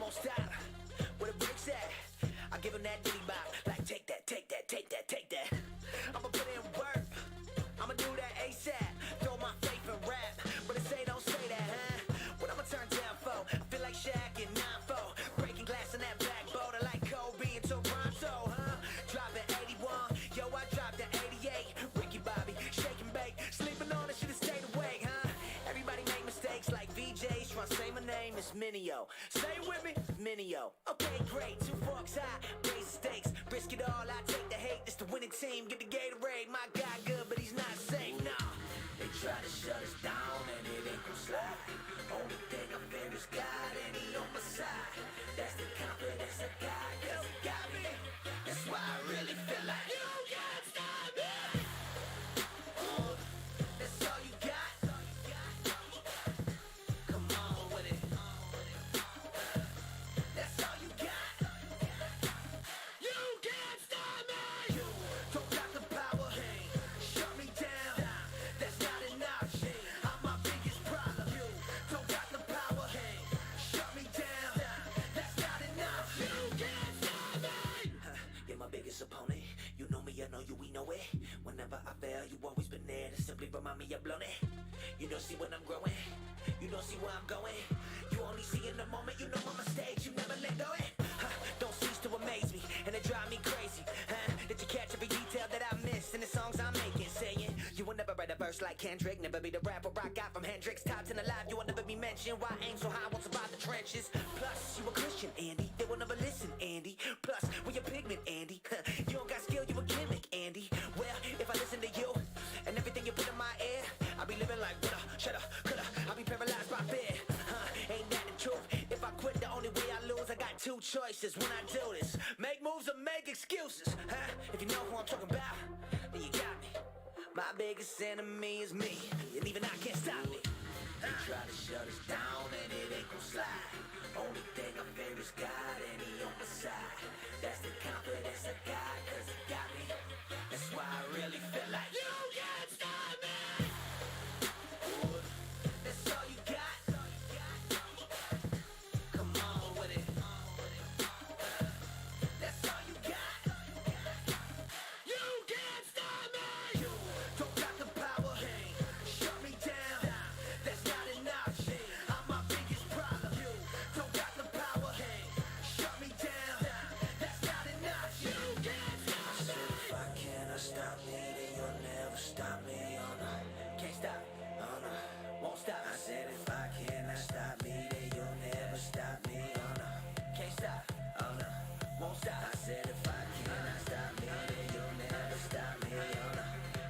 won't stop. Where the bricks at? I give him that diddy bop. Like take that, take that, take that, take that. I'ma put in work. I'ma do that ASAP. Throw my faith in rap. But they say don't say that, huh? What I'ma turn down for? I feel like Shaq in 9-4. Breaking glass on that black boat. I like Kobe in Toronto, huh? Dropping 81. Yo, I dropped the 88. Ricky Bobby, shake and bake. Sleeping on it, should've stayed awake, huh? Everybody make mistakes like VJs. Trying to say my name is Minio. Say it with me, Minio. Okay, great. 2 forks high, raise the stakes. Risk it all, I take the hate. It's the winning team. Get the Gatorade. My guy good, but he's not safe, nah. They try to shut us down and it ain't gon' slide. Only thing I fear is God and he on my side. That's the confidence I got, cause he got me. That's why I really feel like you can't stop me. That's all you got. Come on with it. That's all you got. You can't stop me. You don't got the power. Shut me down. That's not enough. I'm my biggest problem. You don't got the power. Shut me down. That's not enough. You can't stop me. You're my biggest opponent. You know me, I know you, we know it. Whenever I fail, you always been there to simply remind me I've blown it. You don't see when I'm growing. You don't see where I'm going. You only see in the moment. You know I'm a stage. You never let go it. Don't cease to amaze me, and it drive me crazy. Did you catch every detail that I missed in the songs I'm making? Saying you will never write a verse like Kendrick. Never be the rapper I got from Hendrix. Top 10 alive, you will never be mentioned. Why aim so high, won't survive the trenches. Plus, you a Christian, Andy. They will never listen, Andy. Plus, we a pigment, Andy. You don't got skill, you a gimmick, Andy. Well, if I listen to you and everything you put in my ear, I'll be living like woulda, shoulda, coulda. I'll be paralyzed by fear. Ain't that the truth? If I quit, the only way I lose. I got 2 choices when I do this: make moves or make excuses. If you know who I'm talking about, then you got me. My biggest enemy is me, and even I can't stop me. They try to shut us down and it ain't gon' slide. Only thing I fear is God and he on my side. That's the confidence I got, cause he got me. That's why I really feel like you can't stop me. That's all you got. Come on with it. That's all you got. You can't stop me. You don't got the power. Shut me down. That's not enough. I'm my biggest problem. You don't got the power. Shut me down. That's not enough. You can't stop me. If I cannot stop me, then you'll never stop me. Oh no, can't stop. Oh no, won't stop. I said if I cannot stop me, then you'll never stop me. Oh no, can't stop. Oh no, won't stop. I said if I cannot stop me, then you'll never stop me. Oh no,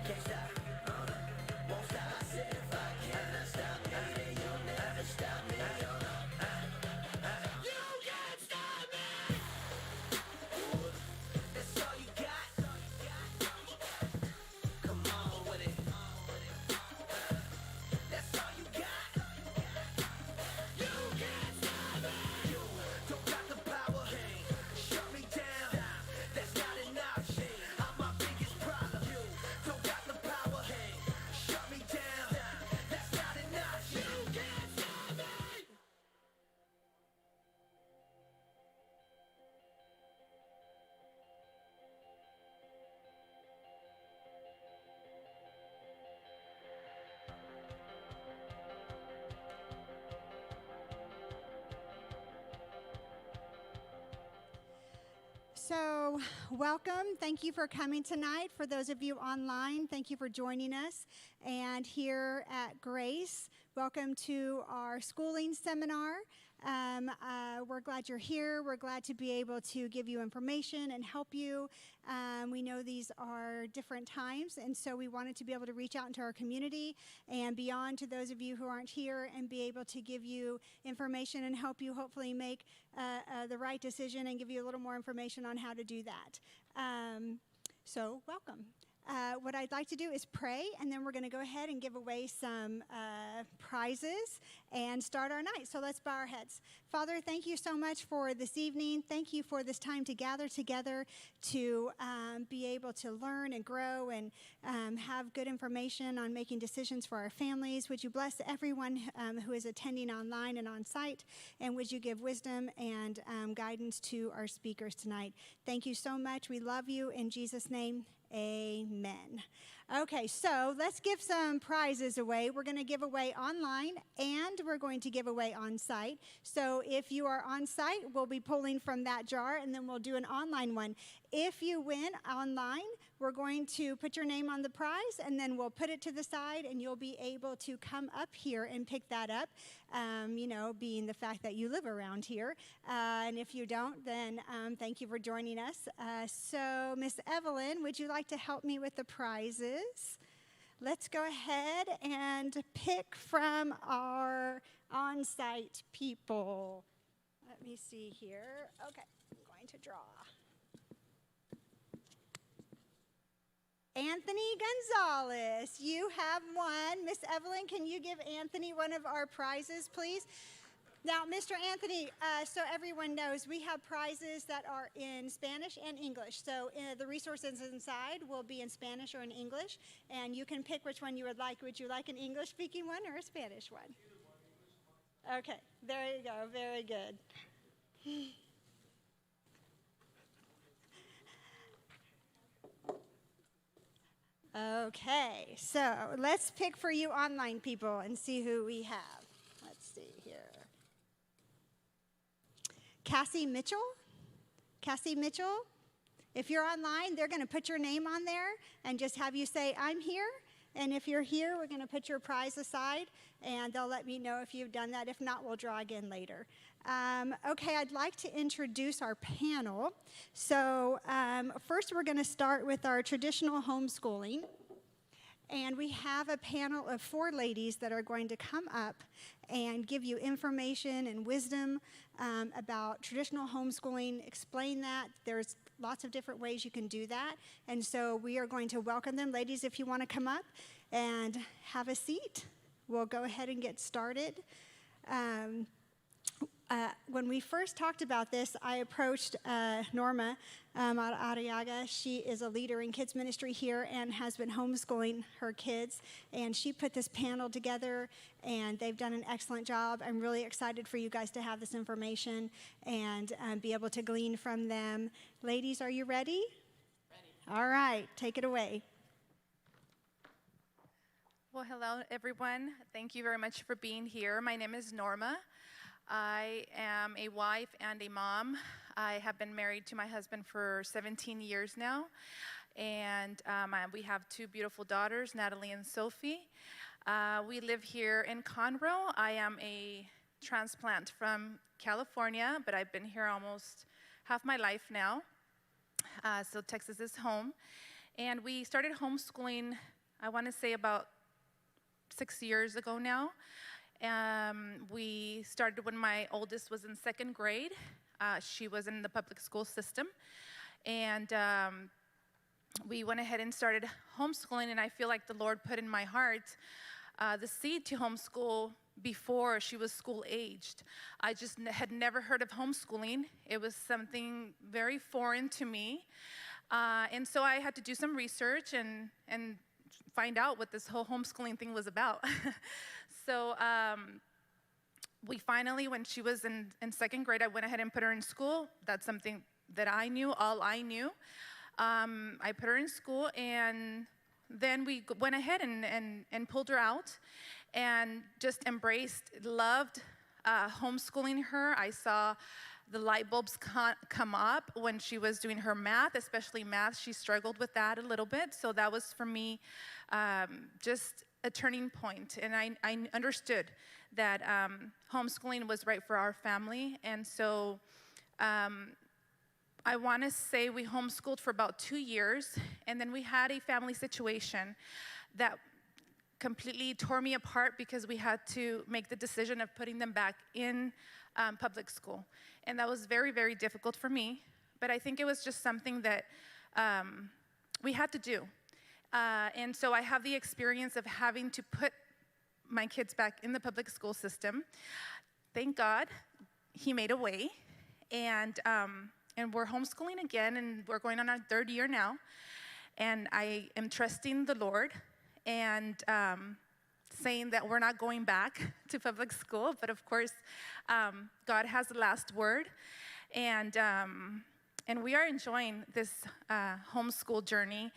can't stop. Oh no, won't stop. I said if I cannot stop me, then you'll never stop me. Oh no, you can't stop me. That's all you got. Come on with it. That's all you got. You can't stop me. You don't got the power. Shut me down. That's not enough. I'm my biggest problem. You don't got the power. Shut me down. That's not enough. You can't stop me. So, welcome. Thank you for coming tonight. For those of you online, thank you for joining us. And here at Grace, welcome to our schooling seminar. We're glad you're here. We're glad to be able to give you information and help you. We know these are different times, and so we wanted to be able to reach out into our community and beyond to those of you who aren't here and be able to give you information and help you hopefully make the right decision and give you a little more information on how to do that. So welcome. what I'd like to do is pray, and then we're going to go ahead and give away some prizes and start our night. So let's bow our heads. Father, thank you so much for this evening. Thank you for this time to gather together to be able to learn and grow and have good information on making decisions for our families. Would you bless everyone who is attending online and on site, and would you give wisdom and guidance to our speakers tonight. Thank you so much. We love you. In Jesus' name, amen. Okay, so let's give some prizes away. We're going to give away online, and we're going to give away on site. So if you are on site, we'll be pulling from that jar, and then we'll do an online one. If you win online, we're going to put your name on the prize, and then we'll put it to the side, and you'll be able to come up here and pick that up, being the fact that you live around here. And if you don't, then thank you for joining us. So Miss Evelyn, would you like to help me with the prizes? Let's go ahead and pick from our on-site people. Let me see here. Okay, I'm going to draw. Anthony Gonzalez, you have won. Miss Evelyn, can you give Anthony one of our prizes, please? Now, Mr. Anthony, so everyone knows, we have prizes that are in Spanish and English. So the resources inside will be in Spanish or in English, and you can pick which one you would like. Would you like an English-speaking one or a Spanish one? Okay, there you go. Very good. Okay, so let's pick for you online people and see who we have. Let's see here. Cassie Mitchell. Cassie Mitchell, if you're online, they're going to put your name on there and just have you say, I'm here. And if you're here, we're going to put your prize aside, and they'll let me know if you've done that. If not, we'll draw again later. Okay, I'd like to introduce our panel. So first, we're going to start with our traditional homeschooling. And we have a panel of 4 ladies that are going to come up and give you information and wisdom about traditional homeschooling, explain that. There's lots of different ways you can do that. And so we are going to welcome them. Ladies, if you want to come up and have a seat, we'll go ahead and get started. When we first talked about this, I approached Norma Arriaga. She is a leader in kids ministry here and has been homeschooling her kids. And she put this panel together, and they've done an excellent job. I'm really excited for you guys to have this information and be able to glean from them. Ladies, are you ready? Ready. All right, take it away. Well, hello, everyone. Thank you very much for being here. My name is Norma. I am a wife and a mom. I have been married to my husband for 17 years now, and we have 2 beautiful daughters, Natalie and Sophie. We live here in Conroe. I am a transplant from California, but I've been here almost half my life now, so Texas is home. And we started homeschooling, I want to say about 6 years ago now. We started when my oldest was in 2nd grade. She was in the public school system. And we went ahead and started homeschooling, and I feel like the Lord put in my heart the seed to homeschool before she was school-aged. I just had never heard of homeschooling. It was something very foreign to me. And so I had to do some research and find out what this whole homeschooling thing was about. So we finally, when she was in 2nd grade, I went ahead and put her in school. That's something that I knew, all I knew. I put her in school, and then we went ahead and pulled her out and just embraced, loved homeschooling her. I saw the light bulbs come up when she was doing her math, especially math. She struggled with that a little bit. So that was, for me, just a turning point. And I understood that homeschooling was right for our family. And so I want to say we homeschooled for about 2 years. And then we had a family situation that completely tore me apart because we had to make the decision of putting them back in public school. And that was very, very difficult for me. But I think it was just something that we had to do. And so I have the experience of having to put my kids back in the public school system. Thank God, He made a way. And we're homeschooling again, and we're going on our 3rd year now. And I am trusting the Lord and saying that we're not going back to public school. But of course, God has the last word. And we are enjoying this homeschool journey.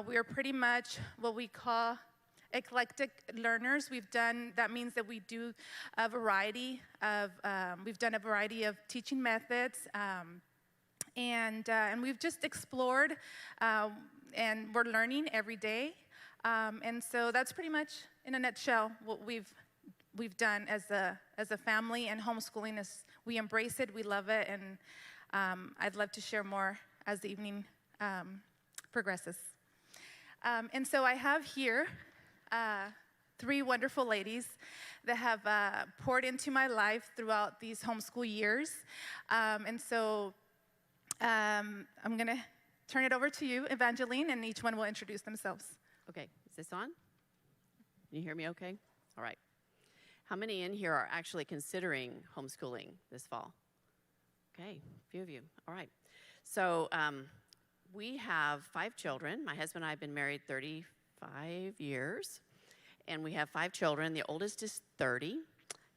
We are pretty much what we call eclectic learners. That means that we do a variety of, we've done a variety of teaching methods, and we've just explored, and we're learning every day. And so that's pretty much, in a nutshell, what we've done as a family. And homeschooling is, we embrace it, we love it, and I'd love to share more as the evening progresses. And so I have here 3 wonderful ladies that have poured into my life throughout these homeschool years. And so I'm going to turn it over to you, Evangeline, and each one will introduce themselves. Okay, is this on? Can you hear me okay? All right. How many in here are actually considering homeschooling this fall? Okay, a few of you. All right. So we have 5 children. My husband and I have been married 35 years, and we have 5 children. The oldest is 30,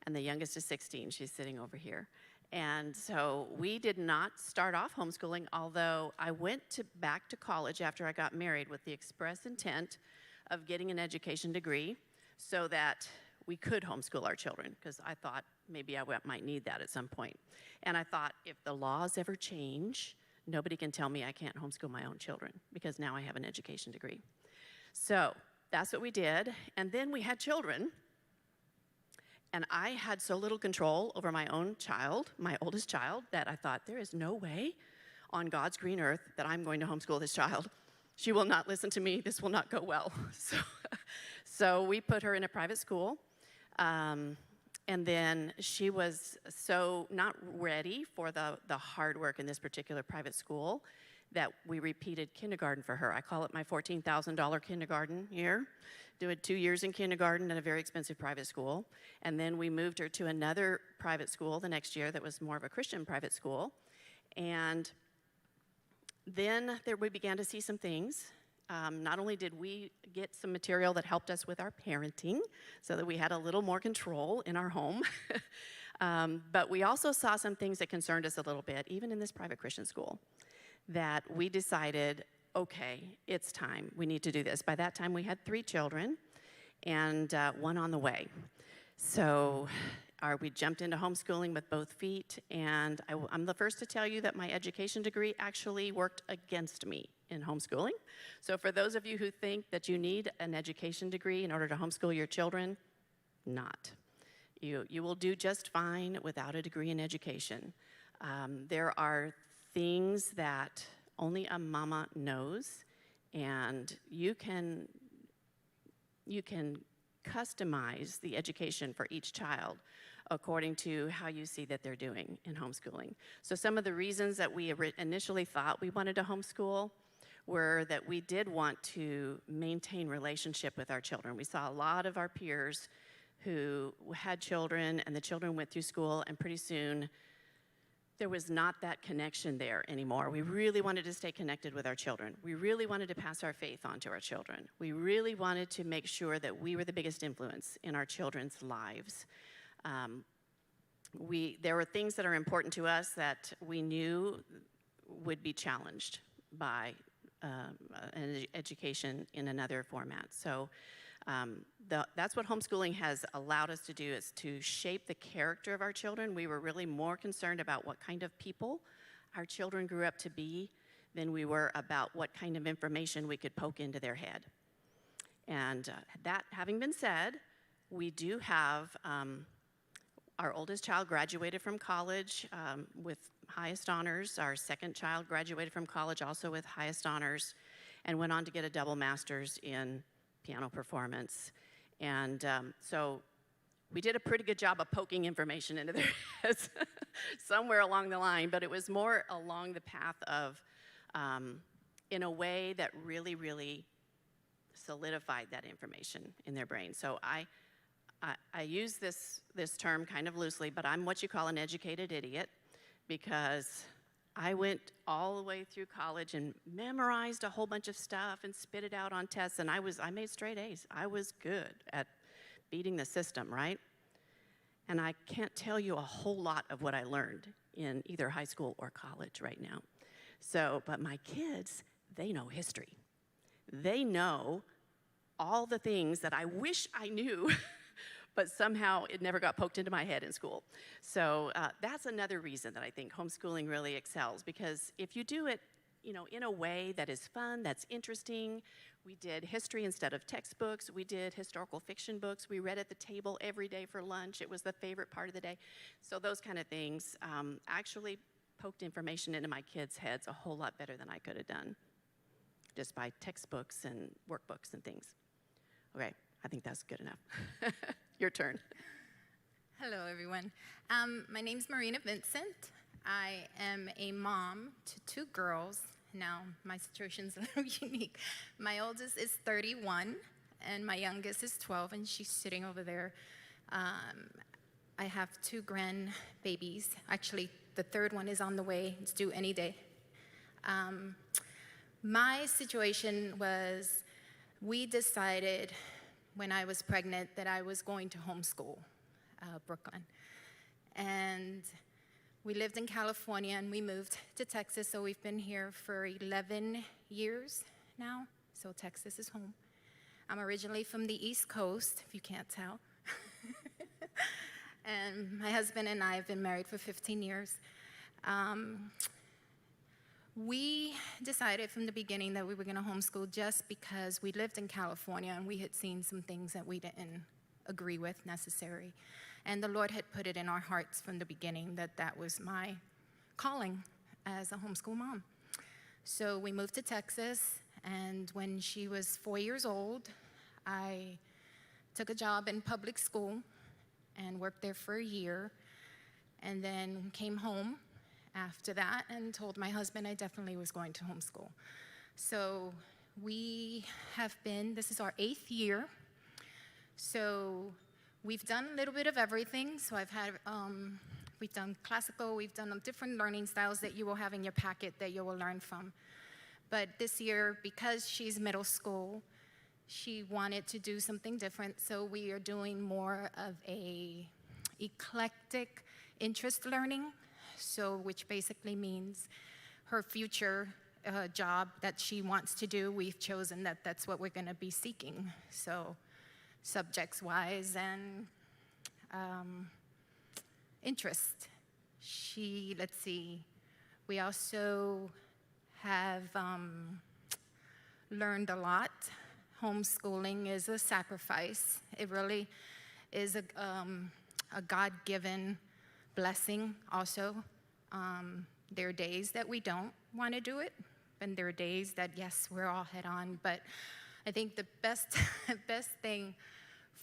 and the youngest is 16. She's sitting over here. And so we did not start off homeschooling, although I went back to college after I got married with the express intent of getting an education degree so that we could homeschool our children, because I thought maybe I might need that at some point. And I thought, if the laws ever change, nobody can tell me I can't homeschool my own children, because now I have an education degree. So that's what we did. And then we had children. And I had so little control over my own child, my oldest child, that I thought, there is no way on God's green earth that I'm going to homeschool this child. She will not listen to me. This will not go well. So we put her in a private school. And then she was so not ready for the hard work in this particular private school that we repeated kindergarten for her. I call it my $14,000 kindergarten year. Did 2 years in kindergarten at a very expensive private school. And then we moved her to another private school the next year that was more of a Christian private school. And then we began to see some things. Not only did we get some material that helped us with our parenting so that we had a little more control in our home, but we also saw some things that concerned us a little bit, even in this private Christian school, that we decided, okay, it's time. We need to do this. By that time, we had 3 children and 1 on the way. So we jumped into homeschooling with both feet, and I'm the first to tell you that my education degree actually worked against me in homeschooling. So for those of you who think that you need an education degree in order to homeschool your children, not. You will do just fine without a degree in education. There are things that only a mama knows, and you can customize the education for each child according to how you see that they're doing in homeschooling. So some of the reasons that we initially thought we wanted to homeschool were that we did want to maintain relationship with our children. We saw a lot of our peers who had children, and the children went through school, and pretty soon there was not that connection there anymore. We really wanted to stay connected with our children. We really wanted to pass our faith on to our children. We really wanted to make sure that we were the biggest influence in our children's lives. There were things that are important to us that we knew would be challenged by an education in another format. So that's what homeschooling has allowed us to do, is to shape the character of our children. We were really more concerned about what kind of people our children grew up to be than we were about what kind of information we could poke into their head. And that having been said, we do have our oldest child graduated from college with highest honors. Our second child graduated from college also with highest honors and went on to get a double master's in piano performance. And so we did a pretty good job of poking information into their heads somewhere along the line, but it was more along the path of, in a way that really, really solidified that information in their brain. So I use this term kind of loosely, but I'm what you call an educated idiot, because I went all the way through college and memorized a whole bunch of stuff and spit it out on tests, and I made straight A's. I was good at beating the system, right? And I can't tell you a whole lot of what I learned in either high school or college right now. So, but my kids, they know history. They know all the things that I wish I knew, but somehow it never got poked into my head in school. So that's another reason that I think homeschooling really excels, because if you do it, in a way that is fun, that's interesting. We did history instead of textbooks. We did historical fiction books. We read at the table every day for lunch. It was the favorite part of the day. So those kind of things actually poked information into my kids' heads a whole lot better than I could have done just by textbooks and workbooks and things. Okay, I think that's good enough. Your turn. Hello, everyone. My name's Marina Vincent. I am a mom to 2 girls. Now, my situation's a little unique. My oldest is 31, and my youngest is 12, and she's sitting over there. I have 2 grandbabies. Actually, the 3rd one is on the way. It's due any day. My situation was, we decided when I was pregnant that I was going to homeschool Brooklyn. And we lived in California and we moved to Texas, so we've been here for 11 years now, so Texas is home. I'm originally from the East Coast, if you can't tell. And my husband and I have been married for 15 years. We decided from the beginning that we were going to homeschool just because we lived in California and we had seen some things that we didn't agree with necessary. And the Lord had put it in our hearts from the beginning that that was my calling as a homeschool mom. So we moved to Texas, and when she was 4 years old, I took a job in public school and worked there for a year, and then came home after that and told my husband I definitely was going to homeschool. So we have been, this is our 8th year. So we've done a little bit of everything. So we've done classical, we've done different learning styles that you will have in your packet that you will learn from. But this year, because she's middle school, she wanted to do something different. So we are doing more of a eclectic interest learning. So, which basically means her future job that she wants to do, we've chosen that that's what we're going to be seeking. So, subjects-wise and interest. Let's see, we also have learned a lot. Homeschooling is a sacrifice. It really is a God-given blessing also. There are days that we don't want to do it, and there are days that, yes, we're all head on. But I think the best thing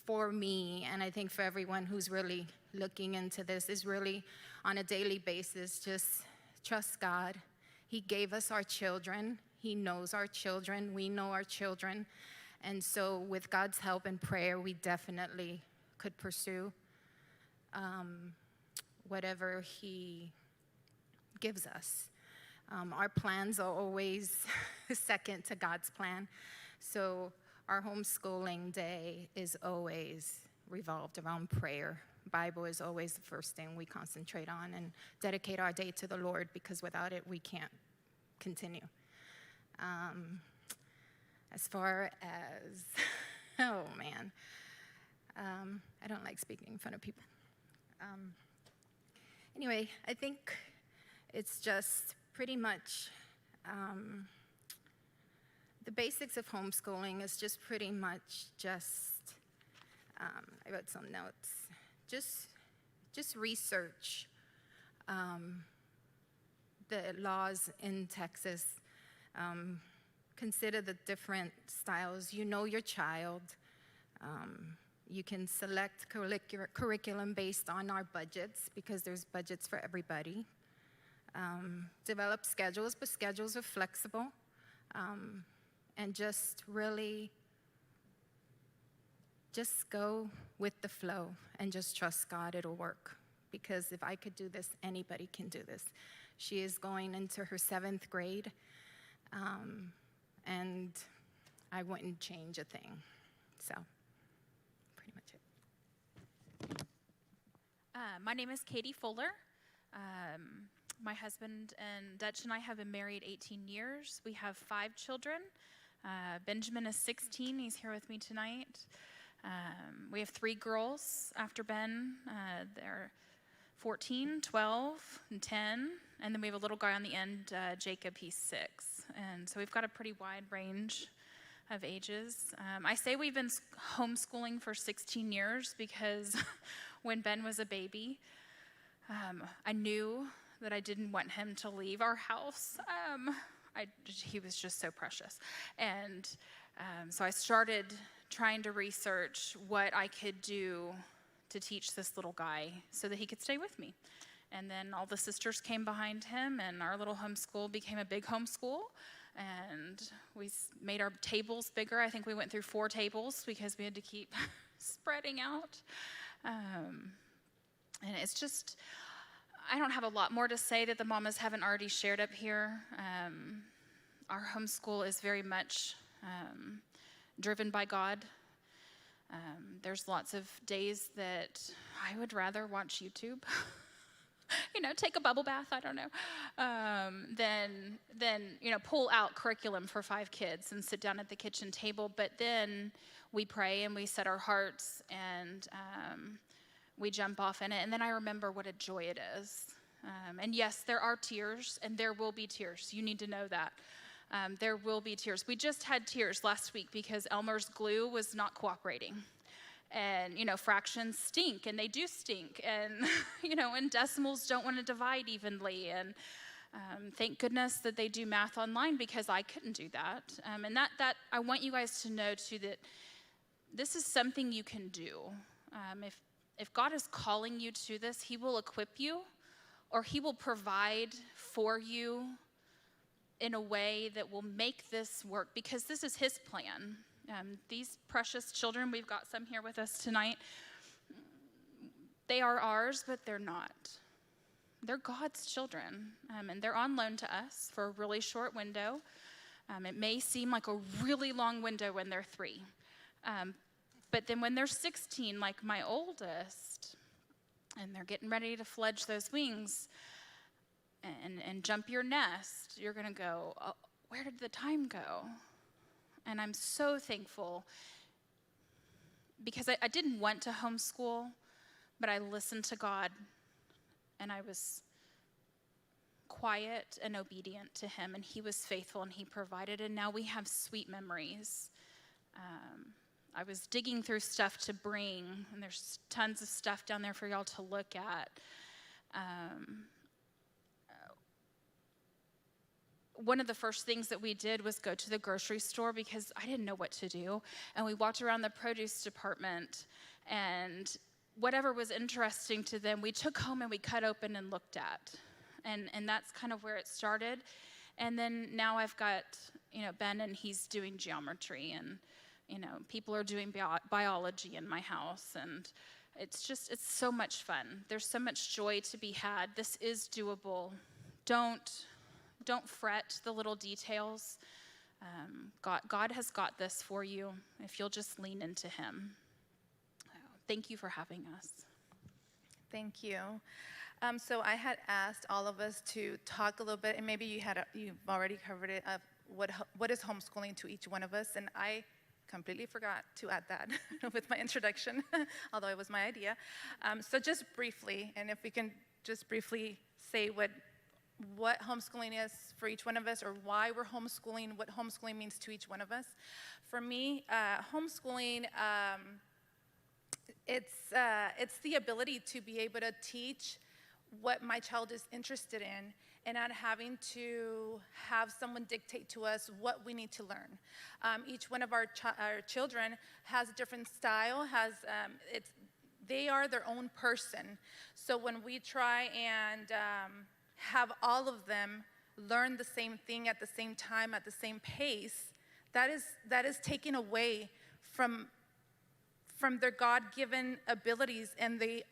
for me, and I think for everyone who's really looking into this, is really on a daily basis, just trust God. He gave us our children. He knows our children. We know our children. And so with God's help and prayer, we definitely could pursue whatever He gives us. Our plans are always second to God's plan. So our homeschooling day is always revolved around prayer. Bible is always the first thing we concentrate on and dedicate our day to the Lord, because without it, we can't continue. As far as, oh man, I don't like speaking in front of people. Anyway, I think it's just pretty much the basics of homeschooling is just pretty much just, I wrote some notes, just research the laws in Texas. Consider the different styles. You know your child. You can select curriculum based on our budgets, because there's budgets for everybody. Develop schedules, but schedules are flexible. And just really just go with the flow and just trust God, it'll work. Because if I could do this, anybody can do this. She is going into her 7th grade, and I wouldn't change a thing. So, pretty much it. My name is Katie Fuller. My husband and Dutch and I have been married 18 years. We have 5 children. Benjamin is 16. He's here with me tonight. We have 3 girls after Ben. They're 14, 12, and 10. And then we have a little guy on the end, Jacob, he's 6. And so we've got a pretty wide range of ages. I say we've been homeschooling for 16 years because when Ben was a baby, I knew that I didn't want him to leave our house. He was just so precious. And so I started trying to research what I could do to teach this little guy so that he could stay with me. And then all the sisters came behind him, and our little homeschool became a big homeschool. And we made our tables bigger. I think we went through 4 tables because we had to keep spreading out. And it's just, I don't have a lot more to say that the mamas haven't already shared up here. Our homeschool is very much driven by God. There's lots of days that I would rather watch YouTube, take a bubble bath, I don't know, than pull out curriculum for 5 kids and sit down at the kitchen table. But then we pray and we set our hearts and we jump off in it. And then I remember what a joy it is. And yes, there are tears, and there will be tears. You need to know that. There will be tears. We just had tears last week because Elmer's glue was not cooperating. And, fractions stink, and they do stink. And, and decimals don't want to divide evenly. And thank goodness that they do math online because I couldn't do that. And that I want you guys to know, too, that this is something you can do. If God is calling you to this, he will equip you, or he will provide for you in a way that will make this work, because this is his plan. These precious children, we've got some here with us tonight, they are ours, but they're not. They're God's children, and they're on loan to us for a really short window. It may seem like a really long window when they're 3. But then when they're 16, like my oldest, and they're getting ready to fledge those wings and jump your nest, you're going to go, oh, where did the time go? And I'm so thankful because I didn't want to homeschool, but I listened to God, and I was quiet and obedient to him, and he was faithful, and he provided, and now we have sweet memories. I was digging through stuff to bring, and there's tons of stuff down there for y'all to look at. One of the first things that we did was go to the grocery store because I didn't know what to do. And we walked around the produce department, and whatever was interesting to them, we took home and we cut open and looked at. And that's kind of where it started. And then now I've got, Ben, and he's doing geometry, and, people are doing biology in my house. And it's so much fun. There's so much joy to be had. This is doable. Don't fret the little details. God has got this for you if you'll just lean into him. Thank you for having us. Thank you. So I had asked all of us to talk a little bit, and maybe you've already covered it, of what is homeschooling to each one of us, and I completely forgot to add that with my introduction, although it was my idea. So just briefly, and if we can just briefly say what homeschooling is for each one of us, or why we're homeschooling, what homeschooling means to each one of us. For me, homeschooling, it's the ability to be able to teach what my child is interested in, and not having to have someone dictate to us what we need to learn. Each one of our children has a different style, they are their own person. So when we try and have all of them learn the same thing at the same time, at the same pace, that is taken away from from their God-given abilities and the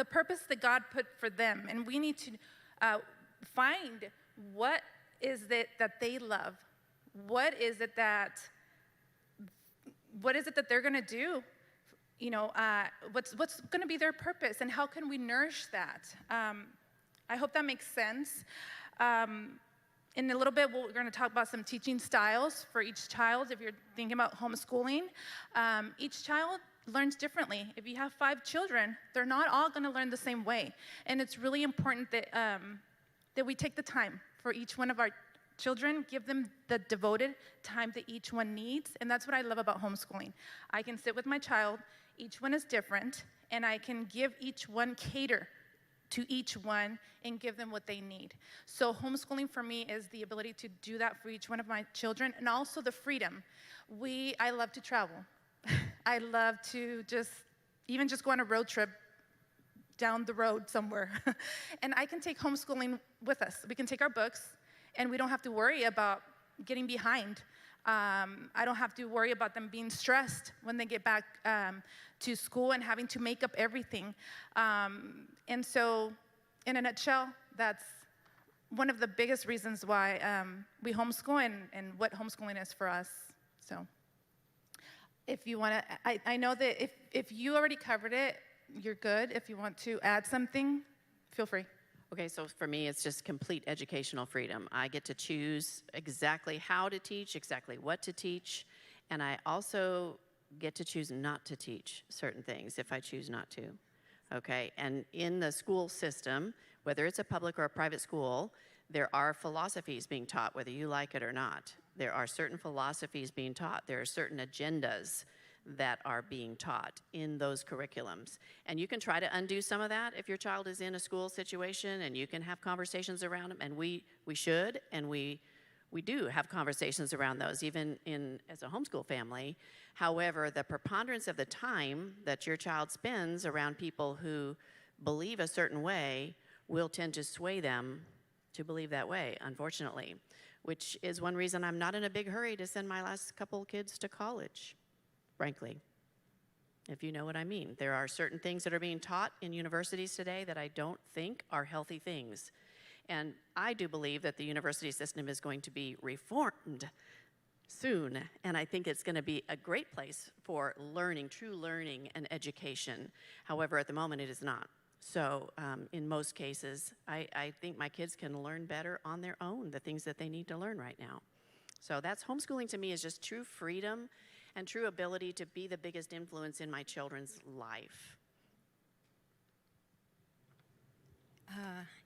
purpose that God put for them. And we need to find what is it that they love. What is it that they're going to do? What's going to be their purpose, and how can we nourish that? I hope that makes sense. In a little bit, we're going to talk about some teaching styles for each child. If you're thinking about homeschooling, each child learns differently. If you have 5 children, they're not all going to learn the same way. And it's really important that we take the time for each one of our children, give them the devoted time that each one needs. And that's what I love about homeschooling. I can sit with my child, each one is different, and I can give each one, cater to each one, and give them what they need. So homeschooling for me is the ability to do that for each one of my children, and also the freedom. I love to travel. I love to just go on a road trip down the road somewhere. And I can take homeschooling with us. We can take our books, and we don't have to worry about getting behind. I don't have to worry about them being stressed when they get back to school and having to make up everything. And so, in a nutshell, that's one of the biggest reasons why we homeschool and what homeschooling is for us. So, if you want to, I know that if you already covered it, you're good. If you want to add something, feel free. Okay, so for me, it's just complete educational freedom. I get to choose exactly how to teach, exactly what to teach, and I also get to choose not to teach certain things if I choose not to. Okay, and in the school system, whether it's a public or a private school, there are philosophies being taught, whether you like it or not. There are certain philosophies being taught. There are certain agendas that are being taught in those curriculums. And you can try to undo some of that if your child is in a school situation, and you can have conversations around them, and we should, and we do have conversations around those, even as a homeschool family. However, the preponderance of the time that your child spends around people who believe a certain way will tend to sway them to believe that way, unfortunately, which is one reason I'm not in a big hurry to send my last couple kids to college, frankly, if you know what I mean. There are certain things that are being taught in universities today that I don't think are healthy things. And I do believe that the university system is going to be reformed soon, and I think it's going to be a great place for learning, true learning and education. However, at the moment, it is not. So in most cases, I think my kids can learn better on their own, the things that they need to learn right now. So that's homeschooling to me, is just true freedom and true ability to be the biggest influence in my children's life.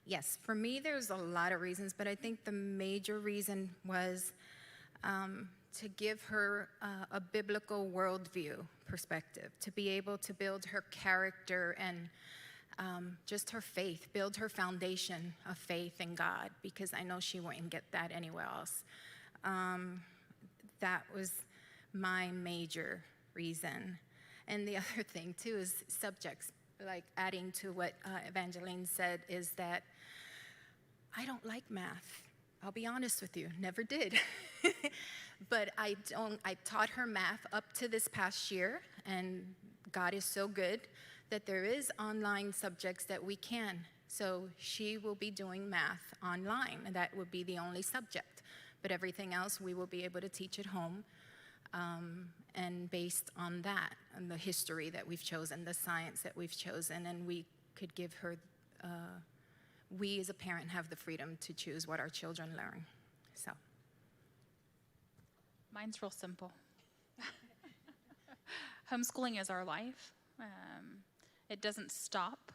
Yes, for me, there's a lot of reasons, but I think the major reason was to give her a biblical worldview perspective, to be able to build her character and just her faith, build her foundation of faith in God, because I know she wouldn't get that anywhere else. That was my major reason. And the other thing, too, is subjects. Like adding to what Evangeline said, is that I don't like math. I'll be honest with you, never did. But I taught her math up to this past year, and God is so good that there is online subjects that we can. So she will be doing math online, and that would be the only subject. But everything else we will be able to teach at home. And based on that, and the history that we've chosen, the science that we've chosen, and we could give her, we as a parent have the freedom to choose what our children learn, so. Mine's real simple. Homeschooling is our life. It doesn't stop.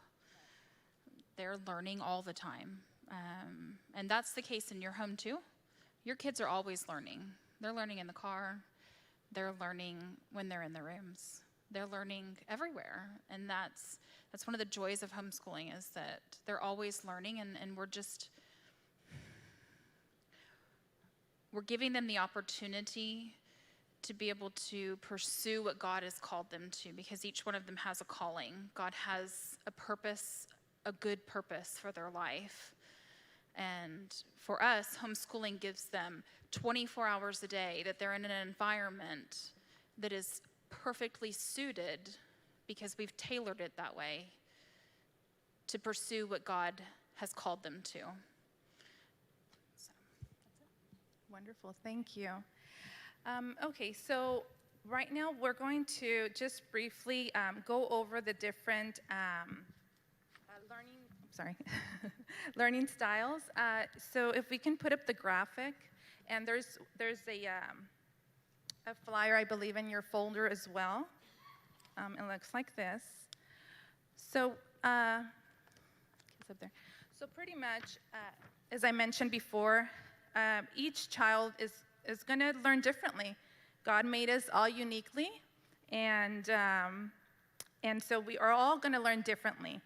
They're learning all the time. And that's the case in your home too. Your kids are always learning. They're learning in the car. They're learning when they're in the rooms. They're learning everywhere. And that's one of the joys of homeschooling, is that they're always learning, and we're giving them the opportunity to be able to pursue what God has called them to, because each one of them has a calling. God has a purpose, a good purpose for their life. And for us, homeschooling gives them 24 hours a day that they're in an environment that is perfectly suited, because we've tailored it that way, to pursue what God has called them to. So, Wonderful, thank you. Okay, so right now we're going to just briefly go over the different learning styles. So if we can put up the graphic, and there's a flyer, I believe, in your folder as well. It looks like this. So, it's up there. So pretty much, as I mentioned before, each child is going to learn differently. God made us all uniquely, and so we are all going to learn differently.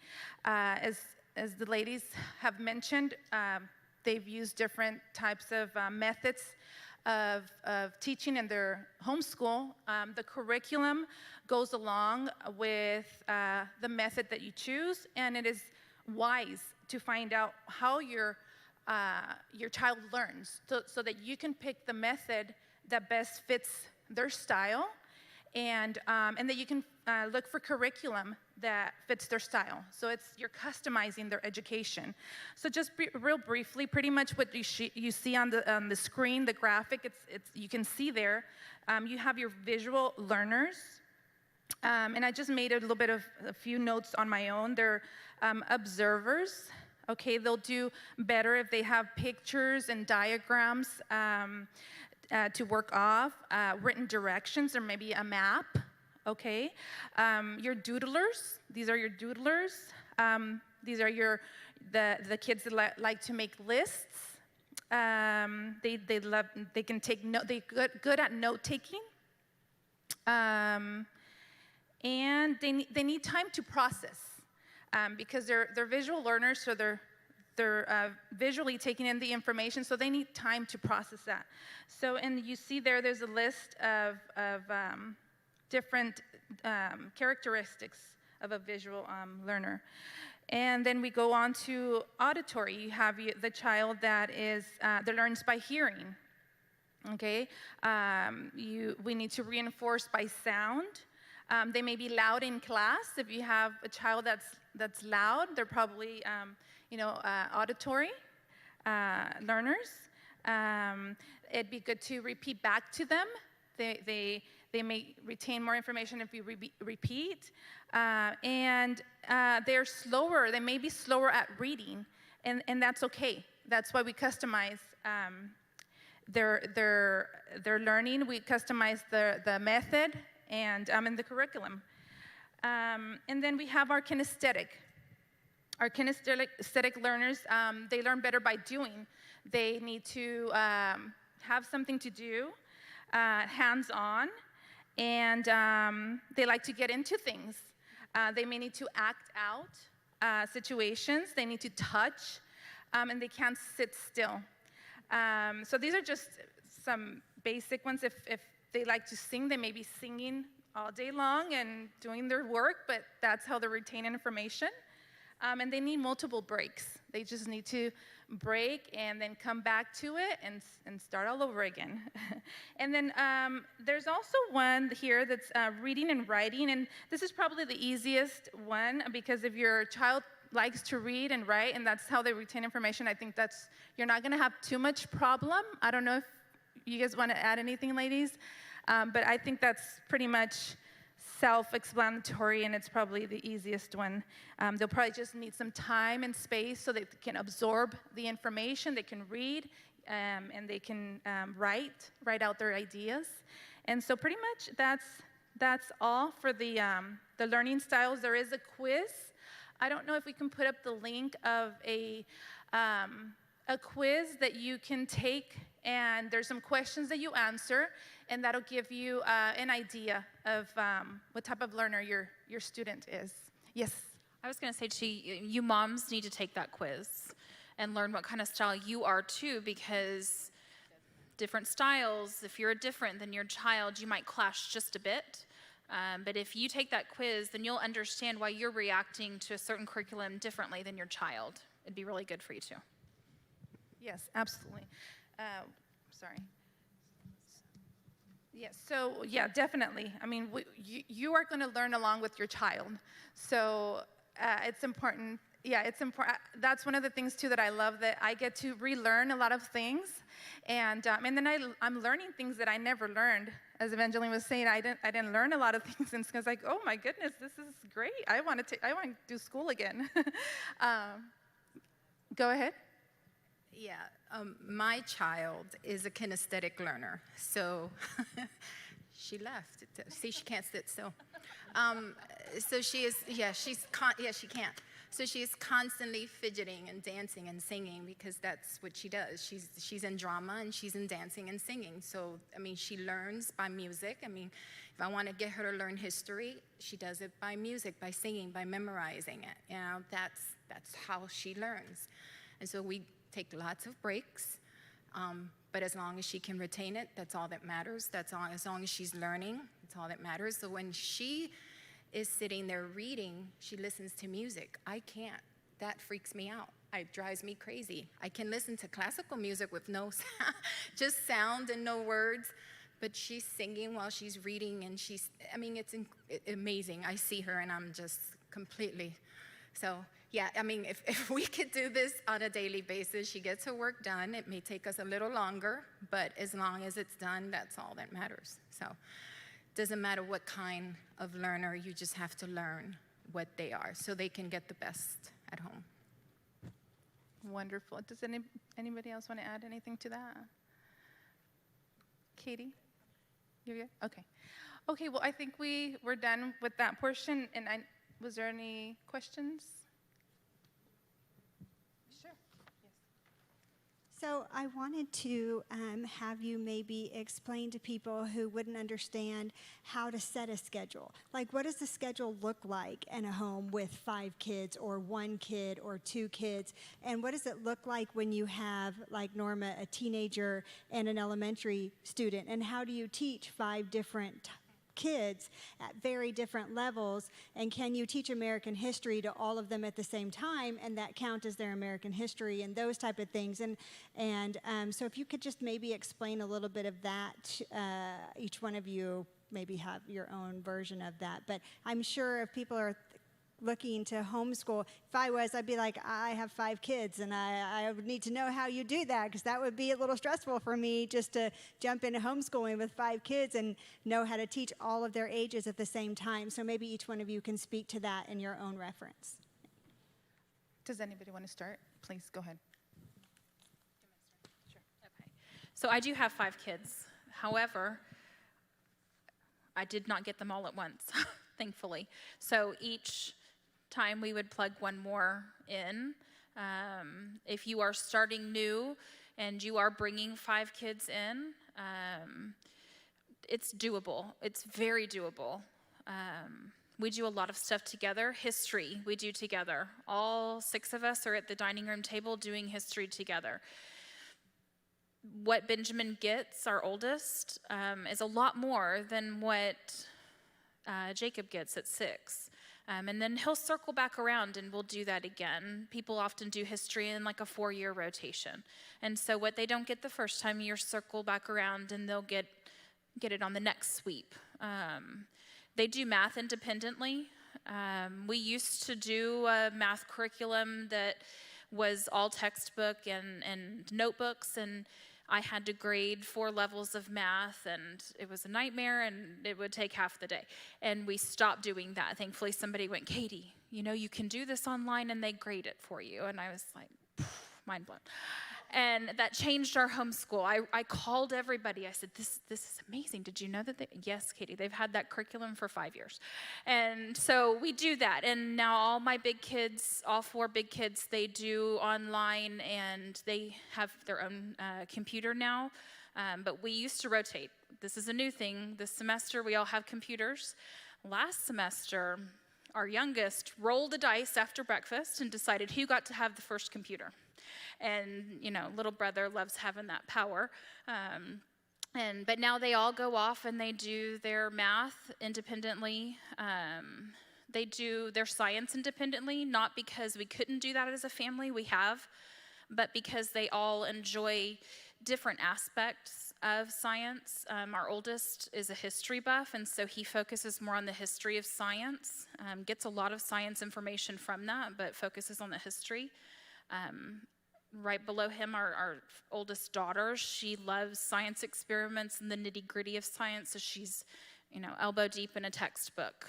As the ladies have mentioned, they've used different types of methods of teaching in their homeschool. The curriculum goes along with the method that you choose, and it is wise to find out how your child learns, so that you can pick the method that best fits their style, and that you can look for curriculum that fits their style. So you're customizing their education. So just real briefly, pretty much what you see on the screen, the graphic, you can see there, you have your visual learners. And I just made a few notes on my own. They're observers. Okay, they'll do better if they have pictures and diagrams to work off, written directions, or maybe a map. Okay, your doodlers. These are your doodlers. These are the kids that like to make lists. They can take note. They're good at note taking. And they need time to process, because they're visual learners, so they're visually taking in the information, so they need time to process that. So, and you see there's a list of different characteristics of a visual learner. And then we go on to auditory. You have the child that learns by hearing. Okay, we need to reinforce by sound. They may be loud in class. If you have a child that's loud, they're probably auditory learners. It'd be good to repeat back to them. They may retain more information if you repeat. And they're slower. They may be slower at reading, and that's okay. That's why we customize their learning. We customize the method and the curriculum. And then we have our kinesthetic. Our kinesthetic learners, they learn better by doing. They need to have something to do, hands-on, and they like to get into things. They may need to act out situations. They need to touch, and they can't sit still. So these are just some basic ones. If they like to sing, they may be singing all day long and doing their work, but that's how they retain information. And they need multiple breaks. They just need to break and then come back to it and start all over again. And then there's also one here that's reading and writing, and this is probably the easiest one, because if your child likes to read and write, and that's how they retain information, I think you're not gonna have too much problem. I don't know if you guys wanna add anything, ladies, but I think that's pretty much self-explanatory, and it's probably the easiest one. They'll probably just need some time and space so they can absorb the information, they can read, and they can write out their ideas. And so pretty much that's all for the learning styles. There is a quiz. I don't know if we can put up the link of a quiz that you can take, and there's some questions that you answer, and that'll give you an idea of what type of learner your student is. Yes? I was going to say to you moms need to take that quiz and learn what kind of style you are too, because different styles, if you're different than your child, you might clash just a bit. But if you take that quiz, then you'll understand why you're reacting to a certain curriculum differently than your child. It'd be really good for you too. Yes, absolutely. Sorry. Yes, so yeah, definitely. I mean, you are going to learn along with your child. So it's important. Yeah, it's important. That's one of the things too that I love, that I get to relearn a lot of things, and then I'm learning things that I never learned. As Evangeline was saying, I didn't learn a lot of things, and it's like, oh my goodness, this is great. I want to do school again. Go ahead. Yeah, my child is a kinesthetic learner, so she left. See, she can't sit still. So she is, she can't. So she is constantly fidgeting and dancing and singing because that's what she does. She's in drama and she's in dancing and singing. So, I mean, she learns by music. I mean, if I want to get her to learn history, she does it by music, by singing, by memorizing it. You know, that's how she learns. And so we take lots of breaks, but as long as she can retain it, that's all that matters. As long as she's learning, that's all that matters. So when she is sitting there reading, she listens to music. I can't. That freaks me out. It drives me crazy. I can listen to classical music with no sound, just sound and no words, but she's singing while she's reading, and it's amazing. I see her, and I'm just completely, so yeah, I mean, if we could do this on a daily basis, she gets her work done. It may take us a little longer, but as long as it's done, that's all that matters. So doesn't matter what kind of learner, you just have to learn what they are so they can get the best at home. Wonderful. Does anybody else want to add anything to that? Katie? You're good? Okay. Okay, well, I think we're done with that portion. And was there any questions? Sure. Yes. So I wanted to have you maybe explain to people who wouldn't understand how to set a schedule. Like, what does the schedule look like in a home with 5 kids or 1 kid or 2 kids? And what does it look like when you have, like Norma, a teenager and an elementary student? And how do you teach 5 different kids at very different levels, and can you teach American history to all of them at the same time and that count as their American history and those type of things? And so if you could just maybe explain a little bit of that, each one of you maybe have your own version of that, but I'm sure if people are looking to homeschool, if I was, I'd be like, I have 5 kids, and I would need to know how you do that, because that would be a little stressful for me just to jump into homeschooling with 5 kids and know how to teach all of their ages at the same time. So maybe each one of you can speak to that in your own reference. Does anybody want to start? Please, go ahead. Sure. Okay. So I do have 5 kids. However, I did not get them all at once, thankfully. So each time we would plug one more in. If you are starting new and you are bringing 5 kids in, it's doable. It's very doable. We do a lot of stuff together. History, we do together. All 6 of us are at the dining room table doing history together. What Benjamin gets, our oldest, is a lot more than what Jacob gets at 6. And then he'll circle back around and we'll do that again. People often do history in like a 4-year rotation. And so what they don't get the first time, you circle back around and they'll get it on the next sweep. They do math independently. We used to do a math curriculum that was all textbook and notebooks, and I had to grade 4 levels of math, and it was a nightmare, and it would take half the day. And we stopped doing that. Thankfully, somebody went, Katie, you can do this online, and they grade it for you. And I was like, mind blown. And that changed our homeschool. I called everybody. I said, this is amazing. Did you know that yes, Katie, they've had that curriculum for 5 years. And so we do that. And now all my big kids, all 4 big kids, they do online, and they have their own computer now. But we used to rotate. This is a new thing. This semester, we all have computers. Last semester, our youngest rolled the dice after breakfast and decided who got to have the first computer. And, little brother loves having that power. But now they all go off and they do their math independently. They do their science independently, not because we couldn't do that as a family. We have. but because they all enjoy different aspects of science. Our oldest is a history buff, and so he focuses more on the history of science, gets a lot of science information from that, but focuses on the history. Right below him, our oldest daughter, she loves science experiments and the nitty-gritty of science, so she's, elbow deep in a textbook.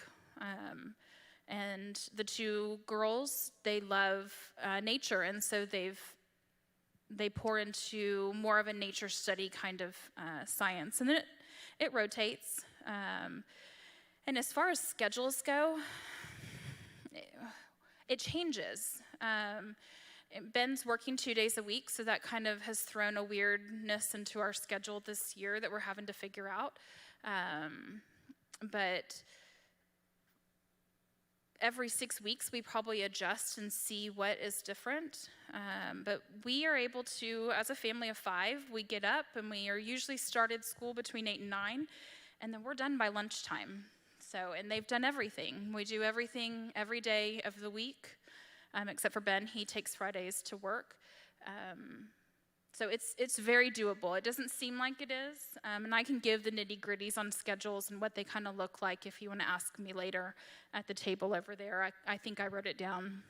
And the two girls, they love nature, and so they pour into more of a nature study kind of science. And then it rotates. And as far as schedules go, it changes. Ben's working 2 days a week, so that kind of has thrown a weirdness into our schedule this year that we're having to figure out. But every 6 weeks, we probably adjust and see what is different. But we are able to, as a family of 5, we get up and we are usually started school between 8 and 9, and then we're done by lunchtime. So, and they've done everything. We do everything every day of the week, except for Ben. He takes Fridays to work. So it's very doable. It doesn't seem like it is, and I can give the nitty-gritties on schedules and what they kind of look like if you want to ask me later at the table over there. I think I wrote it down.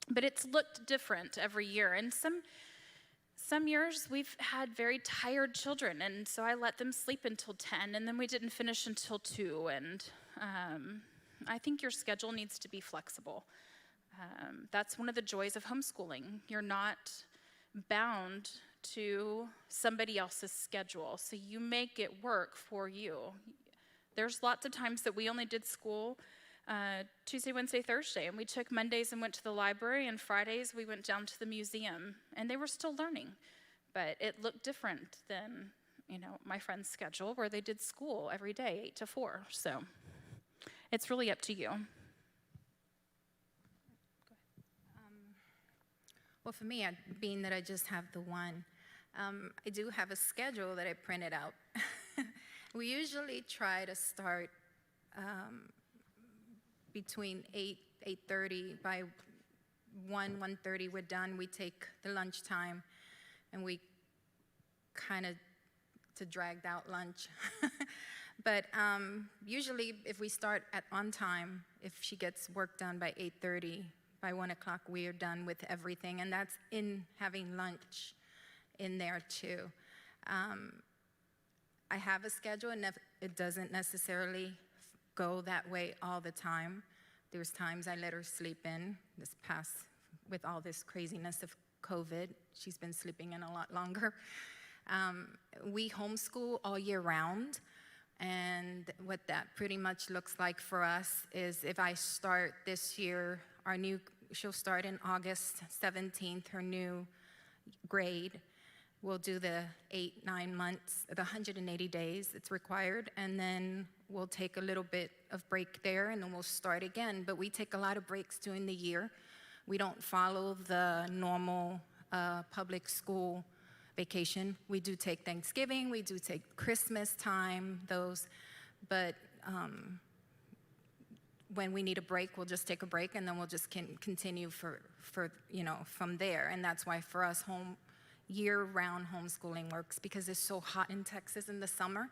But it's looked different every year, and some years we've had very tired children, and so I let them sleep until 10, and then we didn't finish until 2, and I think your schedule needs to be flexible. That's one of the joys of homeschooling. You're not bound to somebody else's schedule, so you make it work for you. There's lots of times that we only did school Tuesday, Wednesday, Thursday, and we took Mondays and went to the library, and Fridays we went down to the museum, and they were still learning, but it looked different than my friend's schedule where they did school every day 8 to 4. So it's really up to you. Well, for me, being that I just have the one, I do have a schedule that I printed out. We usually try to start between 8:30. By 1:30, we're done. We take the lunchtime, and we kind of to dragged out lunch. But usually, if we start on time, if she gets work done by 8:30, by 1 o'clock, we are done with everything, and that's in having lunch in there too. I have a schedule, and it doesn't necessarily go that way all the time. There's times I let her sleep in. This past, with all this craziness of COVID, she's been sleeping in a lot longer. We homeschool all year round, and what that pretty much looks like for us is if I start this year, she'll start in August 17th, her new grade. We'll do the 8-9 months, the 180 days it's required, and then we'll take a little bit of break there, and then we'll start again. But we take a lot of breaks during the year. We don't follow the normal public school vacation. We do take Thanksgiving, we do take Christmas time, but when we need a break, we'll just take a break, and then we'll just continue for from there. And that's why for us, year-round homeschooling works, because it's so hot in Texas in the summer.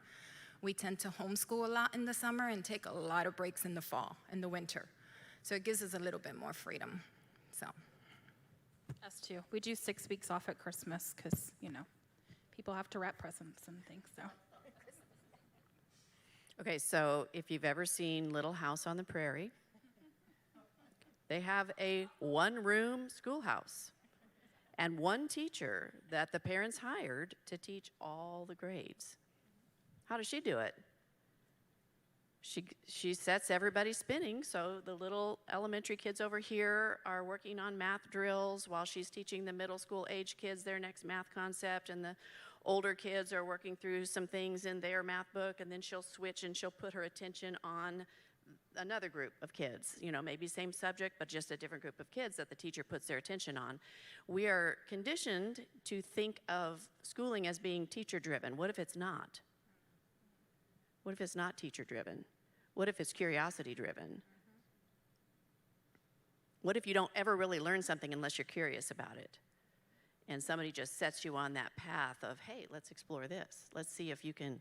We tend to homeschool a lot in the summer and take a lot of breaks in the fall, in the winter. So it gives us a little bit more freedom. So. Us too. We do 6 weeks off at Christmas because, people have to wrap presents and things, so. Okay, so if you've ever seen Little House on the Prairie, they have a one-room schoolhouse and one teacher that the parents hired to teach all the grades. How does she do it? She sets everybody spinning, so the little elementary kids over here are working on math drills while she's teaching the middle school age kids their next math concept, and the older kids are working through some things in their math book, and then she'll switch and she'll put her attention on another group of kids, maybe same subject, but just a different group of kids that the teacher puts their attention on. We are conditioned to think of schooling as being teacher-driven. What if it's not? What if it's not teacher-driven? What if it's curiosity-driven? What if you don't ever really learn something unless you're curious about it? and somebody just sets you on that path of, hey, let's explore this. Let's see if you can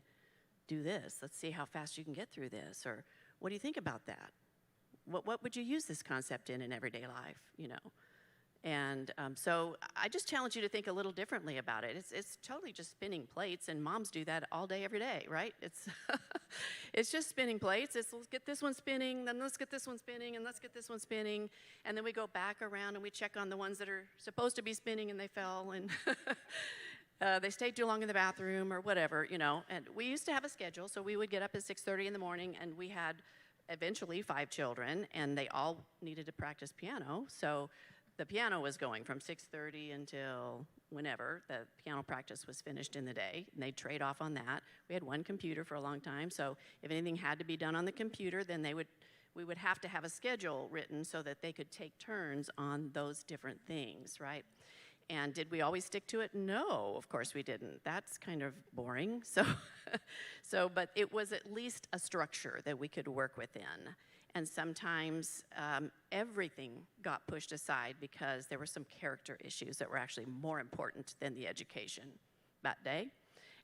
do this. Let's see how fast you can get through this. Or what do you think about that? What would you use this concept in everyday life, you know? And so I just challenge you to think a little differently about it. It's totally just spinning plates, and moms do that all day, every day, right? It's it's just spinning plates. It's let's get this one spinning, then let's get this one spinning, and let's get this one spinning, and then we go back around and we check on the ones that are supposed to be spinning and they fell, and they stayed too long in the bathroom or whatever, you know. And we used to have a schedule, so we would get up at 6:30 in the morning, and we had eventually 5 children, and they all needed to practice piano, so the piano was going from 6:30 until whenever the piano practice was finished in the day, and they'd trade off on that. We had one computer for a long time, so if anything had to be done on the computer, then we would have to have a schedule written so that they could take turns on those different things, right? And did we always stick to it? No, of course we didn't. That's kind of boring. But it was at least a structure that we could work within. And sometimes everything got pushed aside because there were some character issues that were actually more important than the education that day.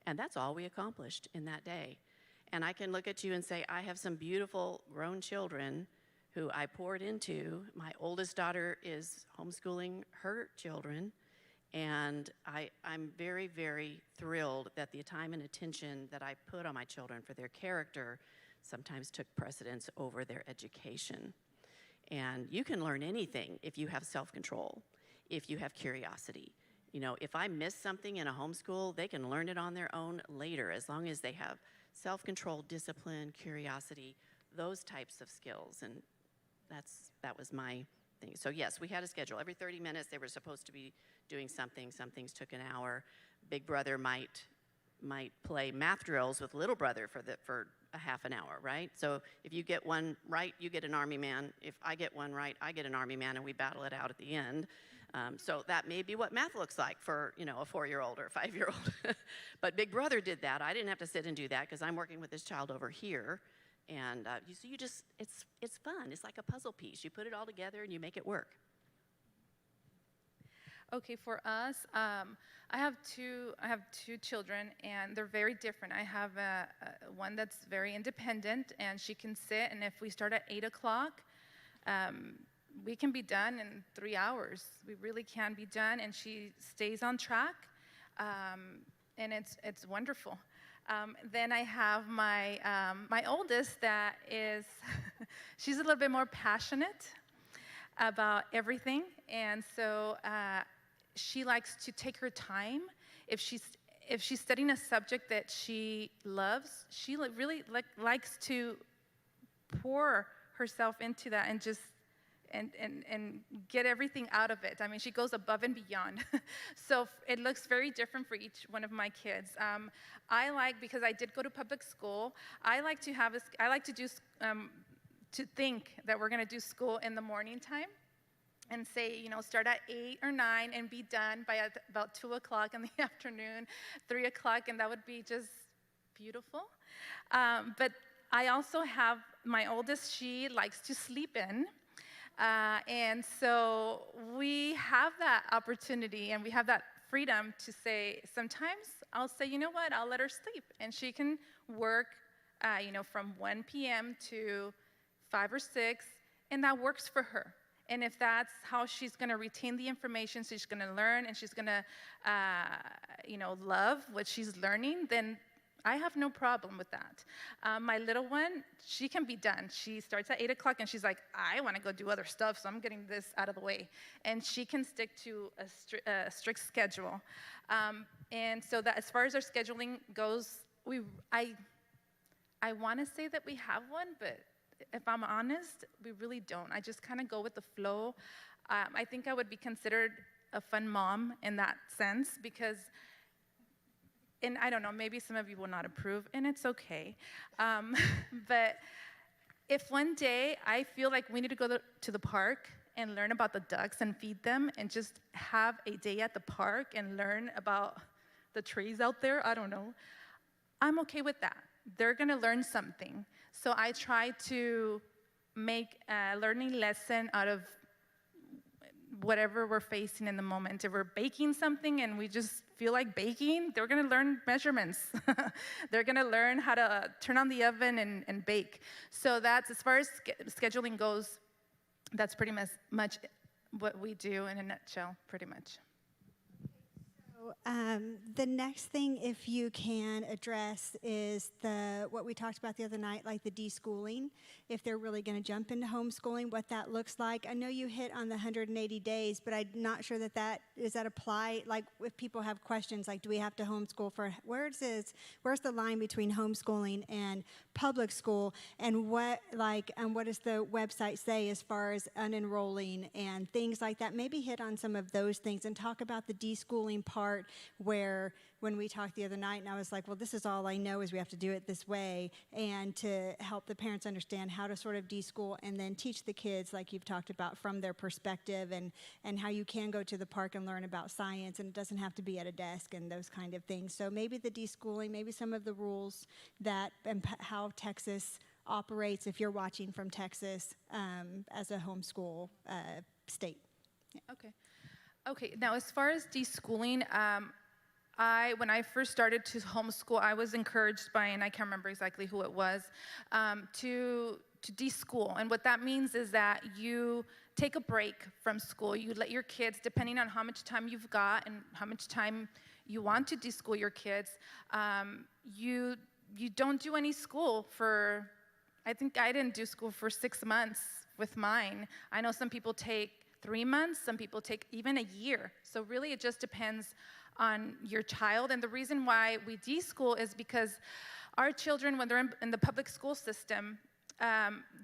And that's all we accomplished in that day. And I can look at you and say, I have some beautiful grown children who I poured into. My oldest daughter is homeschooling her children. And I'm very, very thrilled that the time and attention that I put on my children for their character sometimes took precedence over their education. And you can learn anything if you have self-control, if you have curiosity. You know, if I miss something in a homeschool, they can learn it on their own later, as long as they have self-control, discipline, curiosity, those types of skills. And that was my thing. So yes, we had a schedule. Every 30 minutes they were supposed to be doing something. Some things took an hour. Big brother might play math drills with little brother for a half an hour, right? So if you get one right, you get an Army man. If I get one right, I get an Army man, and we battle it out at the end. So that may be what math looks like for, you know, a 4-year-old or a 5-year-old. But Big Brother did that. I didn't have to sit and do that because I'm working with this child over here. And it's fun. It's like a puzzle piece. You put it all together and you make it work. Okay, for us, I have two children, and they're very different. I have one that's very independent, and she can sit, and if we start at 8 o'clock, we can be done in 3 hours. We really can be done, and she stays on track, and it's wonderful. Then I have my oldest that is, she's a little bit more passionate about everything, and so she likes to take her time. If she's studying a subject that she loves, she really likes to pour herself into that and just and get everything out of it. I mean, she goes above and beyond. So it looks very different for each one of my kids. Because I did go to public school, I like to think that we're going to do school in the morning time, and say, you know, start at 8 or 9 and be done by about 2 o'clock in the afternoon, 3 o'clock, and that would be just beautiful. But I also have my oldest, she likes to sleep in. And so we have that opportunity and we have that freedom to say, sometimes I'll say, you know what, I'll let her sleep. And she can work, from 1 p.m. to 5 or 6, and that works for her. And if that's how she's going to retain the information, she's going to learn, and she's going to, love what she's learning, then I have no problem with that. My little one, she can be done. She starts at 8 o'clock, and she's like, I want to go do other stuff, so I'm getting this out of the way. And she can stick to a strict schedule. And so that as far as our scheduling goes, I want to say that we have one, but if I'm honest, we really don't. I just kind of go with the flow. I think I would be considered a fun mom in that sense because, and I don't know, maybe some of you will not approve, and it's okay. But if one day I feel like we need to go to the park and learn about the ducks and feed them and just have a day at the park and learn about the trees out there, I don't know, I'm okay with that. They're going to learn something. So I try to make a learning lesson out of whatever we're facing in the moment. If we're baking something and we just feel like baking, they're going to learn measurements. They're going to learn how to turn on the oven and bake. So that's, as far as scheduling goes, that's pretty much what we do in a nutshell, pretty much. The next thing, if you can address, is what we talked about the other night, like the deschooling. If they're really going to jump into homeschooling, what that looks like. I know you hit on the 180 days, but I'm not sure does that apply? Like, if people have questions, like, do we have to homeschool for? Where's the line between homeschooling and public school, and what does the website say as far as unenrolling and things like that? Maybe hit on some of those things and talk about the deschooling part, where when we talked the other night, and I was like, well, this is all I know is we have to do it this way, and to help the parents understand how to sort of deschool and then teach the kids, like you've talked about, from their perspective, and how you can go to the park and learn about science, and it doesn't have to be at a desk and those kind of things. So maybe the deschooling, maybe some of the rules and how Texas operates if you're watching from Texas as a homeschool state. Yeah. Okay, now as far as deschooling, when I first started to homeschool, I was encouraged by, and I can't remember exactly who it was, to deschool. And what that means is that you take a break from school. You let your kids, depending on how much time you've got and how much time you want to deschool your kids, you don't do any school for, I think I didn't do school for 6 months with mine. I know some people take 3 months, some people take even a year. So really it just depends on your child. And the reason why we deschool is because our children, when they're in the public school system,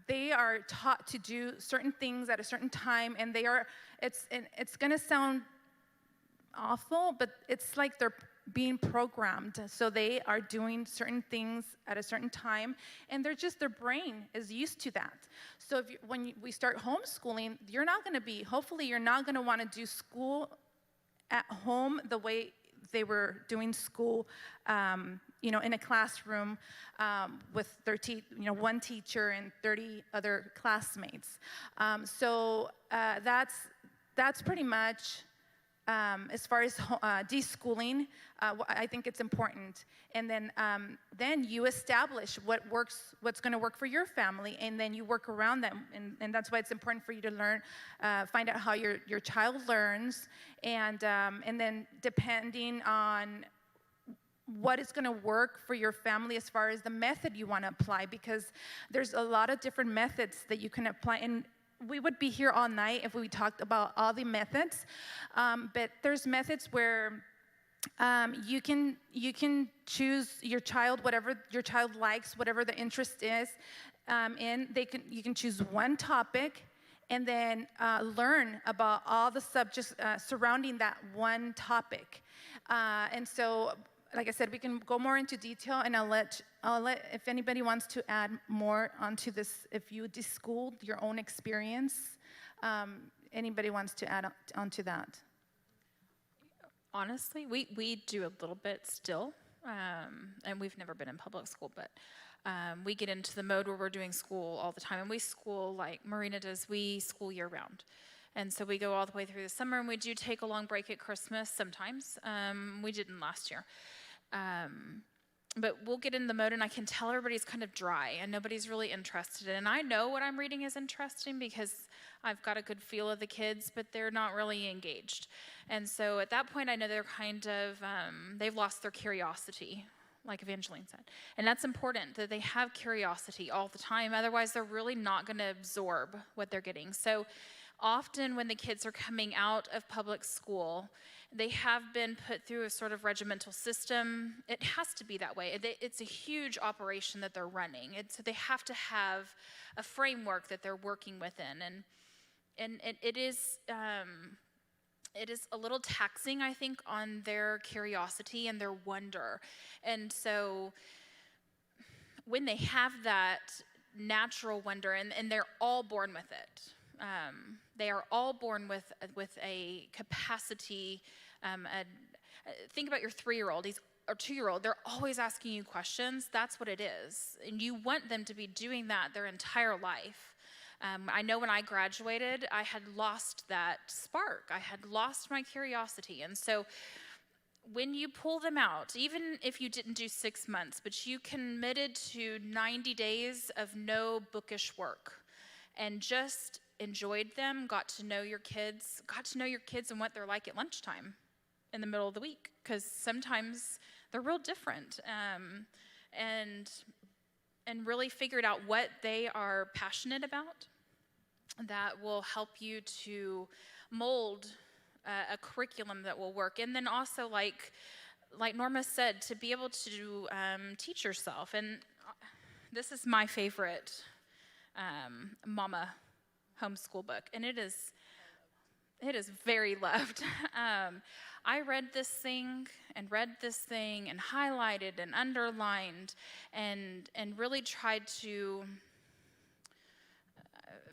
they are taught to do certain things at a certain time, and it's gonna sound awful, but it's like they're being programmed. So they are doing certain things at a certain time, and their brain is used to that. So when we start homeschooling, hopefully you're not gonna wanna do school at home the way they were doing school, in a classroom with one teacher and 30 other classmates. So that's pretty much as far as deschooling. I think it's important. And then you establish what's going to work for your family, and then you work around them. And that's why it's important for you to learn, find out how your child learns, and then depending on what is going to work for your family as far as the method you want to apply, because there's a lot of different methods that you can apply. And we would be here all night if we talked about all the methods, but there's methods where you can choose your child, whatever your child likes, whatever the interest is you can choose one topic and then learn about all the subjects surrounding that one topic. And so, like I said, we can go more into detail, and I'll let if anybody wants to add more onto this, if you deschooled your own experience, anybody wants to add onto that. Honestly, we do a little bit still, and we've never been in public school, but we get into the mode where we're doing school all the time, and we school like Marina does. We school year round. And so we go all the way through the summer, and we do take a long break at Christmas sometimes. We didn't last year. But we'll get in the mode, and I can tell everybody's kind of dry, and nobody's really interested. And I know what I'm reading is interesting because I've got a good feel of the kids, but they're not really engaged. And so at that point, I know they're kind of, they've lost their curiosity, like Evangeline said. And that's important, that they have curiosity all the time. Otherwise, they're really not going to absorb what they're getting. So often when the kids are coming out of public school, they have been put through a sort of regimental system. It has to be that way. It's a huge operation that they're running. So they have to have a framework that they're working within. And it is a little taxing, I think, on their curiosity and their wonder. And so when they have that natural wonder, and they're all born with it, they are all born with a capacity. Think about your 3-year-old or 2-year-old. They're always asking you questions. That's what it is. And you want them to be doing that their entire life. I know when I graduated, I had lost that spark. I had lost my curiosity. And so when you pull them out, even if you didn't do 6 months, but you committed to 90 days of no bookish work and just enjoyed them, got to know your kids and what they're like at lunchtime in the middle of the week, because sometimes they're real different, and really figured out what they are passionate about, that will help you to mold a curriculum that will work. And then also, like Norma said, to be able to teach yourself. And this is my favorite mama homeschool book, and it is very loved. I read this thing and highlighted and underlined and really tried to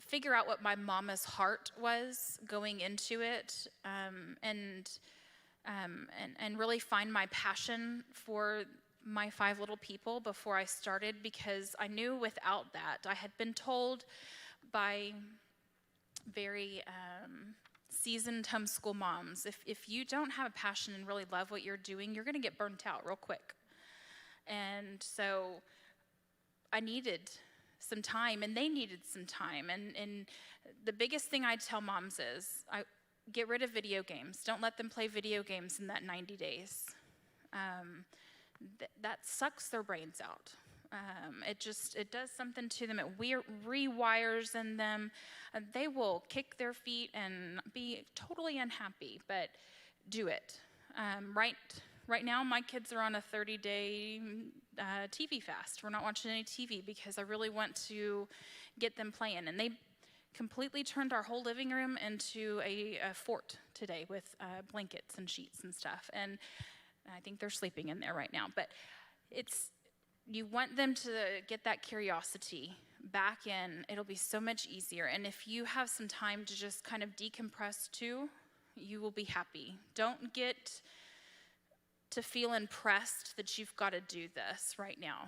figure out what my mama's heart was going into it, and really find my passion for my 5 little people before I started, because I knew without that, I had been told by very seasoned homeschool moms, if you don't have a passion and really love what you're doing, you're going to get burnt out real quick. And so I needed some time, and they needed some time. And the biggest thing I tell moms is, get rid of video games. Don't let them play video games in that 90 days. That sucks their brains out. It does something to them. It rewires in them. They will kick their feet and be totally unhappy, but do it. Right now, my kids are on a 30-day TV fast. We're not watching any TV because I really want to get them playing. And they completely turned our whole living room into a fort today with blankets and sheets and stuff. And I think they're sleeping in there right now. But you want them to get that curiosity back in. It'll be so much easier. And if you have some time to just kind of decompress too, you will be happy. Don't get to feel impressed that you've got to do this right now.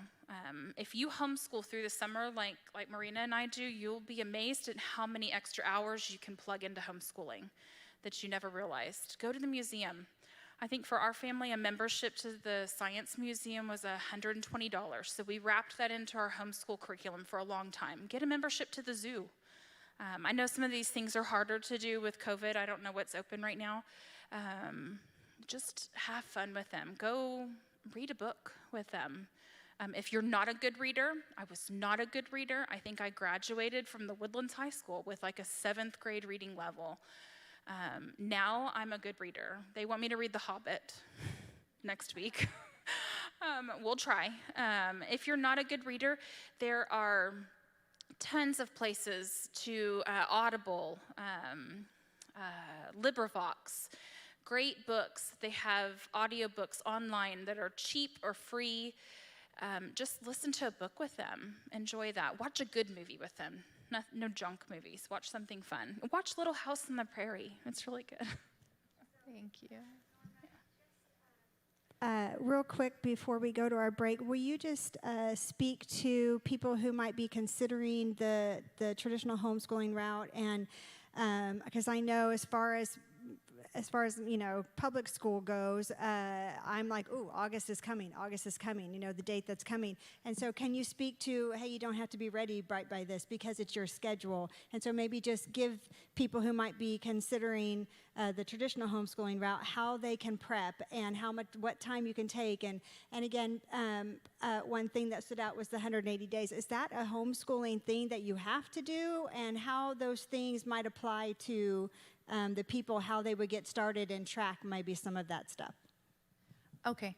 If you homeschool through the summer like Marina and I do, you'll be amazed at how many extra hours you can plug into homeschooling that you never realized. Go to the museum. I think for our family, a membership to the Science Museum was $120. So we wrapped that into our homeschool curriculum for a long time. Get a membership to the zoo. I know some of these things are harder to do with COVID. I don't know what's open right now. Just have fun with them. Go read a book with them. If you're not a good reader, I was not a good reader. I think I graduated from the Woodlands High School with like a 7th grade reading level. Now I'm a good reader. They want me to read The Hobbit next week. We'll try. If you're not a good reader, there are tons of places to Audible, LibriVox, great books. They have audiobooks online that are cheap or free. Just listen to a book with them. Enjoy that. Watch a good movie with them. No junk movies. Watch something fun. Watch Little House on the Prairie. It's really good. Thank you. Real quick before we go to our break, will you just speak to people who might be considering the traditional homeschooling route? And because I know as far as public school goes, I'm like, ooh, August is coming, the date that's coming. And so can you speak to, hey, you don't have to be ready right by this because it's your schedule. And so maybe just give people who might be considering the traditional homeschooling route how they can prep and what time you can take. And again, one thing that stood out was the 180 days. Is that a homeschooling thing that you have to do, and how those things might apply to the people, how they would get started and track maybe some of that stuff? Okay.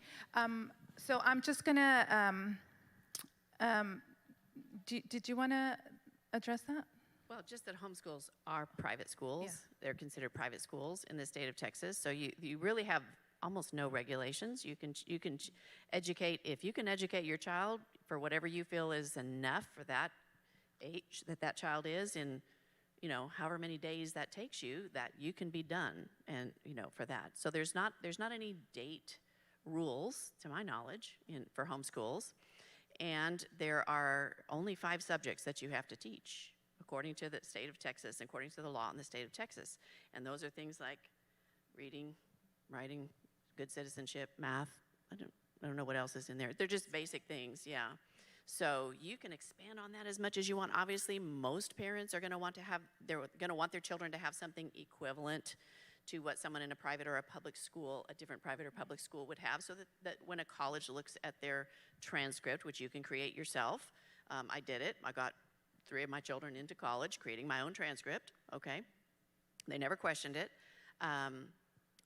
So I'm just going to, did you want to address that? Well, just that homeschools are private schools. Yeah. They're considered private schools in the state of Texas. So you really have almost no regulations. You can educate, if you can educate your child for whatever you feel is enough for that age that child is in, however many days that takes you, that you can be done, and for that. So there's not any date rules, to my knowledge, for homeschools, and there are only 5 subjects that you have to teach. according to the state of Texas, according to the law in the state of Texas. And those are things like reading, writing, good citizenship, math. I don't know what else is in there. They're just basic things, yeah. So you can expand on that as much as you want. Obviously, most parents are going to want to have, they're going to want their children to have something equivalent to what someone in a private or a public school, a different private or public school would have, so that when a college looks at their transcript, which you can create yourself, I did it. I got 3 of my children into college, creating my own transcript, okay? They never questioned it.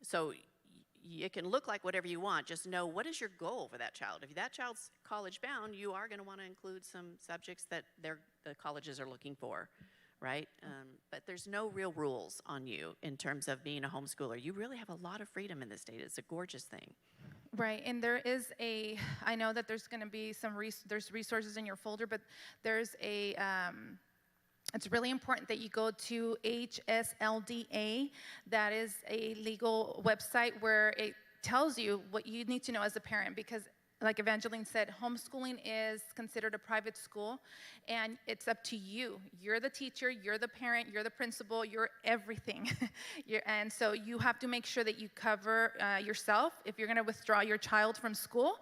So it can look like whatever you want. Just know, what is your goal for that child? If that child's college bound, you are going to want to include some subjects that the colleges are looking for, right? But there's no real rules on you in terms of being a homeschooler. You really have a lot of freedom in this state. It's a gorgeous thing. Right, and there is I know that there's going to be there's resources in your folder, but there's it's really important that you go to HSLDA. That is a legal website where it tells you what you need to know as a parent, because like Evangeline said, homeschooling is considered a private school, and it's up to you. You're the teacher, you're the parent, you're the principal, you're everything. And so you have to make sure that you cover yourself. If you're gonna withdraw your child from school,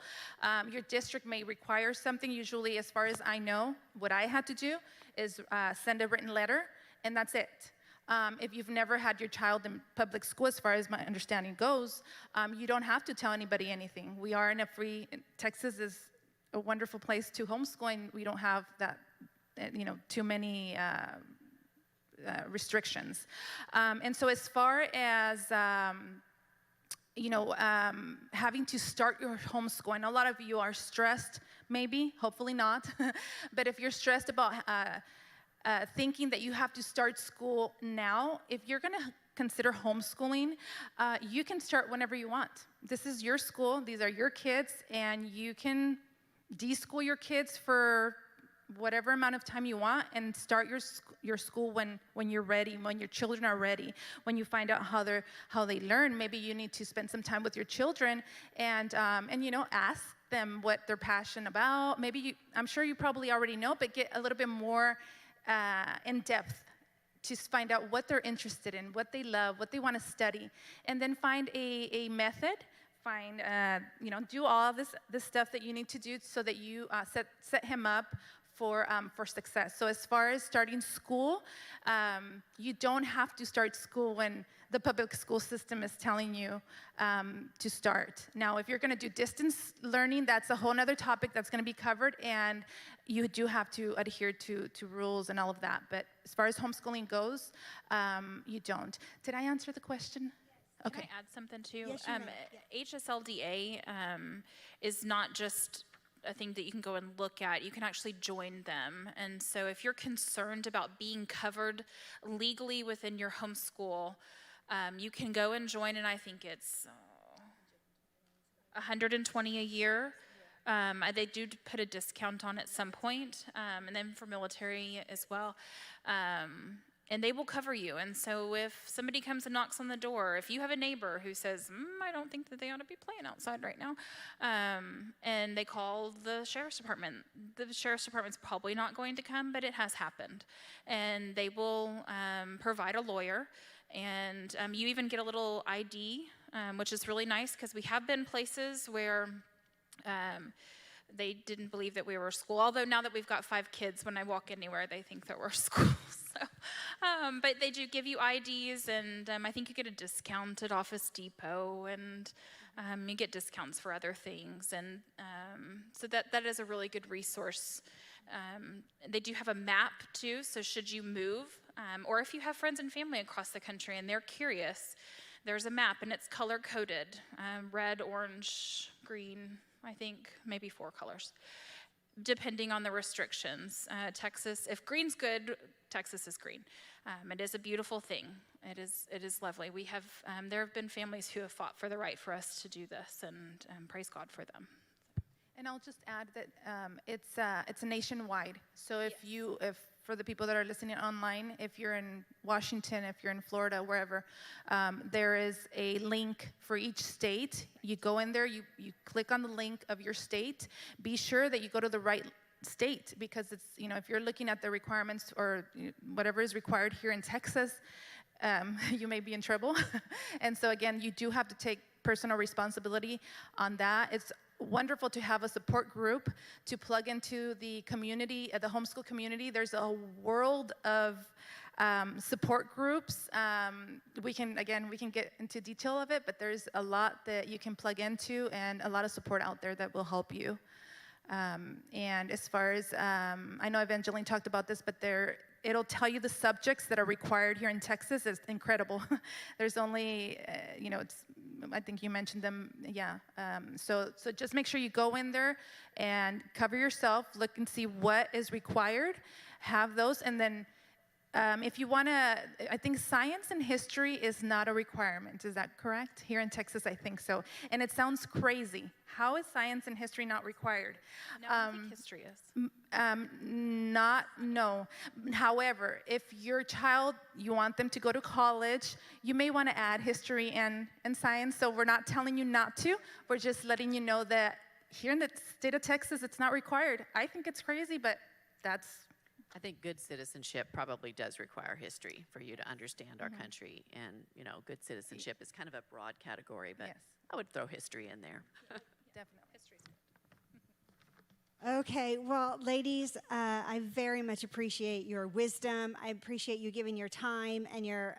your district may require something. Usually, as far as I know, what I had to do is send a written letter, and that's it. If you've never had your child in public school, as far as my understanding goes, you don't have to tell anybody anything. We are in a Texas is a wonderful place to homeschool, and we don't have that, too many restrictions. And so as far as, having to start your homeschool, I know a lot of you are stressed, maybe, hopefully not, but if you're stressed about thinking that you have to start school now, if you're going to consider homeschooling, you can start whenever you want. This is your school. These are your kids, and you can deschool your kids for whatever amount of time you want and start your school when you're ready, when your children are ready, when you find out how they learn. Maybe you need to spend some time with your children and ask them what they're passionate about. Maybe I'm sure you probably already know, but get a little bit more in depth to find out what they're interested in, what they love, what they want to study, and then find a method. Do all this stuff that you need to do so that you set him up for success. So as far as starting school, you don't have to start school when the public school system is telling you to start. Now, if you're going to do distance learning, that's a whole other topic that's going to be covered, and you do have to adhere to rules and all of that. But as far as homeschooling goes, you don't. Did I answer the question? Okay. Can I add something too? Yes, you may. HSLDA is not just a thing that you can go and look at. You can actually join them. And so if you're concerned about being covered legally within your homeschool, you can go and join, and I think it's $120 a year. They do put a discount on at some point, and then for military as well. And they will cover you. And so if somebody comes and knocks on the door, if you have a neighbor who says, I don't think that they ought to be playing outside right now, and they call the sheriff's department department's probably not going to come, but it has happened. And they will provide a lawyer, and you even get a little ID, which is really nice, because we have been places where they didn't believe that we were a school, although now that we've got 5 kids, when I walk anywhere, they think that we're a school. So, but they do give you IDs, and I think you get a discount at Office Depot, and you get discounts for other things, and so that is a really good resource. They do have a map too, so should you move, or if you have friends and family across the country and they're curious, there's a map, and it's color-coded, red, orange, green, I think maybe 4 colors, depending on the restrictions. Texas, if green's good, Texas is green. It is a beautiful thing. It is lovely. We have there have been families who have fought for the right for us to do this, and praise God for them. And I'll just add that it's a nationwide. So if for the people that are listening online, if you're in Washington, if you're in Florida, wherever, there is a link for each state. You go in there, you click on the link of your state. Be sure that you go to the right state, because it's, if you're looking at the requirements or whatever is required here in Texas, you may be in trouble. And so again, you do have to take personal responsibility on that. It's wonderful to have a support group to plug into the community, the homeschool community. There's a world of support groups. We can get into detail of it, but there's a lot that you can plug into and a lot of support out there that will help you. And as far as, I know Evangeline talked about this, but it'll tell you the subjects that are required here in Texas. It's incredible. There's only, I think you mentioned them, yeah. So just make sure you go in there and cover yourself, look and see what is required, have those, and then if you want to, I think science and history is not a requirement. Is that correct? Here in Texas, I think so. And it sounds crazy. How is science and history not required? No, I think history is. No. However, if your child, you want them to go to college, you may want to add history and science. So we're not telling you not to. We're just letting you know that here in the state of Texas, it's not required. I think it's crazy, but I think good citizenship probably does require history for you to understand our country. And, good citizenship is kind of a broad category, but Yes. I would throw history in there. definitely. Okay, well, ladies, I very much appreciate your wisdom. I appreciate you giving your time and your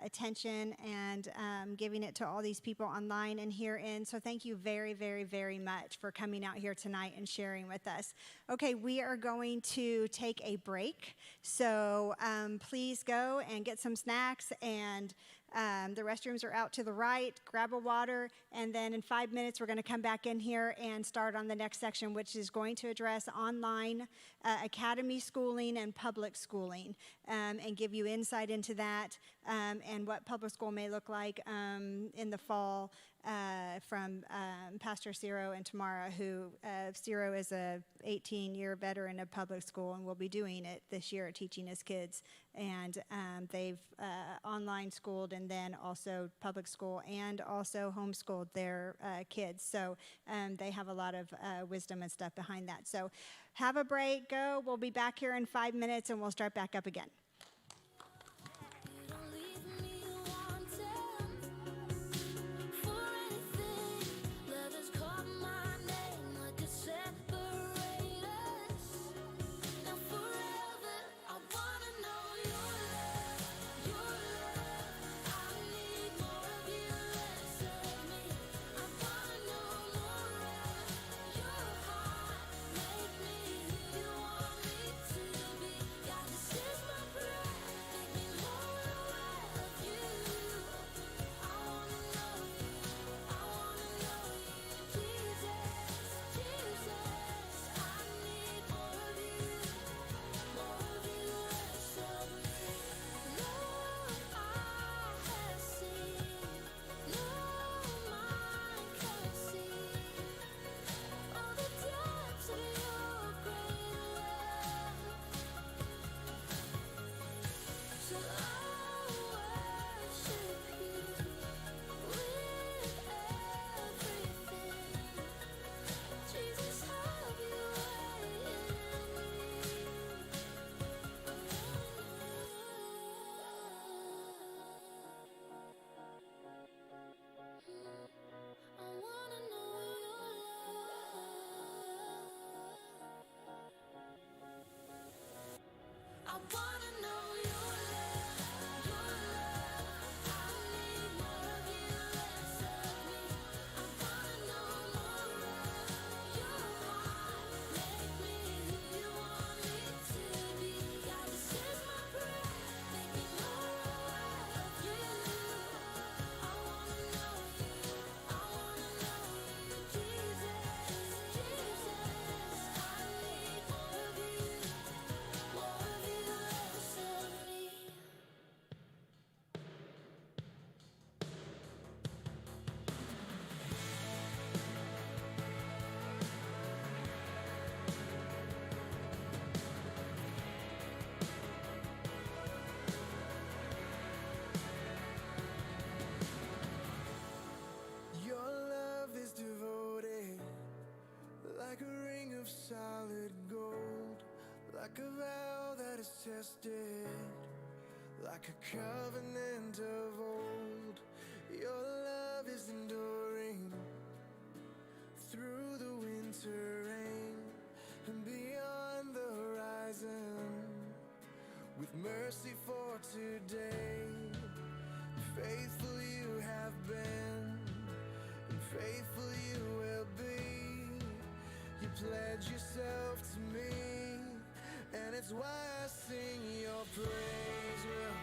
attention and giving it to all these people online and herein. So thank you very, very, very much for coming out here tonight and sharing with us. Okay, we are going to take a break. So please go and get some snacks, and the restrooms are out to the right. Grab a water, and then in 5 minutes, we're going to come back in here and start on the next section, which is going to address online academy schooling and public schooling, and give you insight into that and what public school may look like in the fall from Pastor Ciro and Tamara, who Ciro is a 18-year veteran of public school and will be doing it this year, teaching his kids. And they've online schooled and then also public school and also homeschooled their kids. So they have a lot of wisdom and stuff behind that. So have a break, go. We'll be back here in 5 minutes and we'll start back up again. Don't leave me wanting for anything. Let us call my name like a separate us. Now forever, I wanna know your love. I need more of you, less of me. I wanna know more of your heart. Make me who you want me to be. God, this is my prayer. like a ring of solid gold, like a vow that is tested, like a covenant of old. Your love is enduring through the winter rain and beyond the horizon, with mercy for today. Faithful you have been, and faithful you will be. You pledge yourself to me, and it's why I sing. Your praise will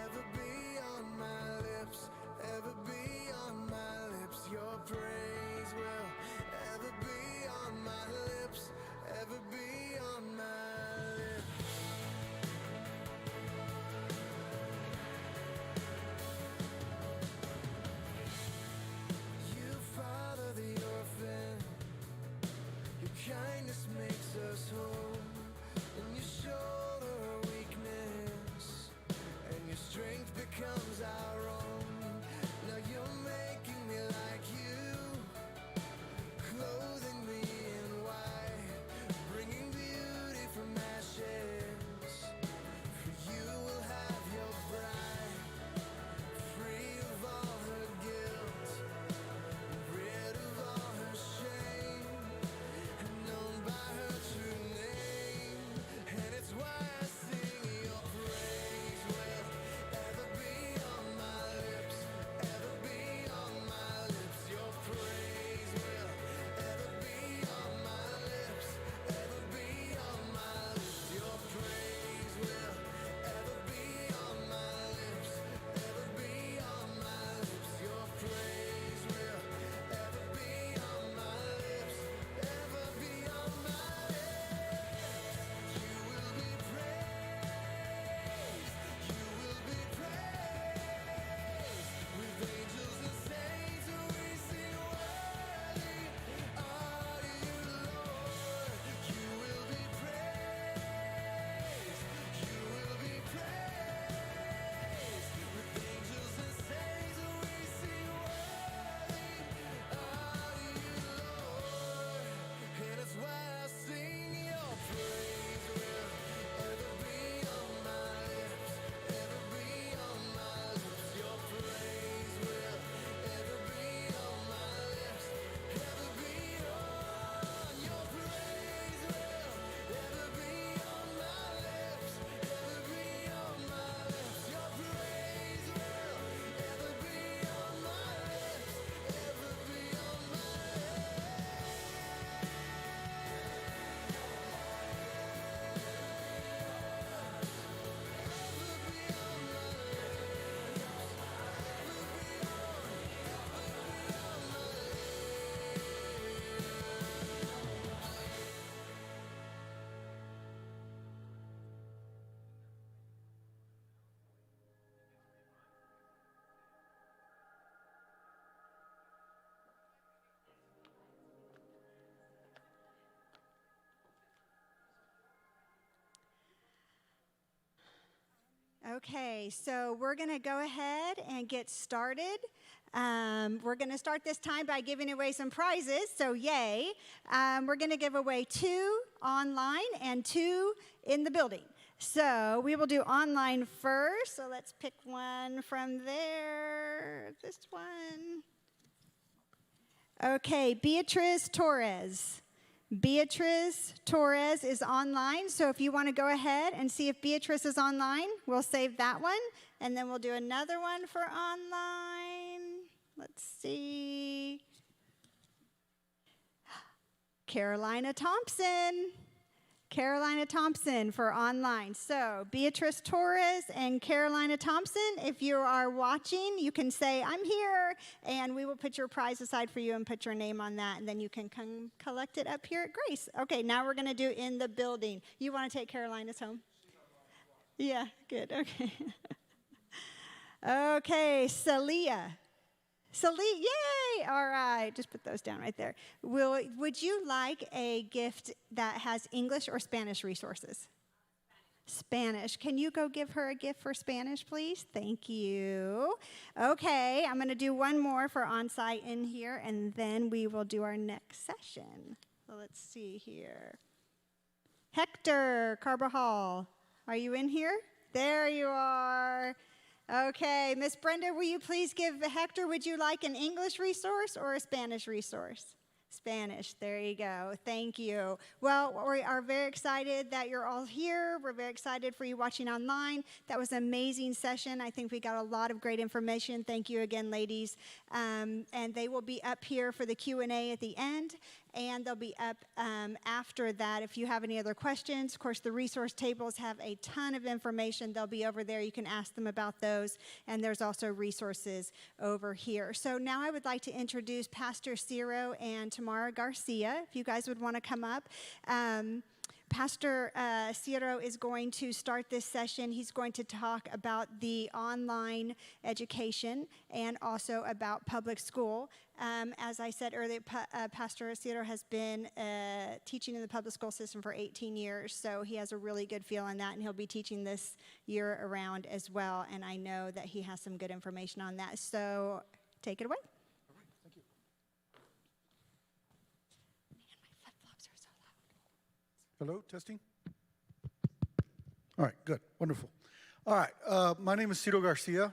ever be on my lips, ever be on my lips. Your praise will ever be on my lips, ever be on my lips. You father the orphan, your kindness makes us whole, and you shoulder our weakness, and your strength becomes our own. Now you're making me like you, clothing me in white, bringing beauty from ashes. For you will have your bride, free of all her guilt, rid of all her shame, and known by her true name. And it's why I sing. Your praise will ever be on my lips, ever be on my lips. Your praise will ever be on my lips, ever be on my lips. Your praise will ever be on my lips, ever be on my lips. Your praise will ever be on my lips, ever be on my lips. You will be praised, you will be praised. With angels and saints we sing, worthy are you, Lord. You will be praised, you will be praised. With angels and saints we sing, worthy are you, Lord. And it's why I sing. Your praise will ever be on my lips, ever be on my lips. Your praise will ever be on my lips, ever be on. Your praise will ever be on my lips, ever be on my lips. Your praise will ever be on my lips, ever be on my Okay, so we're going to go ahead and get started. We're going to start this time by giving away some prizes, so yay. We're going to give away 2 online and 2 in the building. So we will do online first, so let's pick one from there. This one. Okay, Beatrice Torres. Beatrice Torres is online, so if you want to go ahead and see if Beatrice is online, we'll save that one, and then we'll do another one for online. Let's see. Carolina Thompson. Carolina Thompson for online. So Beatrice Torres and Carolina Thompson, if you are watching, you can say, I'm here, and we will put your prize aside for you and put your name on that, and then you can come collect it up here at Grace. Okay, now we're going to do in the building. You want to take Carolina's home? Yeah, good, okay. Okay, Celia. Celia, yay! All right, just put those down right there. Would you like a gift that has English or Spanish resources? Spanish. Can you go give her a gift for Spanish, please? Thank you. Okay, I'm going to do one more for on-site in here, and then we will do our next session. So let's see here. Hector Carbajal, are you in here? There you are. Okay, Miss Brenda, will you please give Hector, would you like an English resource or a Spanish resource? Spanish, there you go. Thank you. Well, we are very excited that you're all here. We're very excited for you watching online. That was an amazing session. I think we got a lot of great information. Thank you again, ladies. And they will be up here for the Q&A at the end, and they'll be up after that if you have any other questions. Of course, the resource tables have a ton of information. They'll be over there. You can ask them about those, and there's also resources over here. So now I would like to introduce Pastor Ciro and Tamara Garcia, if you guys would want to come up. Pastor Ciro is going to start this session. He's going to talk about the online education and also about public school. As I said earlier, Pastor Ciro has been teaching in the public school system for 18 years, so he has a really good feel on that, and he'll be teaching this year around as well, and I know that he has some good information on that. So take it away. All right, thank you. Man, my flip-flops are so loud. Hello, testing. All right, good, wonderful. All right, my name is Ciro Garcia.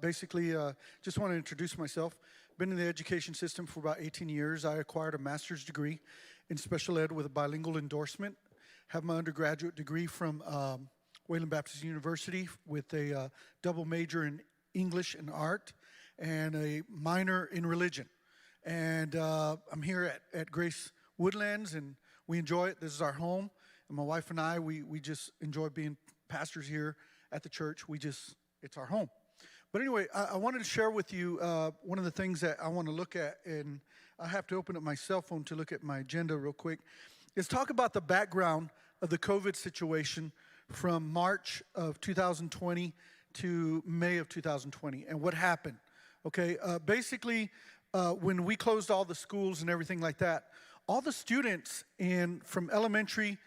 Basically, just want to introduce myself. Been in the education system for about 18 years. I acquired a master's degree in special ed with a bilingual endorsement. Have my undergraduate degree from Wayland Baptist University with a double major in English and art and a minor in religion. And I'm here at Grace Woodlands, and we enjoy it. This is our home. And my wife and I, we just enjoy being pastors here at the church. It's our home. But anyway, I wanted to share with you one of the things that I want to look at, and I have to open up my cell phone to look at my agenda real quick, is talk about the background of the COVID situation from March of 2020 to May of 2020 and what happened. Okay, basically, when we closed all the schools and everything like that, all the students from elementary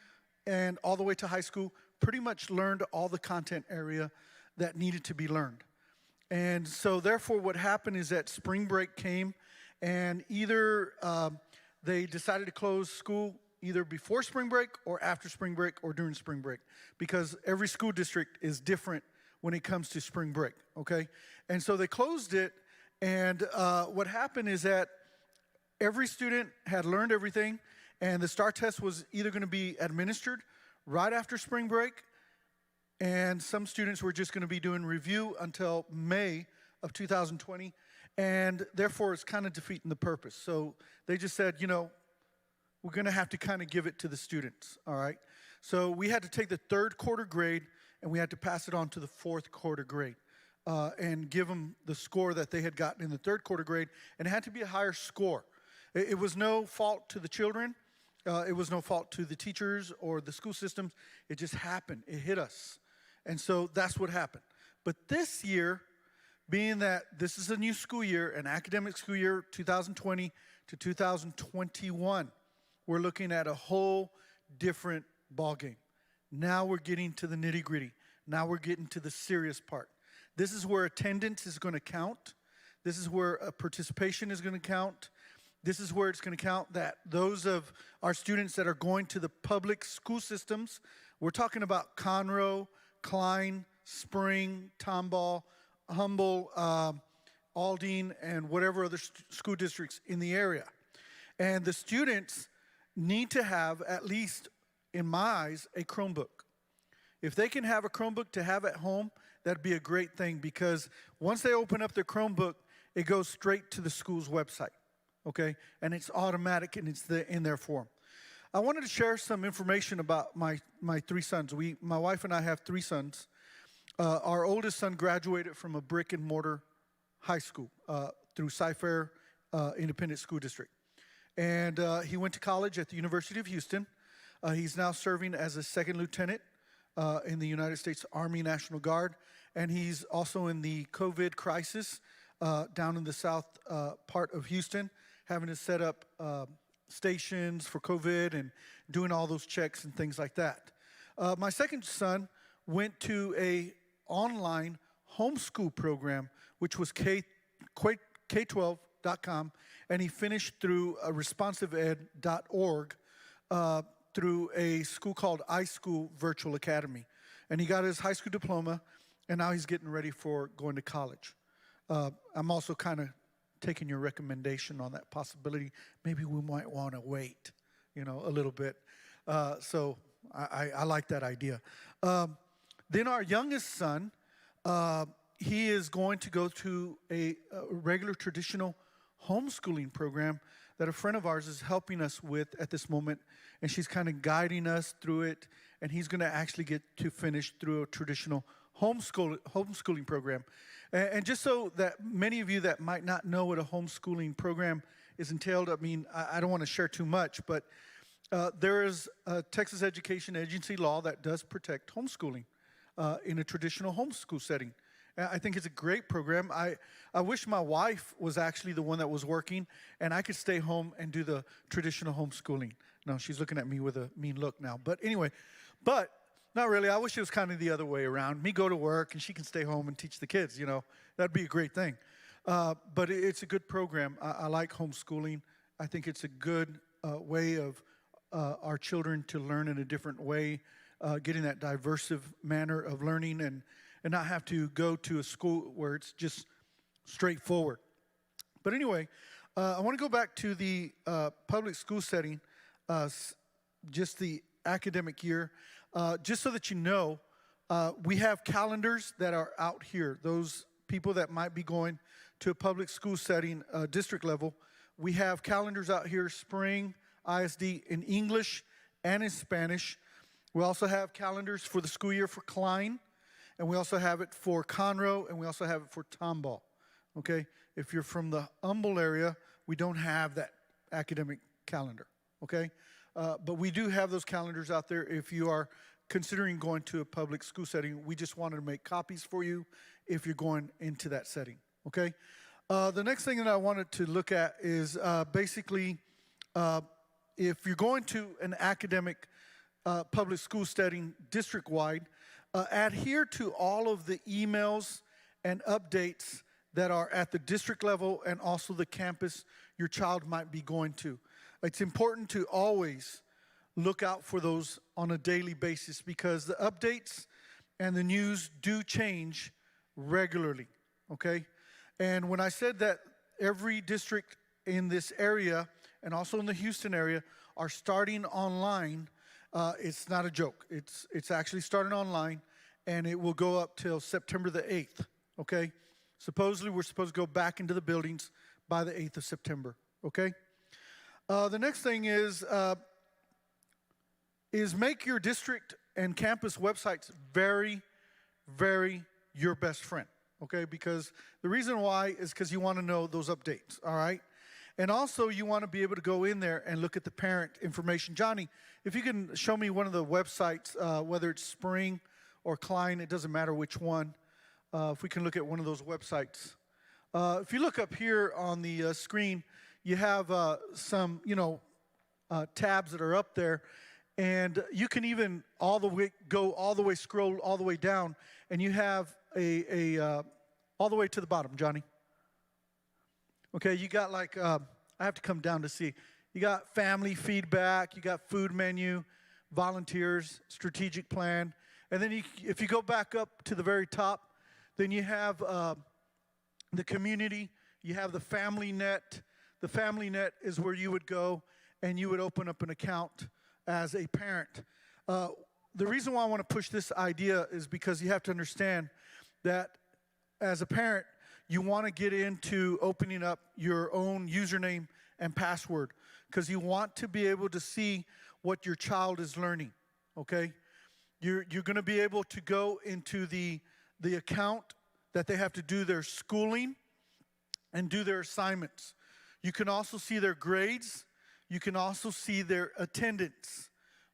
and all the way to high school pretty much learned all the content area that needed to be learned. And so therefore what happened is that spring break came, and either they decided to close school either before spring break or after spring break or during spring break, because every school district is different when it comes to spring break, okay? And so they closed it, and what happened is that every student had learned everything, and the STAR test was either going to be administered right after spring break, and some students were just going to be doing review until May of 2020, and therefore it's kind of defeating the purpose. So they just said, we're going to have to kind of give it to the students, all right? So we had to take the third quarter grade, and we had to pass it on to the fourth quarter grade and give them the score that they had gotten in the third quarter grade, and it had to be a higher score. It was no fault to the children. It was no fault to the teachers or the school systems. It just happened. It hit us. And so that's what happened. But this year, being that this is a new school year, an academic school year, 2020 to 2021, we're looking at a whole different ballgame. Now we're getting to the nitty-gritty. Now we're getting to the serious part. This is where attendance is going to count. This is where participation is going to count. This is where it's going to count that those of our students that are going to the public school systems, we're talking about Conroe, Klein, Spring, Tomball, Humble, Aldine, and whatever other school districts in the area. And the students need to have, at least in my eyes, a Chromebook. If they can have a Chromebook to have at home, that'd be a great thing, because once they open up their Chromebook, it goes straight to the school's website, okay? And it's automatic, and it's in their form. I wanted to share some information about my three sons. My wife and I have three sons. Our oldest son graduated from a brick and mortar high school through Cy-Fair Independent School District. And he went to college at the University of Houston. He's now serving as a second lieutenant in the United States Army National Guard. And he's also in the COVID crisis down in the south part of Houston, having to set up stations for COVID and doing all those checks and things like that. My second son went to a online homeschool program, which was K12.com, and he finished through responsiveed.org, through a school called iSchool Virtual Academy. And he got his high school diploma, and now he's getting ready for going to college. I'm also kind of taking your recommendation on that possibility. Maybe we might want to wait, a little bit. So I like that idea. Then our youngest son, he is going to go to a regular traditional homeschooling program that a friend of ours is helping us with at this moment, and she's kind of guiding us through it, and he's going to actually get to finish through a traditional homeschooling program. And just so that many of you that might not know what a homeschooling program is entailed, I don't want to share too much, but there is a Texas Education Agency law that does protect homeschooling in a traditional homeschool setting. I think it's a great program. I wish my wife was actually the one that was working, and I could stay home and do the traditional homeschooling. No, she's looking at me with a mean look now. But anyway, not really. I wish it was kind of the other way around. Me go to work, and she can stay home and teach the kids, That'd be a great thing. But it's a good program. I like homeschooling. I think it's a good way of our children to learn in a different way, getting that diverse manner of learning and not have to go to a school where it's just straightforward. But anyway, I want to go back to the public school setting, just the academic year. Just so that you know, we have calendars that are out here. Those people that might be going to a public school setting, district level, we have calendars out here, spring, ISD, in English and in Spanish. We also have calendars for the school year for Klein, and we also have it for Conroe, and we also have it for Tomball, okay? If you're from the Humble area, we don't have that academic calendar, okay? But we do have those calendars out there if you are considering going to a public school setting. We just wanted to make copies for you if you're going into that setting, okay? The next thing that I wanted to look at is basically if you're going to an academic public school setting district-wide, adhere to all of the emails and updates that are at the district level and also the campus your child might be going to. It's important to always look out for those on a daily basis because the updates and the news do change regularly, okay? And when I said that every district in this area and also in the Houston area are starting online, it's not a joke. It's actually starting online, and it will go up till September the 8th, okay? Supposedly, we're supposed to go back into the buildings by the 8th of September, okay? The next thing is make your district and campus websites very, very your best friend, okay? Because the reason why is because you want to know those updates, all right? And also, you want to be able to go in there and look at the parent information. Johnny, if you can show me one of the websites, whether it's Spring or Klein, it doesn't matter which one. If we can look at one of those websites. If you look up here on the screen, you have some, tabs that are up there. And you can even scroll all the way down, and you have all the way to the bottom, Johnny. Okay, you got I have to come down to see. You got family feedback, you got food menu, volunteers, strategic plan. And then if you go back up to the very top, then you have the community, you have the Family Net. The Family Net is where you would go and you would open up an account as a parent. The reason why I want to push this idea is because you have to understand that as a parent, you want to get into opening up your own username and password because you want to be able to see what your child is learning, okay? You're going to be able to go into the account that they have to do their schooling and do their assignments. You can also see their grades. You can also see their attendance,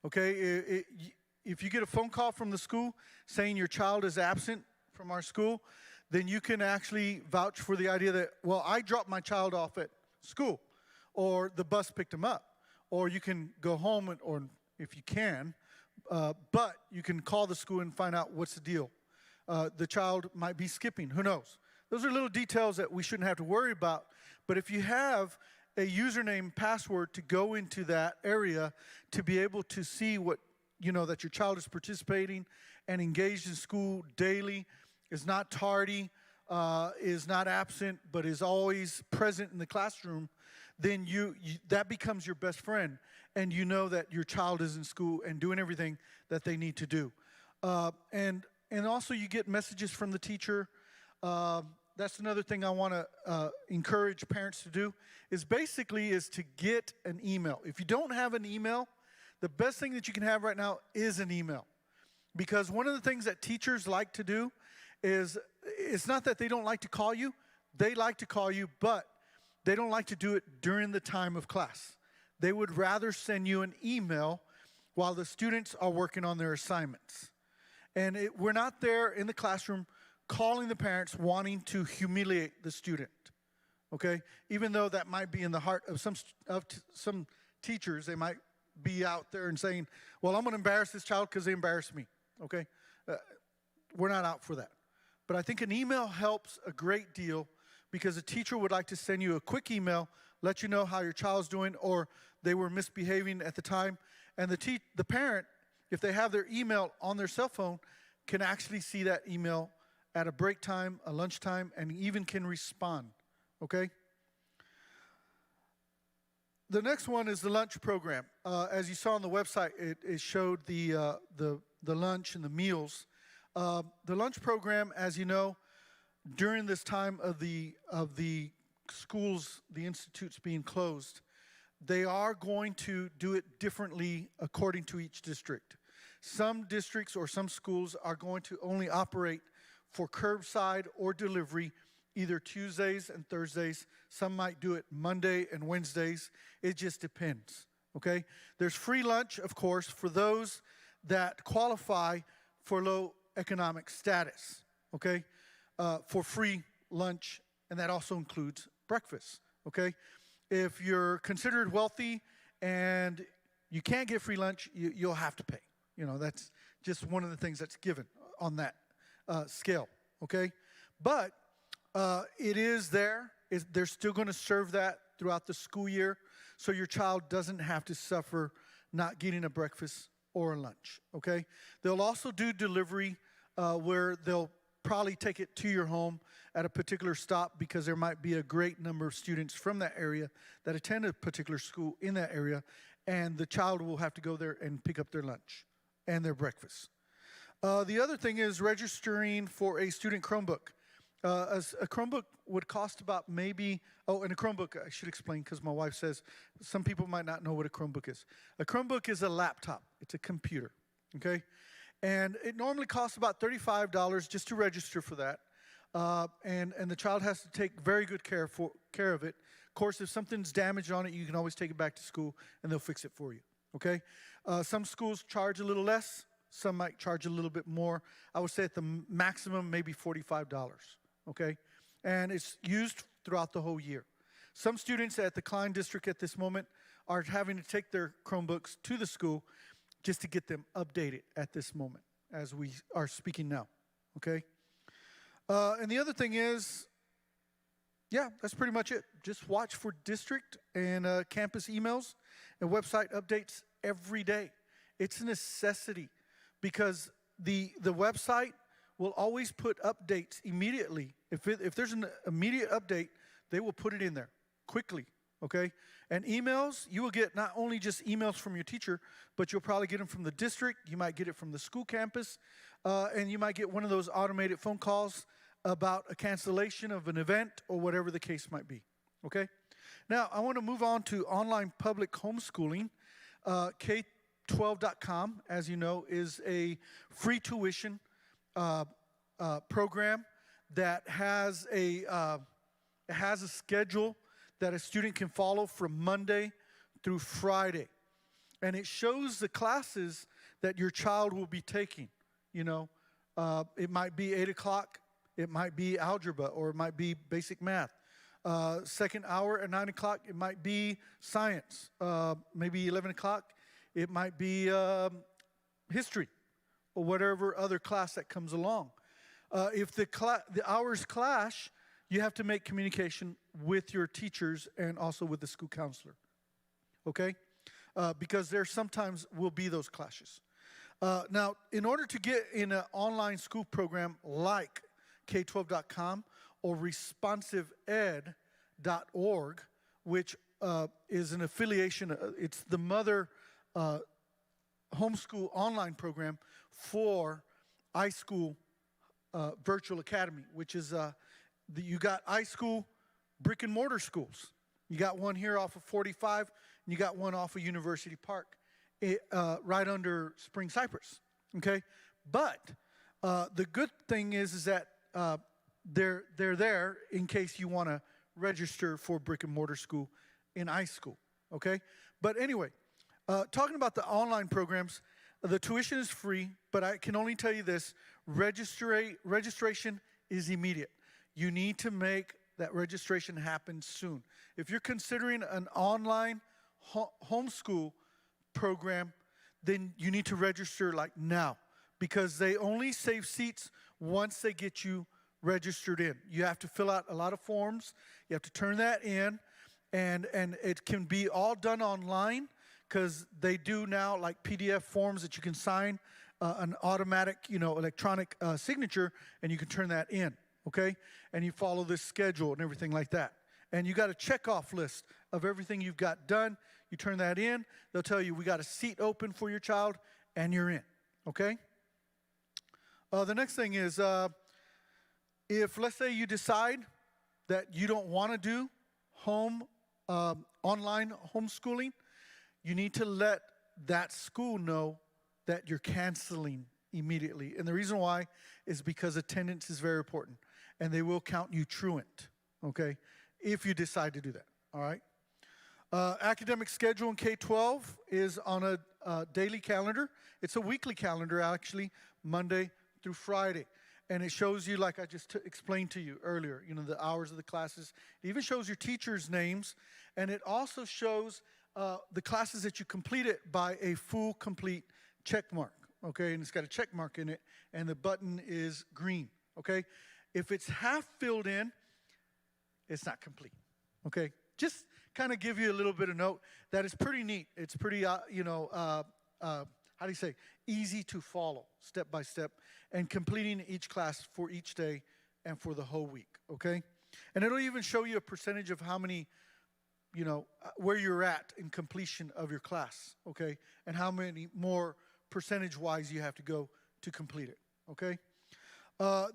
okay? If you get a phone call from the school saying your child is absent from our school, then you can actually vouch for the idea that, well, I dropped my child off at school, or the bus picked him up, or you can go home, or if you can, but you can call the school and find out what's the deal. The child might be skipping, who knows? Those are little details that we shouldn't have to worry about, but if you have a username password to go into that area to be able to see what, that your child is participating and engaged in school daily, is not tardy, is not absent, but is always present in the classroom, then that becomes your best friend, and you know that your child is in school and doing everything that they need to do. And also you get messages from the teacher. That's another thing I want to encourage parents to do is to get an email. If you don't have an email, the best thing that you can have right now is an email. Because one of the things that teachers like to do is, it's not that they don't like to call you. They like to call you, but they don't like to do it during the time of class. They would rather send you an email while the students are working on their assignments. And we're not there in the classroom calling the parents wanting to humiliate the student, okay? Even though that might be in the heart of some teachers, they might be out there and saying, well, I'm going to embarrass this child because they embarrassed me, okay? We're not out for that. But I think an email helps a great deal because a teacher would like to send you a quick email, let you know how your child's doing or they were misbehaving at the time. And the parent, if they have their email on their cell phone, can actually see that email at a break time, a lunch time, and even can respond, okay? The next one is the lunch program. As you saw on the website, it showed the lunch and the meals. The lunch program, as you know, during this time of the schools, the institutes being closed, they are going to do it differently according to each district. Some districts or some schools are going to only operate for curbside or delivery either Tuesdays and Thursdays. Some might do it Monday and Wednesdays. It just depends, okay? There's free lunch, of course, for those that qualify for low economic status, okay? For free lunch, and that also includes breakfast, okay? If you're considered wealthy and you can't get free lunch, you'll have to pay. That's just one of the things that's given on that scale, okay? But it is there. They're still going to serve that throughout the school year, so your child doesn't have to suffer not getting a breakfast or a lunch, okay? They'll also do delivery where they'll probably take it to your home at a particular stop because there might be a great number of students from that area that attend a particular school in that area, and the child will have to go there and pick up their lunch and their breakfast. The other thing is registering for a student Chromebook. A Chromebook would cost about and a Chromebook, I should explain because my wife says some people might not know what a Chromebook is. A Chromebook is a laptop. It's a computer, okay? And it normally costs about $35 just to register for that. And the child has to take very good care of it. Of course, if something's damaged on it, you can always take it back to school and they'll fix it for you, okay? Some schools charge a little less. Some might charge a little bit more. I would say at the maximum, maybe $45, okay? And it's used throughout the whole year. Some students at the Klein District at this moment are having to take their Chromebooks to the school just to get them updated at this moment as we are speaking now, okay? And the other thing is, that's pretty much it. Just watch for district and campus emails and website updates every day. It's a necessity because the website will always put updates immediately. If there's an immediate update, they will put it in there quickly, okay? And emails, you will get not only just emails from your teacher, but you'll probably get them from the district. You might get it from the school campus, and you might get one of those automated phone calls about a cancellation of an event or whatever the case might be, okay? Now, I want to move on to online public homeschooling. K12.com, as you know, is a free tuition program that has a schedule that a student can follow from Monday through Friday. And it shows the classes that your child will be taking. It might be 8 o'clock, it might be algebra, or it might be basic math. Second hour at 9 o'clock, it might be science. Maybe 11 o'clock, it might be history, or whatever other class that comes along. If the hours clash, you have to make communication with your teachers and also with the school counselor, okay? Because there sometimes will be those clashes. Now, in order to get in an online school program like K12.com or responsiveed.org, which is an affiliation, it's the mother homeschool online program for iSchool Virtual Academy, which is you got iSchool brick and mortar schools. You got one here off of 45, and you got one off of University Park, right under Spring Cypress. Okay, but the good thing is that they're there in case you want to register for brick and mortar school in iSchool. Okay, but anyway, talking about the online programs, the tuition is free, but I can only tell you this: registration is immediate. You need to make that registration happen soon. If you're considering an online homeschool program, then you need to register like now, because they only save seats once they get you registered in. You have to fill out a lot of forms. You have to turn that in, and it can be all done online, because they do now like PDF forms that you can sign, an automatic, electronic signature, and you can turn that in, okay? And you follow this schedule and everything like that. And you got a checkoff list of everything you've got done. You turn that in. They'll tell you we got a seat open for your child, and you're in, okay? The next thing is, if let's say you decide that you don't want to do online homeschooling, you need to let that school know that you're canceling immediately. And the reason why is because attendance is very important, and they will count you truant, okay, if you decide to do that, all right? Academic schedule in K-12 is on a daily calendar. It's a weekly calendar, actually, Monday through Friday. And it shows you, like I just explained to you earlier, the hours of the classes. It even shows your teachers' names, and it also shows the classes that you completed by a full, complete check mark, okay? And it's got a check mark in it, and the button is green, okay? If it's half filled in, it's not complete, okay? Just kind of give you a little bit of note that it's pretty neat. It's pretty, how do you say, easy to follow, step by step, and completing each class for each day and for the whole week, okay? And it'll even show you a percentage of how many, where you're at in completion of your class, okay? And how many more percentage-wise you have to go to complete it, okay?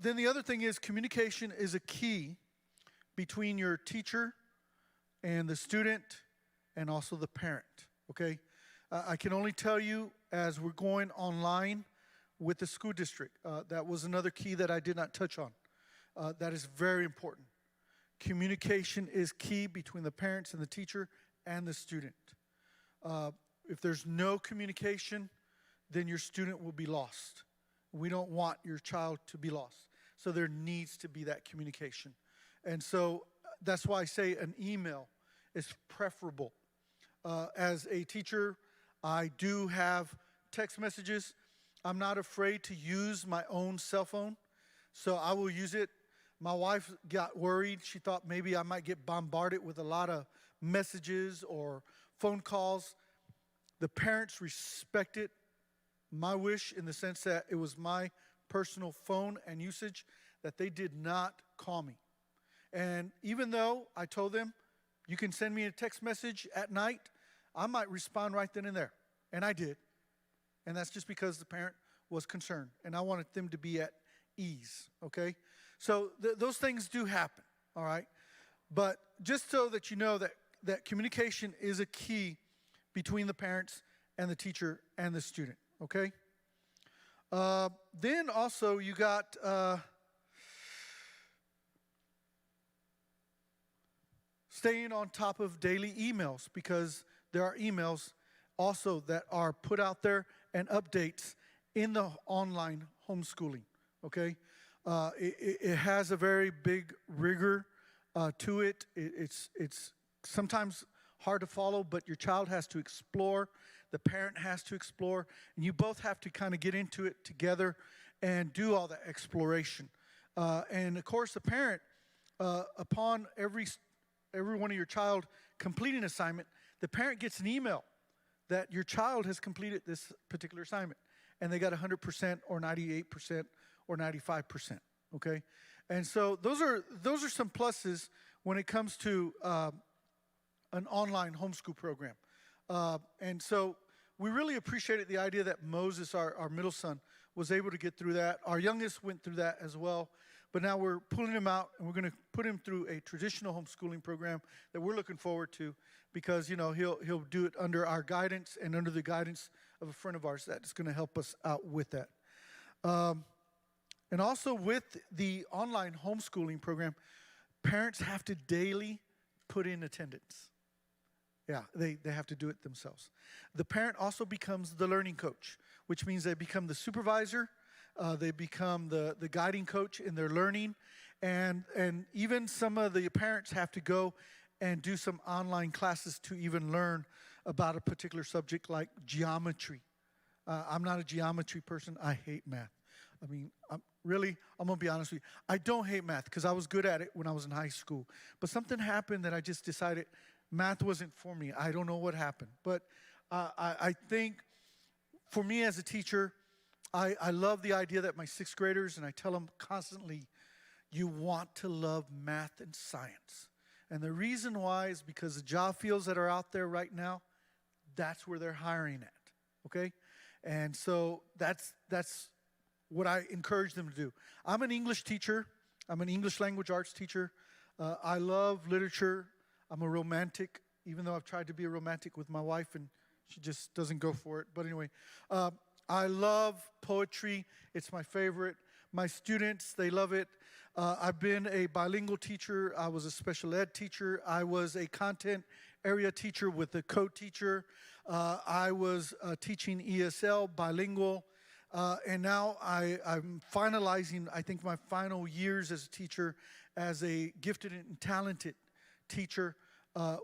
Then the other thing is communication is a key between your teacher and the student and also the parent, okay? I can only tell you, as we're going online with the school district, that was another key that I did not touch on. That is very important. Communication is key between the parents and the teacher and the student. If there's no communication, then your student will be lost. We don't want your child to be lost. So there needs to be that communication. And so that's why I say an email is preferable. As a teacher, I do have text messages. I'm not afraid to use my own cell phone, so I will use it. My wife got worried. She thought maybe I might get bombarded with a lot of messages or phone calls. The parents respected my wish in the sense that it was my personal phone and usage, that they did not call me. And even though I told them, you can send me a text message at night, I might respond right then and there. And I did. And that's just because the parent was concerned. And I wanted them to be at ease, okay? So those things do happen, all right? But just so that you know that communication is a key between the parents and the teacher and the student, okay? Then also you got staying on top of daily emails, because there are emails also that are put out there and updates in the online homeschooling, okay? It has a very big rigor to it. It's sometimes hard to follow, but your child has to explore, the parent has to explore, and you both have to kind of get into it together and do all that exploration. And of course, the parent upon every one of your child completing assignment, the parent gets an email that your child has completed this particular assignment, and they got 100% or 98% or 95%. Okay, and so those are some pluses when it comes to an online homeschool program, and so we really appreciated the idea that Moses, our middle son, was able to get through that. Our youngest went through that as well. But now we're pulling him out, and we're going to put him through a traditional homeschooling program that we're looking forward to, because he'll do it under our guidance and under the guidance of a friend of ours that's going to help us out with that. And also with the online homeschooling program, parents have to daily put in attendance. Yeah, they have to do it themselves. The parent also becomes the learning coach, which means they become the supervisor. They become the guiding coach in their learning. And even some of the parents have to go and do some online classes to even learn about a particular subject like geometry. I'm not a geometry person. I hate math. I mean, I'm going to be honest with you. I don't hate math because I was good at it when I was in high school. But something happened that I just decided math wasn't for me. I don't know what happened. But I think for me as a teacher, I love the idea that my sixth graders, and I tell them constantly, you want to love math and science. And the reason why is because the job fields that are out there right now, that's where they're hiring at, okay? And so that's what I encourage them to do. I'm an English teacher. I'm an English language arts teacher. I love literature. I'm a romantic, even though I've tried to be a romantic with my wife, and she just doesn't go for it. But anyway, I love poetry. It's my favorite. My students, they love it. I've been a bilingual teacher. I was a special ed teacher. I was a content area teacher with a co-teacher. I was teaching ESL, bilingual. And now I'm finalizing, I think, my final years as a teacher, as a gifted and talented teacher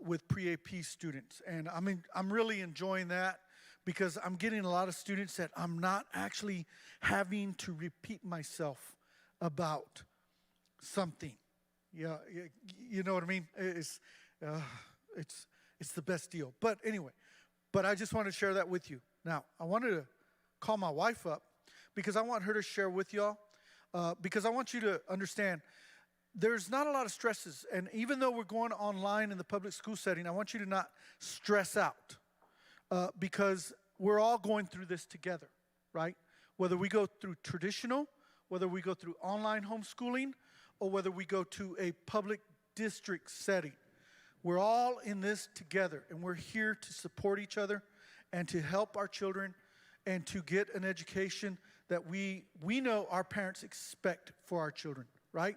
with pre-AP students. And I'm really enjoying that, because I'm getting a lot of students that I'm not actually having to repeat myself about something. Yeah, you know what I mean? It's the best deal. But anyway, I just want to share that with you. Now, I wanted to call my wife up because I want her to share with y'all, because I want you to understand there's not a lot of stresses. And even though we're going online in the public school setting, I want you to not stress out. Because we're all going through this together, right? Whether we go through traditional, whether we go through online homeschooling, or whether we go to a public district setting, we're all in this together, and we're here to support each other and to help our children and to get an education that we know our parents expect for our children, right?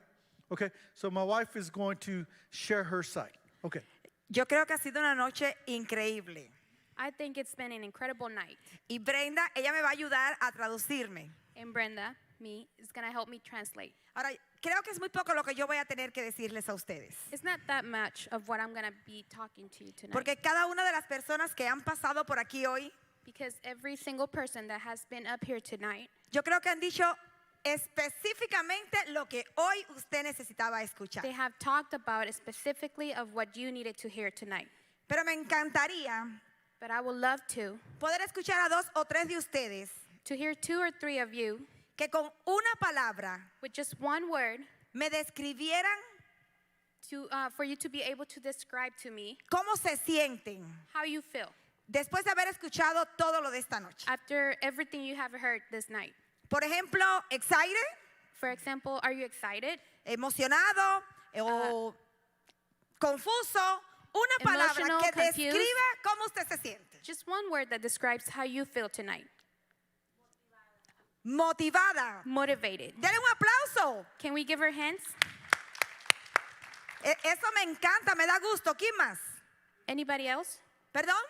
Okay, so my wife is going to share her side. Okay. Yo creo que ha sido una noche increíble. I think it's been an incredible night. Y Brenda, ella me va a ayudar a traducirme. And Brenda, is going to help me translate. Ahora, creo que es muy poco lo que yo voy a tener que decirles a ustedes. It's not that much of what I'm going to be talking to you tonight. Porque cada una de las personas que han pasado por aquí hoy, Because every single person that has been up here tonight, yo creo que han dicho específicamente lo que hoy usted necesitaba escuchar. they have talked about specifically of what you needed to hear tonight. Pero me encantaría But I would love to poder escuchar a 2 o 3 de ustedes hear 2 or 3 of you que con una palabra with just one word me describieran for you to be able to describe to me cómo se sienten how you feel después de haber escuchado todo lo de esta noche. after everything you have heard this night. Por ejemplo, excited, For example, are you excited? emocionado o confuso. Una palabra Emotional, que confused. describa cómo usted se siente. Just one word that describes how you feel tonight. Motivada. Motivated. Dale un aplauso. Can we give her hands? Eso me encanta, me da gusto. ¿Quién más? Anybody else? ¿Perdón?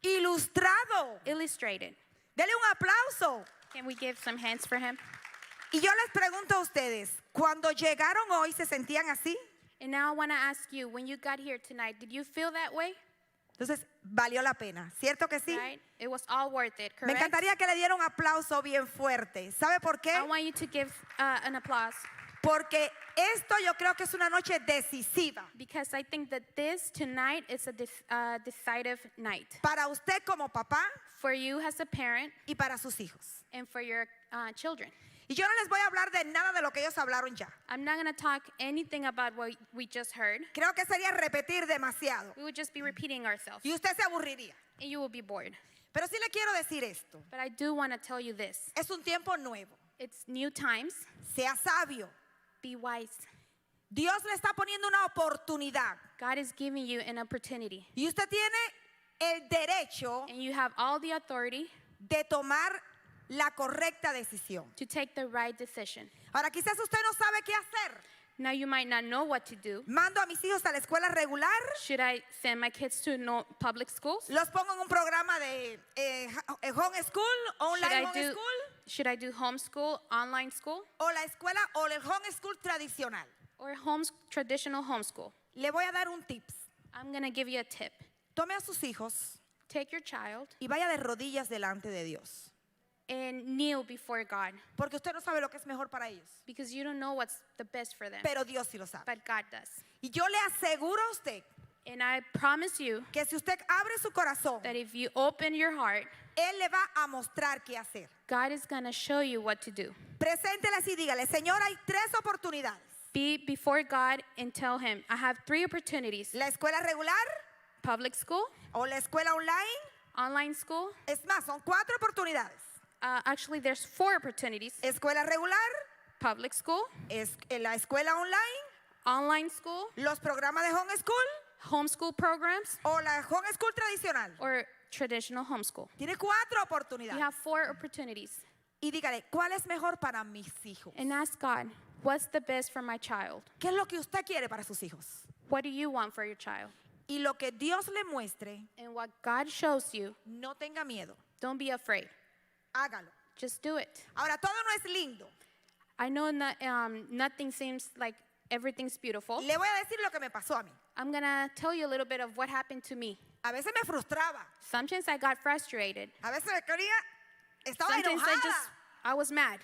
Ilustrado. Illustrated. Dele un aplauso. Can we give some hands for him? Y yo les pregunto a ustedes, cuando llegaron hoy, ¿se sentían así? And now I want to ask you, when you got here tonight, did you feel that way? Entonces, valió la pena, ¿cierto que sí? Right? It was all worth it, Me correct? encantaría que le diera un aplauso bien fuerte. ¿Sabe por qué? I want you to give an applause. Porque esto yo creo que es una noche decisiva because I think that this tonight is a decisive night para usted como papá for you as a parent y para sus hijos. and for your children. Y yo no les voy a hablar de nada de lo que ellos hablaron ya. I'm not going to talk anything about what we just heard. Creo que sería repetir demasiado. We would just be repeating ourselves, Y usted se aburriría. and you will be bored. Pero sí le quiero decir esto. But I do want to tell you this. Es un tiempo nuevo. It's new times. Sea sabio. Be wise. Dios le está poniendo una oportunidad. God is giving you an opportunity, Y usted tiene el derecho and you have all the authority de tomar la correcta decisión. to take the right decision. Ahora, quizás usted no sabe qué hacer. Now you might not know what to do. Mando a mis hijos a la escuela regular. Should I send my kids to public schools? Los pongo en un programa de home school, online home school, Should I do homeschool, online school, o la escuela o el home school tradicional. or traditional homeschool? Le voy a dar un tips. I'm going to give you a tip. Tome a sus hijos Take your child y vaya de rodillas delante de Dios. and kneel before God, Porque usted no sabe lo que es mejor para ellos. because you don't know what's the best for them, Pero Dios sí lo sabe. but God does. Y yo le aseguro a usted And I promise you que si usted abre su corazón, that if you open your heart, Él le va a mostrar qué hacer. God is going to show you what to do. Preséntele así, dígale, Señor, hay 3 oportunidades. Be before God and tell him, I have 3 opportunities: La escuela regular public school, o la escuela online. online school. Es más, son 4 oportunidades. Actually, there's 4 opportunities: Escuela regular, public school, la escuela online, online school, los programas de home school homeschool programs, o la home school tradicional. or traditional homeschool. Tiene 4 You oportunidades. have 4 opportunities. Y dígale, ¿cuál es mejor para mis hijos? And ask God, what's the best for my child? ¿Qué es lo que usted quiere para sus hijos? What do you want for your child? Y lo que Dios le muestre, And what God shows you, no tenga miedo. don't be afraid. Hágalo. Just do it. Ahora, todo no es lindo. I know nothing seems like everything's beautiful. Le voy a decir lo que me pasó a mí. I'm going to tell you a little bit of what happened to me. A veces me frustraba. Sometimes I got frustrated. A veces me quería, estaba Sometimes enojada. I was mad.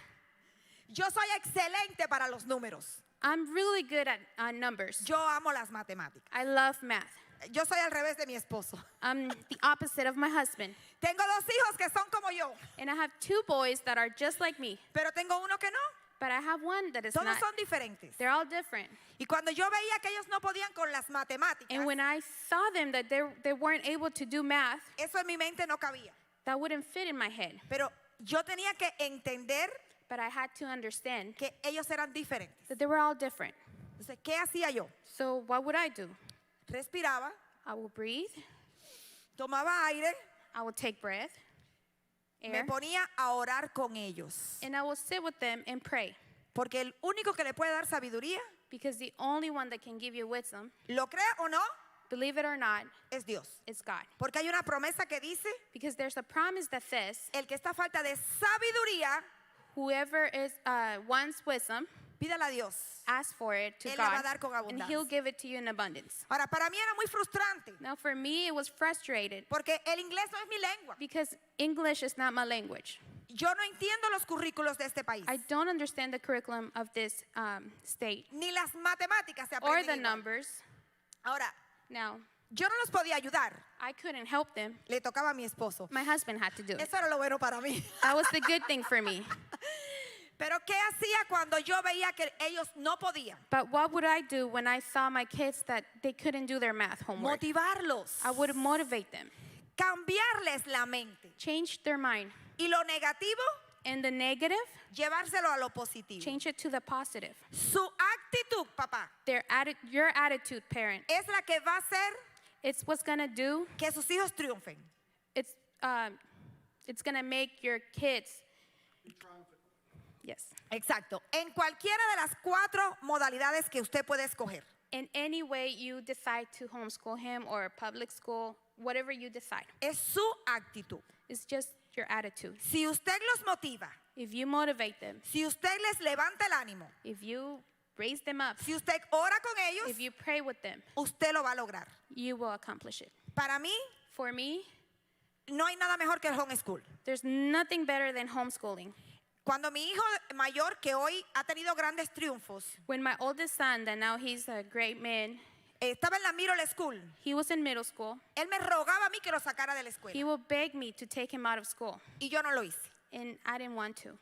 Yo soy excelente para los números. I'm really good at numbers. Yo amo las matemáticas. I love math. Yo soy al revés de mi esposo. I'm the opposite of my husband. Tengo 2 hijos que son como yo, And I have 2 boys that are just like me. pero tengo uno que no. But I have one that is Todos not. son diferentes. They're all different. Y cuando yo veía que ellos no podían con las matemáticas, And when I saw them that they weren't able to do math, eso en mi mente no cabía. that wouldn't fit in my head. Pero yo tenía que entender But I had to understand que ellos eran diferentes. that they were all different. Entonces, ¿qué hacía yo? So what would I do? Respiraba, I will breathe. tomaba aire, I will take breath, me air, ponía a orar con ellos. and I will sit with them and pray. Porque el único que le puede dar sabiduría, Because the only one that can give you wisdom, lo crea o no, believe it or not, es Dios. is God. Porque hay una promesa que dice, Because there's a promise that says, el que está a falta de sabiduría, whoever wants wisdom, pídala a Dios. ask for it to Él la va God, a dar con and He'll abundancia. give it to you in abundance. Ahora, para mí era muy frustrante, Now, for me, it was frustrated porque el inglés no es mi lengua. because English is not my language. Yo no entiendo los currículos de este país. I don't understand the curriculum of this state Ni las matemáticas se or aprenden the igual. numbers. Ahora, Now, yo no los podía ayudar. I couldn't help them. Le tocaba a mi esposo. My husband had to do it. Eso era lo bueno para mí. That was the good thing for me. Pero ¿qué hacía cuando yo veía que ellos no podían? But what would I do when I saw my kids that they couldn't do their math homework? Motivarlos. I would motivate them, Cambiarles la mente. change their mind, Y lo negativo, and the negative, llevárselo a lo positivo. change it to the positive. Su actitud, papá, Your attitude, parent, es la que va a hacer it's what's gonna do. que sus hijos triunfen. It's gonna make your kids. Yes. Exacto. En cualquiera de las 4 modalidades que usted puede escoger. In any way you decide to homeschool him or public school, whatever you decide, Es su actitud. it's just your attitude. Si usted los motiva, If you motivate them, si usted les levanta el ánimo, if you raise them up, si usted ora con ellos, if you pray with them, usted lo va a lograr. you will accomplish it. Para mí, For me, no hay nada mejor que el homeschool. there's nothing better than homeschooling. Cuando mi hijo mayor, que hoy ha tenido grandes triunfos, When my oldest son, that now he's a great man, estaba en la middle school, he was in middle school. él me rogaba a mí que lo sacara de la escuela. He would beg me to take him out of school, Y yo no lo hice. and I didn't want to.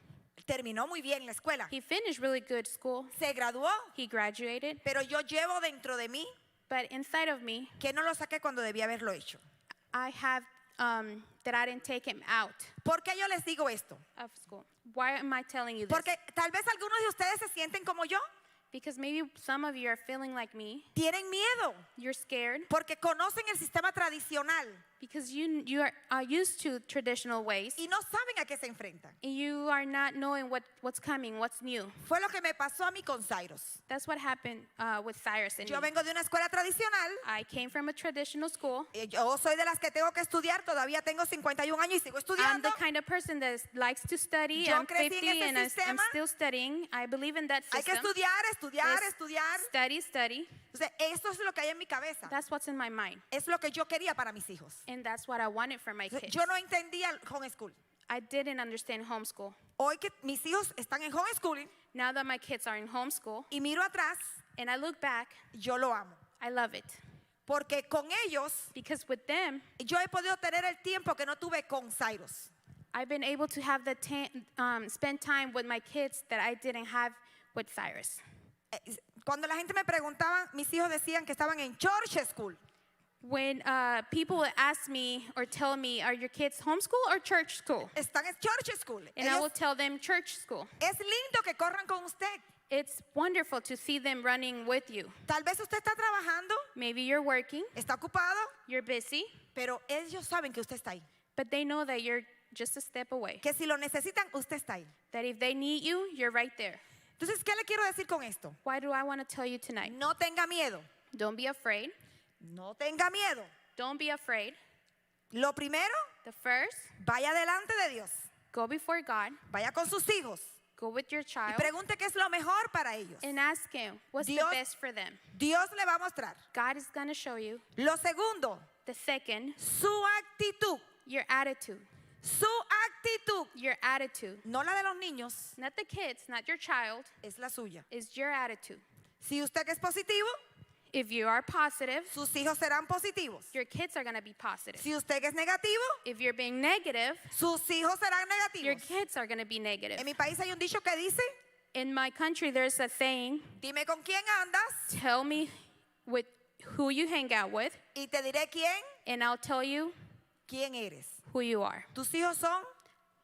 Terminó muy bien la escuela. He finished really good school. Se graduó, He graduated, pero yo llevo dentro de mí but inside of me, que no lo saqué cuando debía haberlo hecho. I have that I didn't take him out ¿Por qué yo les digo esto? of school. Why am I telling you this? Porque tal vez algunos de ustedes se sienten como yo. Because maybe some of you are feeling like me. Tienen miedo You're scared porque conocen el sistema tradicional because you are used to traditional ways. y no saben a qué se enfrentan. You are not knowing what's coming, what's new. Fue lo que me pasó a mí con Cyrus. That's what happened with Cyrus and Yo me. vengo de una escuela tradicional. I came from a traditional school. Yo soy de las que tengo que estudiar. Todavía tengo 51 años y sigo I'm estudiando. the kind of person that likes to study. Yo I'm crecí en 50 ese and I'm sistema. still studying. I believe in that Hay que system. estudiar, estudiar, It's estudiar. Study. Entonces, esto es lo que hay en mi cabeza. That's what's in my mind. Es lo que yo quería para mis hijos. And that's what I wanted for my kids. Yo no entendía el homeschool. I didn't understand homeschool. Hoy que mis hijos están en homeschooling Now that my kids are in homeschool y miro atrás, and I look back, yo lo amo. I love it. Porque con ellos Because with them, yo he podido tener el tiempo que no tuve con Cyrus. I've been able to have the spend time with my kids that I didn't have with Cyrus. Cuando la gente me preguntaba, mis hijos decían que estaban en church school. When people would ask me or tell me, are your kids homeschool or church school? Están en church school. And I will tell them church school. Es lindo que corran con usted. It's wonderful to see them running with you. Tal vez usted está trabajando, Maybe you're working, está ocupado, you're busy, pero ellos saben que usted está ahí. but they know that you're just a step away. Que si lo necesitan, usted está ahí. That if they need you, you're right there. Entonces, ¿qué le quiero decir con esto? Why do I want to tell you tonight? No tenga miedo. Don't be afraid. No tenga miedo. Don't be afraid. Lo primero, The first, vaya delante de Dios. go before God, Vaya con sus hijos. go with your Y child, pregunte qué es lo mejor para ellos. and ask Him what's Dios- the best for them. Dios le va a mostrar. God is going to show you. Lo segundo, The second, su actitud. your attitude. Su actitud. Your attitude. No la de los niños, Not the kids, not your child, es la suya. is your attitude. Si usted es positivo, If you are positive, sus hijos serán positivos. your kids are going to be positive. Si usted es negativo, If you're being negative, sus hijos serán your negativos. kids are going to be negative. En mi país hay un dicho que dice, In my country, there's a saying, dime con quién andas tell me with who you hang out with, y te diré and I'll tell you quién eres. who you are. Tus hijos son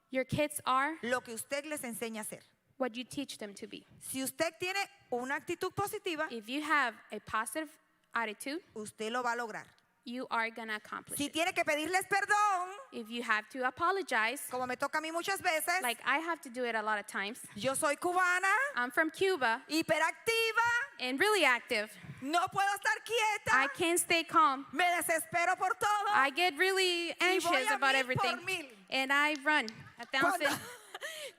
Your kids are lo que usted les enseña a hacer. what you teach them to be. Si usted tiene una actitud positiva, If you have a positive attitude, usted lo va a lograr. you are going to accomplish Si it. tiene que pedirles perdón, If you have to apologize, como me toca a mí muchas veces, like I have to do it a lot of times, yo soy cubana, I'm from Cuba hiperactiva, and really active. no puedo estar I quieta, can't stay calm. me desespero por todo. I get really anxious a about mil everything. por mil. And I run 1,000.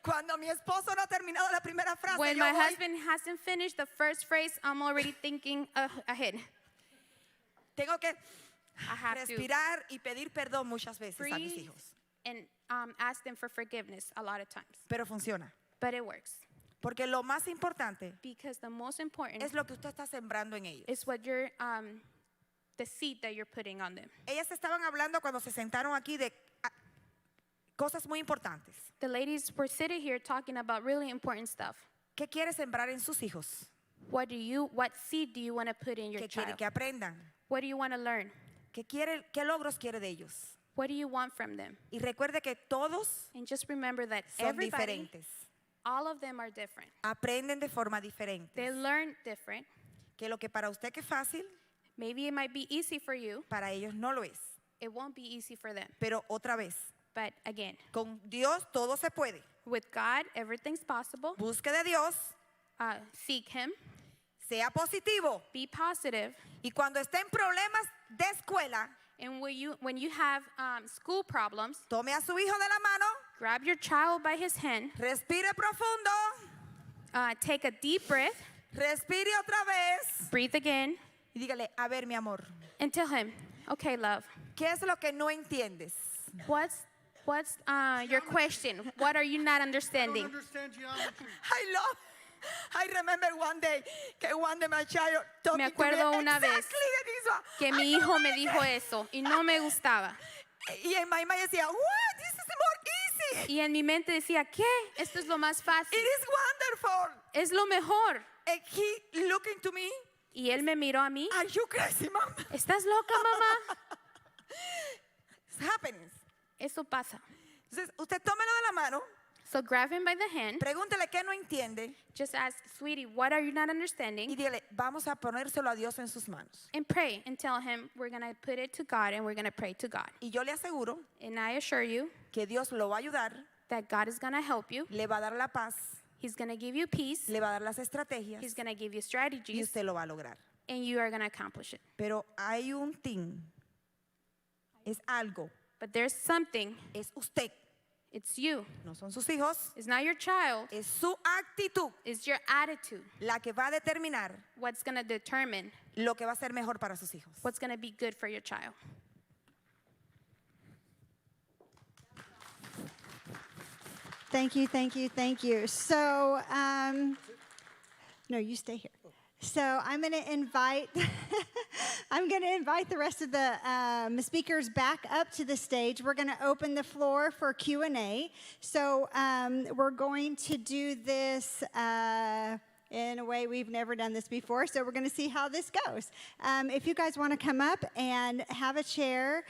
Cuando mi esposo no ha terminado la primera frase, When yo my voy, husband hasn't finished the first phrase, I'm already thinking ahead. tengo que I have to respirar y pedir perdón muchas veces a mis breathe hijos. and ask them for forgiveness a lot of times. Pero funciona. But it works. Porque lo más importante Because the most important es lo que usted está sembrando en ellos. is what you're, the seed that you're putting on them. Ellas estaban hablando cuando se sentaron aquí de cosas muy importantes. The ladies were sitting here talking about really important stuff. ¿Qué quiere sembrar en sus hijos? What seed do you want to put in your ¿Qué quiere child? que aprendan? What do you want to learn? ¿Qué logros quiere de ellos? What do you want from them? Y recuerde que todos And just remember that son everybody, diferentes. all of them are different. Aprenden de forma diferente. They learn different. Que lo que para usted que es fácil, Maybe it might be easy for you. para ellos no lo es. It won't be easy for them. Pero otra vez, But again, con Dios todo se puede. with God, everything's possible. Busque de Dios, Seek Him. sea positivo. Be positive. Y cuando esté en problemas de escuela, And when you have school problems, tome a su hijo de la mano, grab your child by his hand. respire profundo, Take a deep breath. respire otra vez Breathe again. y dígale, a ver mi amor, And tell him, okay, love, ¿qué es lo que no entiendes? what's What's your question? What are you not I don't understanding? understand geometry. I remember one day my child talking Me to me acuerdo una vez exactly this. Que mi hijo me dijo eso y no me gustaba. Y en my mind decía, what? This is more easy. Y en mi mente decía, ¿qué? Esto es lo más It fácil. is wonderful. Es lo mejor. And he looking to me, Y él me miró a mí. are you crazy, mom? ¿Estás loca, mamá? It happens. Eso pasa. Entonces, usted tómelo de la mano, So grab him by the hand. pregúntele qué no entiende Just ask, sweetie, what are you not y understanding? dígale, vamos a ponérselo a Dios en sus manos. And pray and tell him we're going to put it to God and we're going to pray to God. Y yo le aseguro And I assure you que Dios lo va a ayudar, that God is going to help you. le va a dar la paz, He's going to give you peace. le va a dar las estrategias He's going to give you y strategies usted lo va a lograr. and you are going to accomplish it. Pero hay un thing, es algo, But there's something, es usted, it's you. no son sus hijos, It's not your child, es su actitud it's your attitude. la que va a determinar What's going to determine lo que va a ser mejor para sus hijos. what's going to be good for your child. Thank you, thank you, thank you. So, no, you stay here. So I'm going to invite, I'm going to invite the rest of the speakers back up to the stage. We're going to open the floor for Q&A. So we're going to do this in a way we've never done this before. So we're going to see how this goes. If you guys want to come up and have a chair,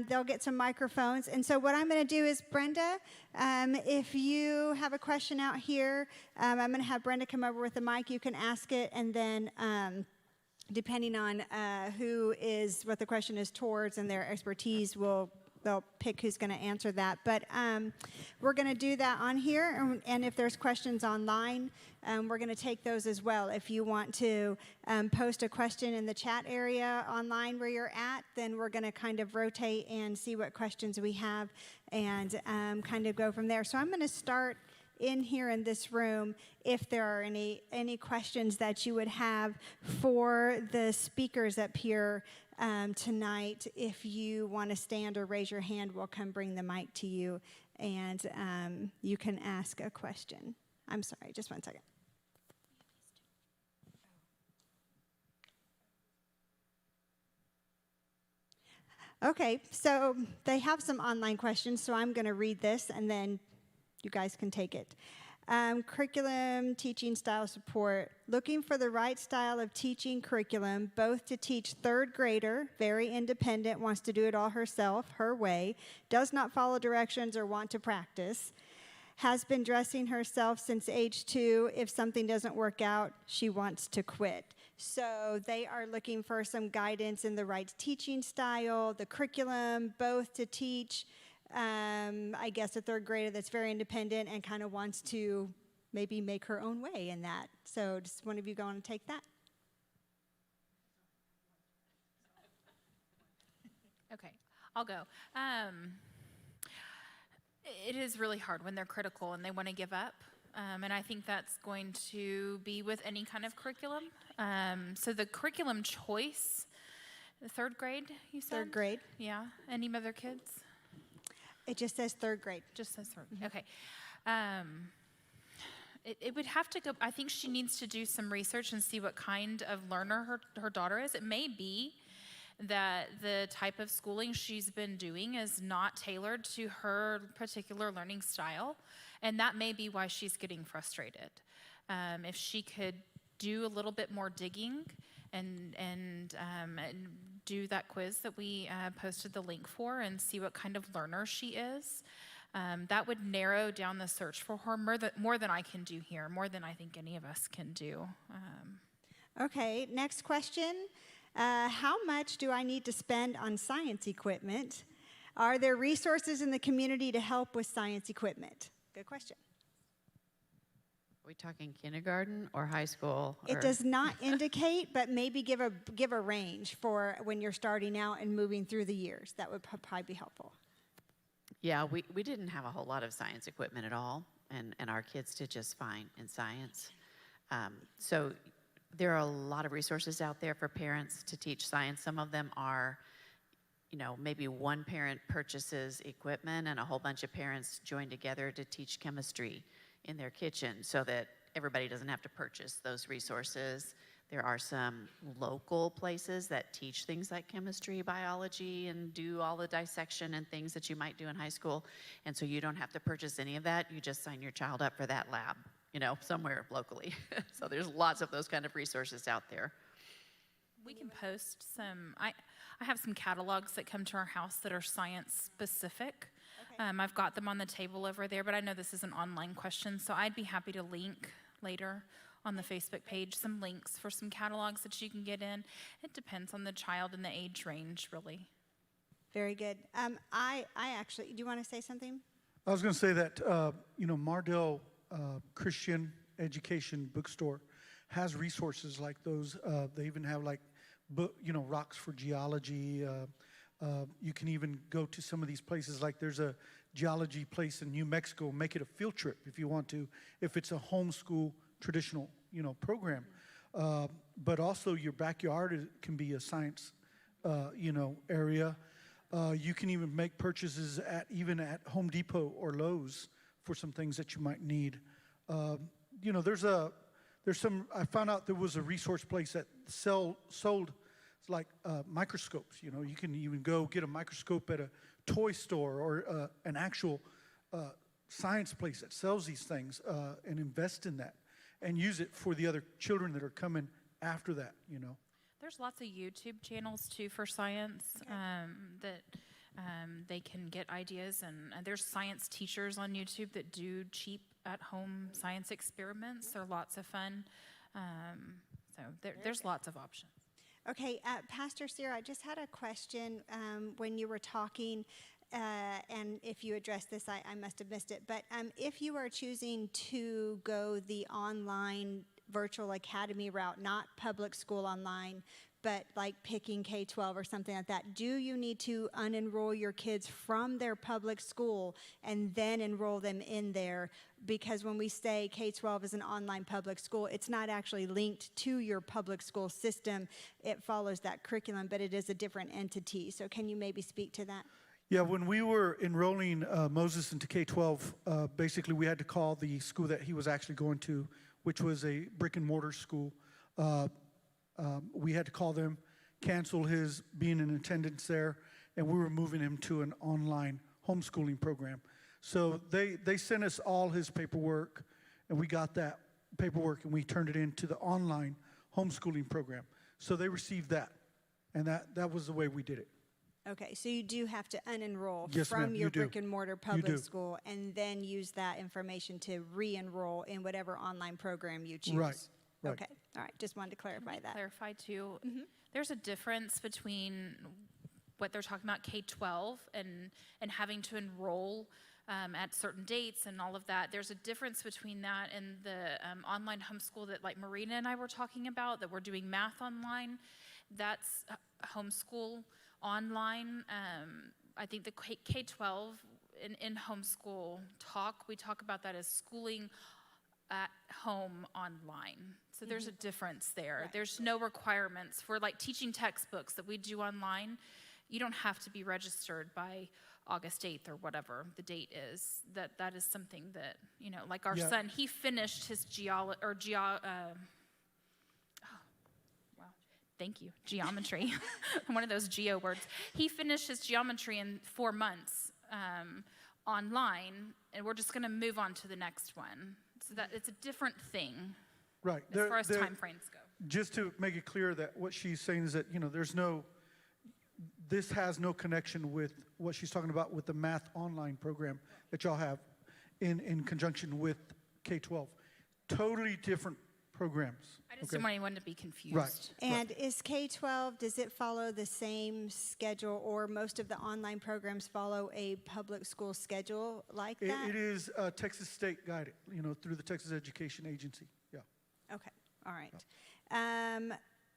they'll get some microphones. And so what I'm going to do is, Brenda, if you have a question out here, I'm going to have Brenda come over with the mic. You can ask it, and then depending on what the question is towards and their expertise, they'll pick who's going to answer that. But we're going to do that on here, and if there's questions online, we're going to take those as well. If you want to post a question in the chat area online where you're at, then we're going to kind of rotate and see what questions we have and kind of go from there. So I'm going to start in here in this room if there are any questions that you would have for the speakers up here tonight. If you want to stand or raise your hand, we'll come bring the mic to you, and you can ask a question. I'm sorry, just 1 second. Okay, so they have some online questions, so I'm going to read this, and then you guys can take it. Curriculum, teaching style support. Looking for the right style of teaching curriculum, both to teach third grader, very independent, wants to do it all herself, her way, does not follow directions or want to practice, has been dressing herself since age 2. If something doesn't work out, she wants to quit. So they are looking for some guidance in the right teaching style, the curriculum, both to teach I guess a third grader that's very independent and kind of wants to maybe make her own way in that. So does one of you go on and take that? Okay, I'll go. It is really hard when they're critical and they want to give up. And I think that's going to be with any kind of curriculum. So the curriculum choice, the third grade, you said? Third grade. Yeah. Any other kids? It just says third grade. Just says third. Okay. It would have to go, I think she needs to do some research and see what kind of learner her daughter is. It may be that the type of schooling she's been doing is not tailored to her particular learning style, and that may be why she's getting frustrated. If she could do a little bit more digging and do that quiz that we posted the link for and see what kind of learner she is, that would narrow down the search for her more than I can do here, more than I think any of us can do. Okay, next question. How much do I need to spend on science equipment? Are there resources in the community to help with science equipment? Good question. Are we talking kindergarten or high school? It does not indicate, but maybe give a range for when you're starting out and moving through the years. That would probably be helpful. Yeah, we didn't have a whole lot of science equipment at all, and our kids did just fine in science. So there are a lot of resources out there for parents to teach science. Some of them are, maybe one parent purchases equipment and a whole bunch of parents join together to teach chemistry in their kitchen so that everybody doesn't have to purchase those resources. There are some local places that teach things like chemistry, biology, and do all the dissection and things that you might do in high school. And so you don't have to purchase any of that. You just sign your child up for that lab, somewhere locally. So there's lots of those kind of resources out there. We can post some. I have some catalogs that come to our house that are science specific. I've got them on the table over there, but I know this is an online question, so I'd be happy to link later on the Facebook page some links for some catalogs that you can get in. It depends on the child and the age range, really. Very good. I actually, do you want to say something? I was going to say that, Mardell Christian Education Bookstore has resources like those. They even have rocks for geology. You can even go to some of these places. Like there's a geology place in New Mexico. Make it a field trip if you want to, if it's a homeschool traditional, program. But also your backyard can be a science, area. You can even make purchases even at Home Depot or Lowe's for some things that you might need. I found out there was a resource place that sold microscopes. You can even go get a microscope at a toy store or an actual science place that sells these things and invest in that and use it for the other children that are coming after that, There's lots of YouTube channels too for science that they can get ideas, and there's science teachers on YouTube that do cheap at-home science experiments. They're lots of fun. So there's lots of options. Okay, Pastor Sarah, I just had a question when you were talking, and if you addressed this, I must have missed it. But if you are choosing to go the online virtual academy route, not public school online, but like picking K-12 or something like that, do you need to unenroll your kids from their public school and then enroll them in there? Because when we say K-12 is an online public school, it's not actually linked to your public school system. It follows that curriculum, but it is a different entity. So can you maybe speak to that? Yeah, when we were enrolling Moses into K-12, basically we had to call the school that he was actually going to, which was a brick and mortar school. We had to call them, cancel his being in attendance there, and we were moving him to an online homeschooling program. So they sent us all his paperwork, and we got that paperwork, and we turned it into the online homeschooling program. So they received that, and that was the way we did it. Okay, so you do have to unenroll Yes, from ma'am, your you do. brick and mortar You public do. school and then use that information to re-enroll in whatever online program you choose. Right, right. Okay, all right, just wanted to clarify that. Clarify too, there's a difference between what they're talking about K-12 and having to enroll at certain dates and all of that. There's a difference between that and the online homeschool that like Marina and I were talking about, that we're doing math online. That's homeschool online. I think the K-12 in homeschool we talk about that as schooling at home online. So there's a difference there. Right. There's no requirements for like teaching textbooks that we do online. You don't have to be registered by August 8th or whatever the date is. That is something that, like our Yeah. son, he finished his thank you, geometry. One of those geo words. He finished his geometry in 4 months online, and we're just going to move on to the next one. So that it's a different thing Right. as far as time frames go. Just to make it clear that what she's saying is that, this has no connection with what she's talking about with the math online program that y'all have in conjunction with K-12. Totally different programs. I just didn't want anyone to be confused. Right. And is K-12, does it follow the same schedule, or most of the online programs follow a public school schedule like that? It is Texas State guided, through the Texas Education Agency. Yeah. Okay, all right.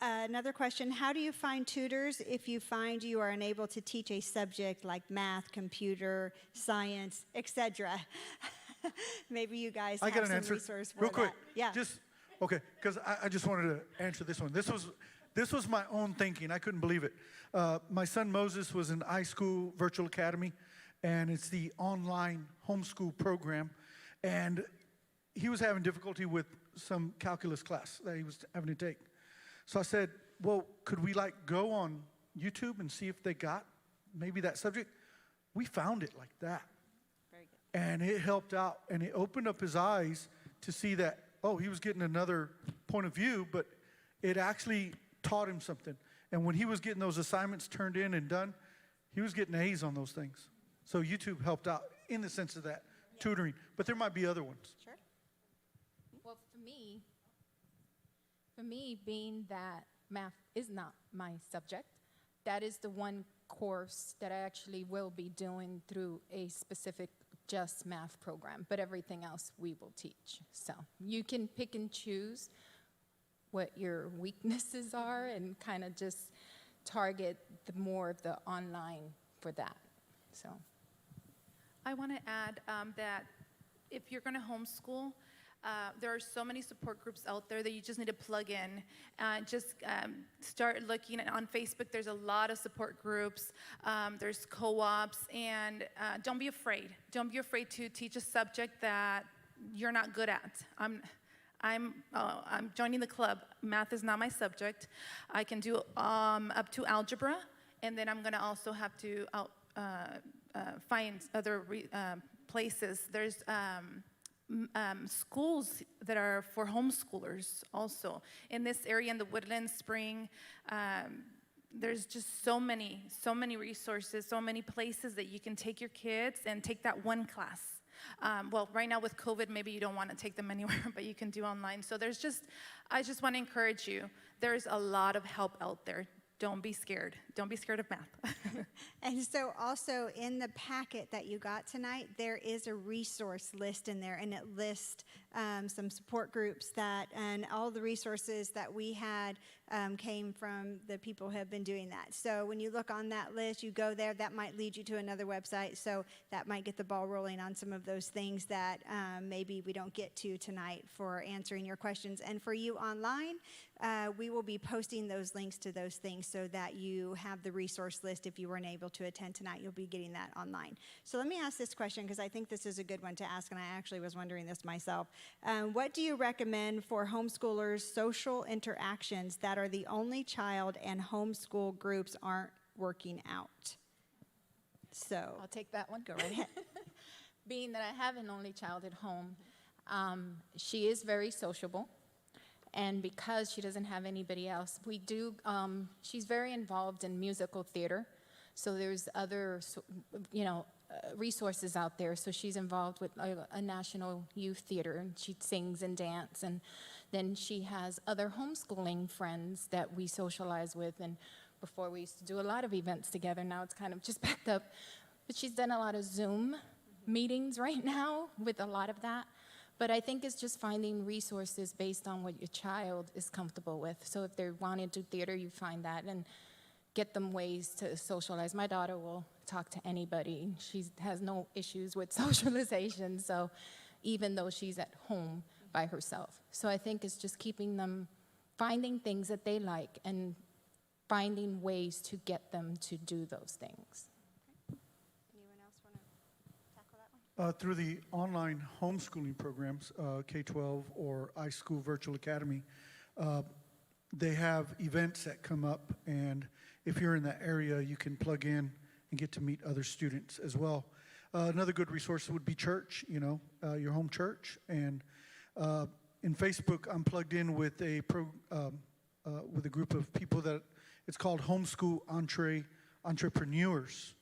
Another question, how do you find tutors if you find you are unable to teach a subject like math, computer, science, etc.? Maybe you guys I got have an some answer resource for real quick. that. Yeah. Okay, because I just wanted to answer this one. This This was my own thinking. I couldn't believe it. My son Moses was in iSchool Virtual Academy, and it's the online homeschool program. And he was having difficulty with some calculus class that he was having to take. So I said, well, could we go on YouTube and see if they got maybe that subject? We found it like that. Very good. And it helped out, and it opened up his eyes to see that, oh, he was getting another point of view, but it actually taught him something. And when he was getting those assignments turned in and done, he was getting A's on those things. So YouTube helped out in the sense of that tutoring, but there might be other ones. Sure. Well, for me, being that math is not my subject, that is the one course that I actually will be doing through a specific just math program, but everything else we will teach. So you can pick and choose what your weaknesses are and kind of just target more of the online for that. So I want to add that if you're going to homeschool, there are so many support groups out there that you just need to plug in. Just start looking on Facebook. There's a lot of support groups. There's co-ops, and don't be afraid. Don't be afraid to teach a subject that you're not good at. I'm joining the club. Math is not my subject. I can do up to algebra, and then I'm going to also have to find other places. There's schools that are for homeschoolers also. In this area, in the Woodland Spring, there's just so many resources, so many places that you can take your kids and take that one class. Well, right now with COVID, maybe you don't want to take them anywhere, but you can do online. So I just want to encourage you. There's a lot of help out there. Don't be scared. Don't be scared of math. And so also in the packet that you got tonight, there is a resource list in there, and it lists some support groups and all the resources that we had came from the people who have been doing that. So when you look on that list, you go there, that might lead you to another website, so that might get the ball rolling on some of those things that maybe we don't get to tonight for answering your questions. And for you online, we will be posting those links to those things so that you have the resource list. If you weren't able to attend tonight, you'll be getting that online. So let me ask this question, because I think this is a good one to ask, and I actually was wondering this myself. What do you recommend for homeschoolers' social interactions that are the only child and homeschool groups aren't working out? So I'll take that one. go right ahead. Being that I have an only child at home, she is very sociable. And because she doesn't have anybody else, she's very involved in musical theater. So there's other, resources out there. So she's involved with a national youth theater, and she sings and dances. And then she has other homeschooling friends that we socialize with. And before we used to do a lot of events together. Now it's kind of just backed up. But she's done a lot of Zoom meetings right now with a lot of that. But I think it's just finding resources based on what your child is comfortable with. So if they're wanting to do theater, you find that and get them ways to socialize. My daughter will talk to anybody. She has no issues with socialization, so even though she's at home by herself. So I think it's just keeping them, finding things that they like and finding ways to get them to do those things. Anyone else want to tackle that one? Through the online homeschooling programs, K-12 or iSchool Virtual Academy, they have events that come up, and if you're in that area, you can plug in and get to meet other students as well. Another good resource would be church, your home church. And in Facebook, I'm plugged in with a group of people that it's called Homeschool Entrepreneurs.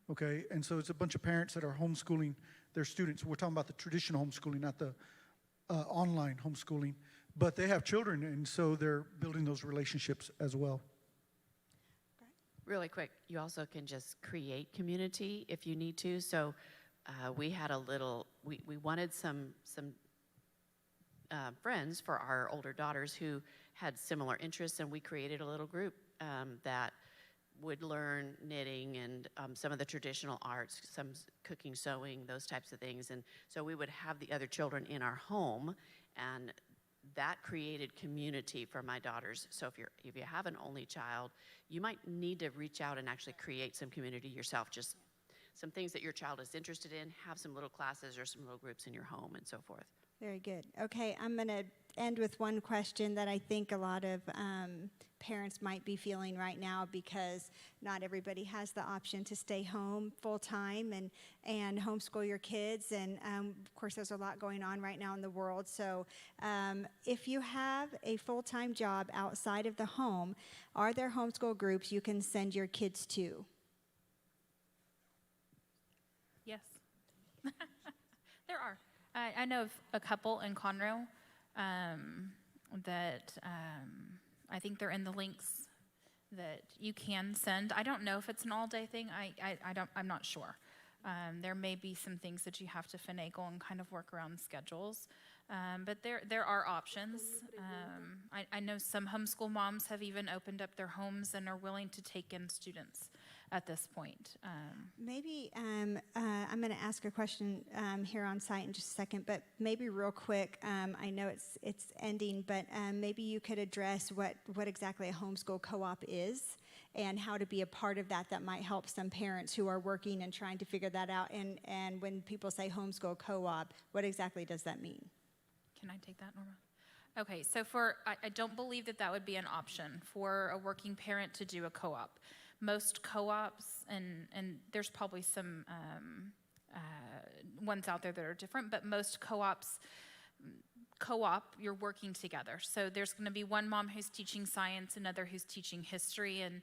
Okay, and so it's a bunch of parents that are homeschooling their students. We're talking about the traditional homeschooling, not the online homeschooling. But they have children, and so they're building those relationships as well. Really quick, you also can just create community if you need to. So we had we wanted some friends for our older daughters who had similar interests, and we created a little group that would learn knitting and some of the traditional arts, some cooking, sewing, those types of things. And so we would have the other children in our home, and that created community for my daughters. So if you have an only child, you might need to reach out and actually create some community yourself. Just some things that your child is interested in, have some little classes or some little groups in your home and so forth. Very good. Okay, I'm going to end with one question that I think a lot of parents might be feeling right now, because not everybody has the option to stay home full time and homeschool your kids. And of course, there's a lot going on right now in the world. So if you have a full-time job outside of the home, are there homeschool groups you can send your kids to? Yes. There are. I know of a couple in Conroe that I think they're in the links that you can send. I don't know if it's an all-day thing. I'm not sure. There may be some things that you have to finagle and kind of work around schedules. But there are options. I know some homeschool moms have even opened up their homes and are willing to take in students at this point. Maybe I'm going to ask a question here on site in just a second, but maybe real quick. I know it's ending, but maybe you could address what exactly a homeschool co-op is and how to be a part of that. That might help some parents who are working and trying to figure that out. And when people say homeschool co-op, what exactly does that mean? Can I take that, Norma? Okay, so I don't believe that would be an option for a working parent to do a co-op. Most co-ops, and there's probably some ones out there that are different, but most co-ops, you're working together. So there's going to be one mom who's teaching science, another who's teaching history, and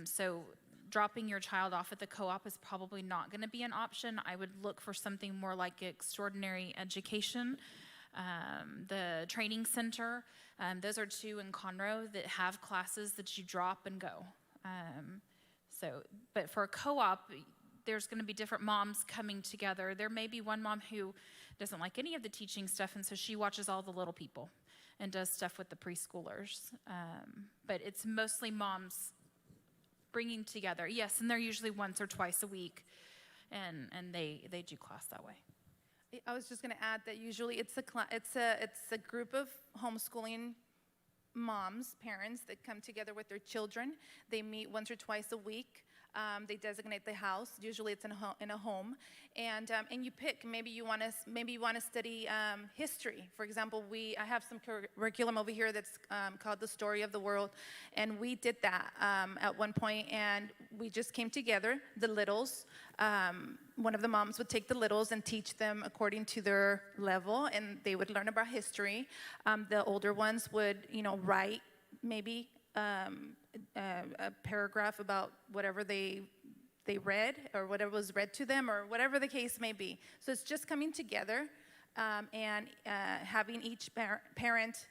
so dropping your child off at the co-op is probably not going to be an option. I would look for something more like Extraordinary Education. The training center, those are two in Conroe that have classes that you drop and go. But for a co-op, there's going to be different moms coming together. There may be one mom who doesn't like any of the teaching stuff, and so she watches all the little people and does stuff with the preschoolers. But it's mostly moms bringing together. Yes, and they're usually once or twice a week, and they do class that way. I was just going to add that usually it's a group of homeschooling moms, parents that come together with their children. They meet once or twice a week. They designate the house. Usually it's in a home, and you pick. Maybe you want to study history. For example, I have some curriculum over here that's called The Story of the World, and we did that at one point, and we just came together. The littles. One of the moms would take the littles and teach them according to their level, and they would learn about history. The older ones would, write maybe a paragraph about whatever they read or whatever was read to them or whatever the case may be. So it's just coming together and having each parent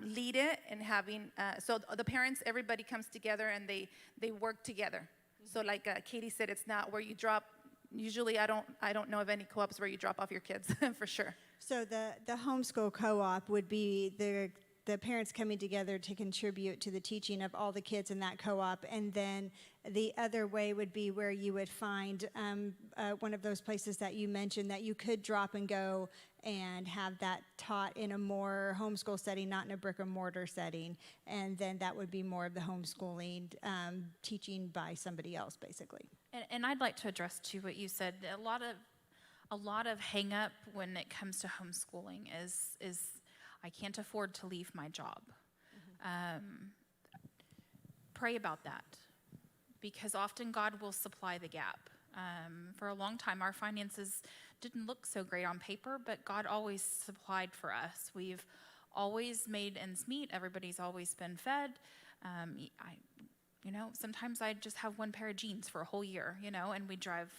lead it, and having so the parents, everybody comes together and they work together. So like Katie said, it's not where you drop. Usually I don't know of any co-ops where you drop off your kids for sure. So the homeschool co-op would be the parents coming together to contribute to the teaching of all the kids in that co-op, and then the other way would be where you would find one of those places that you mentioned that you could drop and go and have that taught in a more homeschool setting, not in a brick and mortar setting, and then that would be more of the homeschooling teaching by somebody else, basically. And I'd like to address too what you said. A lot of hang up when it comes to homeschooling is I can't afford to leave my job. Pray about that, because often God will supply the gap. For a long time, our finances didn't look so great on paper, but God always supplied for us. We've always made ends meet. Everybody's always been fed. Sometimes I just have one pair of jeans for a whole year, and we drive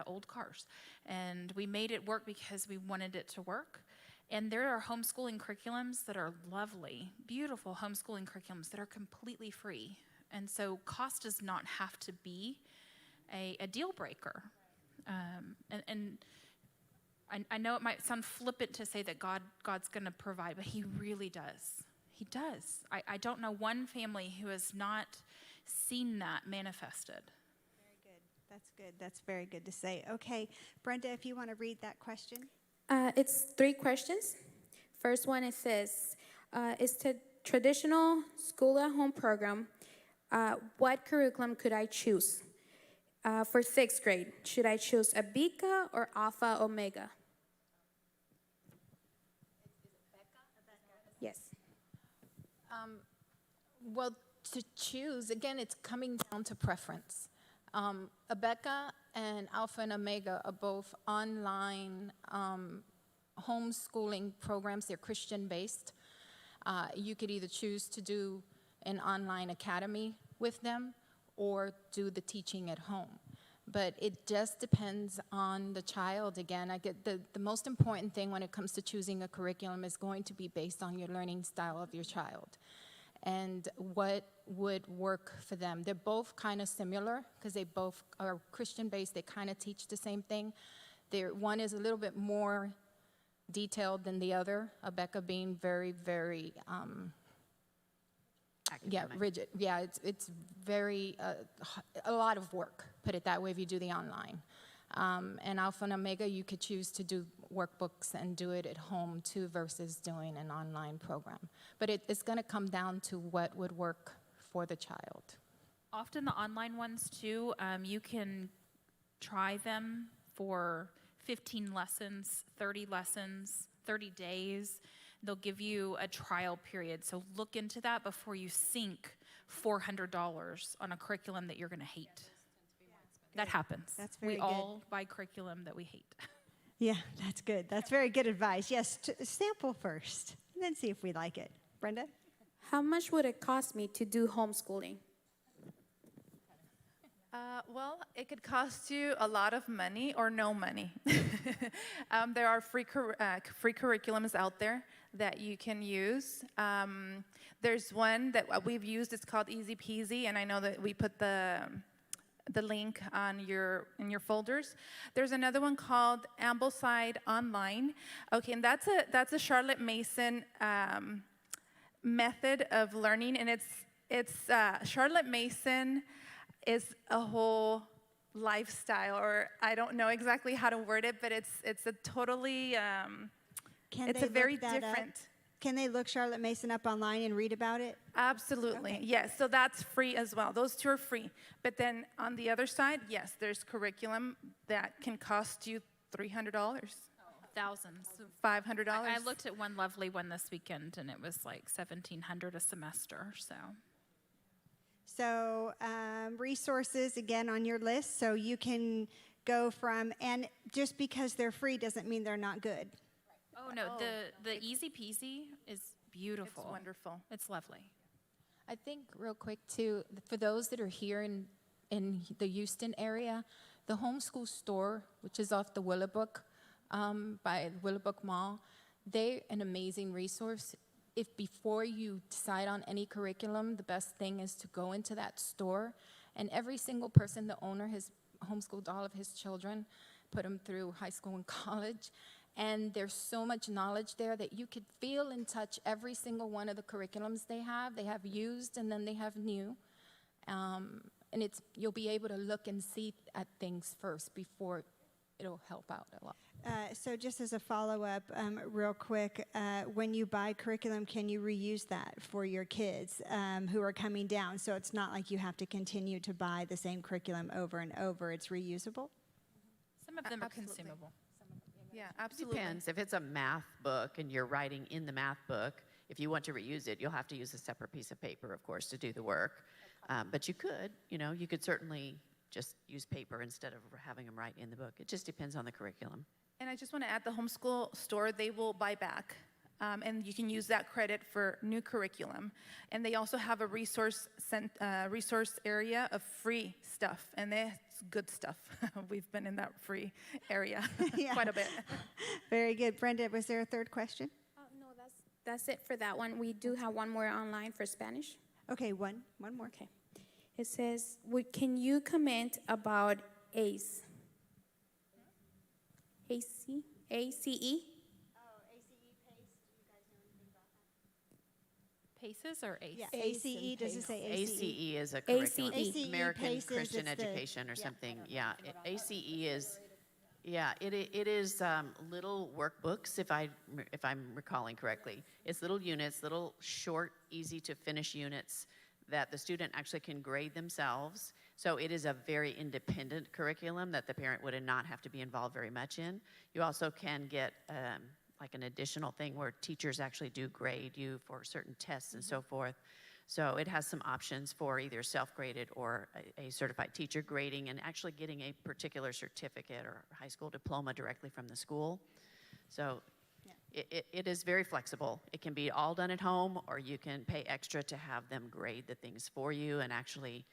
old cars. And we made it work because we wanted it to work. And there are homeschooling curriculums that are lovely, beautiful homeschooling curriculums that are completely free. And so cost does not have to be a deal breaker. And I know it might sound flippant to say that God's going to provide, but he really does. He does. I don't know one family who has not seen that manifested. Very good. That's good. That's very good to say. Okay, Brenda, if you want to read that question. It's 3 questions. First one, it says, It's a traditional school-at-home program. What curriculum could I choose? For 6th grade, should I choose Abeka or Alpha Omega? Yes. Well, to choose, again, it's coming down to preference. Abeka and Alpha and Omega are both online homeschooling programs. They're Christian-based. You could either choose to do an online academy with them or do the teaching at home. But it just depends on the child. Again, I get the most important thing when it comes to choosing a curriculum is going to be based on your learning style of your child and what would work for them. They're both kind of similar because they both are Christian-based. They kind of teach the same thing. One is a little bit more detailed than the other, Abeka being very, very Academic. rigid. Yeah, it's very, a lot of work, put it that way, if you do the online. And Alpha and Omega, you could choose to do workbooks and do it at home too versus doing an online program. But it's going to come down to what would work for the child. Often the online ones too, you can try them for 15 lessons, 30 lessons, 30 days. They'll give you a trial period. So look into that before you sink $400 on a curriculum that you're going to hate. That happens. That's very we good. all buy curriculum that we hate. Yeah, that's good. That's very good advice. Yes, sample first, and then see if we like it. Brenda? How much would it cost me to do homeschooling? Well, it could cost you a lot of money or no money. There are free curriculums out there that you can use. There's one that we've used. It's called Easy Peasy, and I know that we put the link in your folders. There's another one called Ambleside Online. Okay, and that's a Charlotte Mason method of learning, and it's Charlotte Mason is a whole lifestyle, or I don't know exactly how to word it, but it's a totally it's a very different. Can they look Charlotte Mason up online and read about it? Absolutely, Okay. yes. So that's free as well. Those two are free. But then on the other side, yes, there's curriculum that can cost you $300, Thousands. $500. I looked at one lovely one this weekend, and it was like $1,700 a semester. So resources, again, on your list, so you can go from, and just because they're free doesn't mean they're not good. Oh no, the Easy Peasy is beautiful. It's wonderful. It's lovely. I think real quick too, for those that are here in the Houston area, the homeschool store, which is off the Willowbrook, by Willowbrook Mall, they're an amazing resource. If before you decide on any curriculum, the best thing is to go into that store, and every single person, the owner, has homeschooled all of his children, put them through high school and college, and there's so much knowledge there that you could feel and touch every single one of the curriculums they have. They have used and then they have new, and you'll be able to look and see at things first before it'll help out a lot. So just as a follow-up, real quick, when you buy curriculum, can you reuse that for your kids who are coming down? So it's not like you have to continue to buy the same curriculum over and over. It's reusable? Some of them are Absolutely. consumable. Yeah, absolutely. Depends. If it's a math book and you're writing in the math book, if you want to reuse it, you'll have to use a separate piece of paper, of course, to do the work. But you could certainly just use paper instead of having them write in the book. It just depends on the curriculum. And I just want to add, the homeschool store, they will buy back. And you can use that credit for new curriculum. And they also have a resource area of free stuff, and it's good stuff. We've been in that free area Yeah. quite a bit. Very good. Brenda, was there a third question? No, that's it for that one. We do have one more online for Spanish. Okay, one more. Okay. It says, can you comment about ACE? ACE? Paces or ACE? Yeah, ACE, does it say ACE? ACE is a curriculum. ACE. American PACES, Christian it's the- Education or something. Yeah, ACE is Yeah, it is little workbooks, if I'm recalling correctly. It's little units, little short, easy to finish units that the student actually can grade themselves. So it is a very independent curriculum that the parent would not have to be involved very much in. You also can get like an additional thing where teachers actually do grade you for certain tests and so forth. So it has some options for either self-graded or a certified teacher grading and actually getting a particular certificate or high school diploma directly from the school. So it is very flexible. It can be all done at home, or you can pay extra to have them grade the things for you and actually,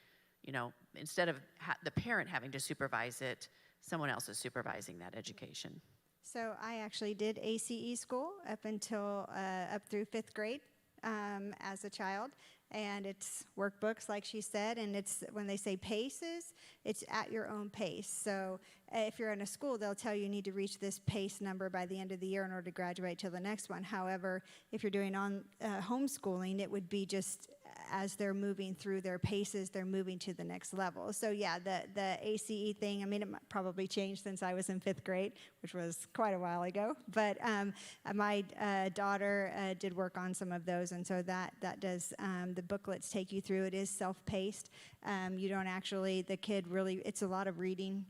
you know, instead of the parent having to supervise it, someone else is supervising that education. So I actually did ACE school up through 5th grade as a child. And it's workbooks, like she said, and it's when they say paces, it's at your own pace. So if you're in a school, they'll tell you need to reach this pace number by the end of the year in order to graduate to the next one. However, if you're doing homeschooling, it would be just as they're moving through their paces, they're moving to the next level. So yeah, the ACE thing, I mean, it probably changed since I was in 5th grade, which was quite a while ago. But my daughter did work on some of those, and so that does, the booklets take you through. It is self-paced. You don't actually, the kid really, it's a lot of reading.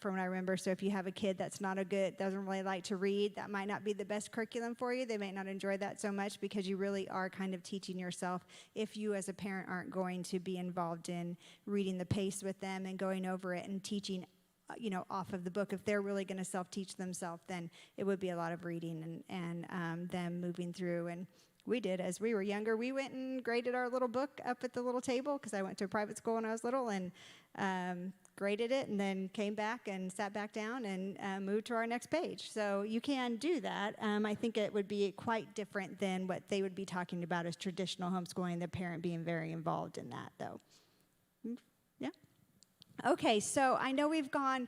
From what I remember. So if you have a kid that's doesn't really like to read, that might not be the best curriculum for you. They might not enjoy that so much because you really are kind of teaching yourself if you as a parent aren't going to be involved in reading the pace with them and going over it and teaching, you know, off of the book. If they're really going to self-teach themselves, then it would be a lot of reading and them moving through. And we did, as we were younger, we went and graded our little book up at the little table because I went to a private school when I was little, and graded it, and then came back and sat back down and moved to our next page. So you can do that. I think it would be quite different than what they would be talking about as traditional homeschooling, the parent being very involved in that, though. Yeah? Okay, so I know we've gone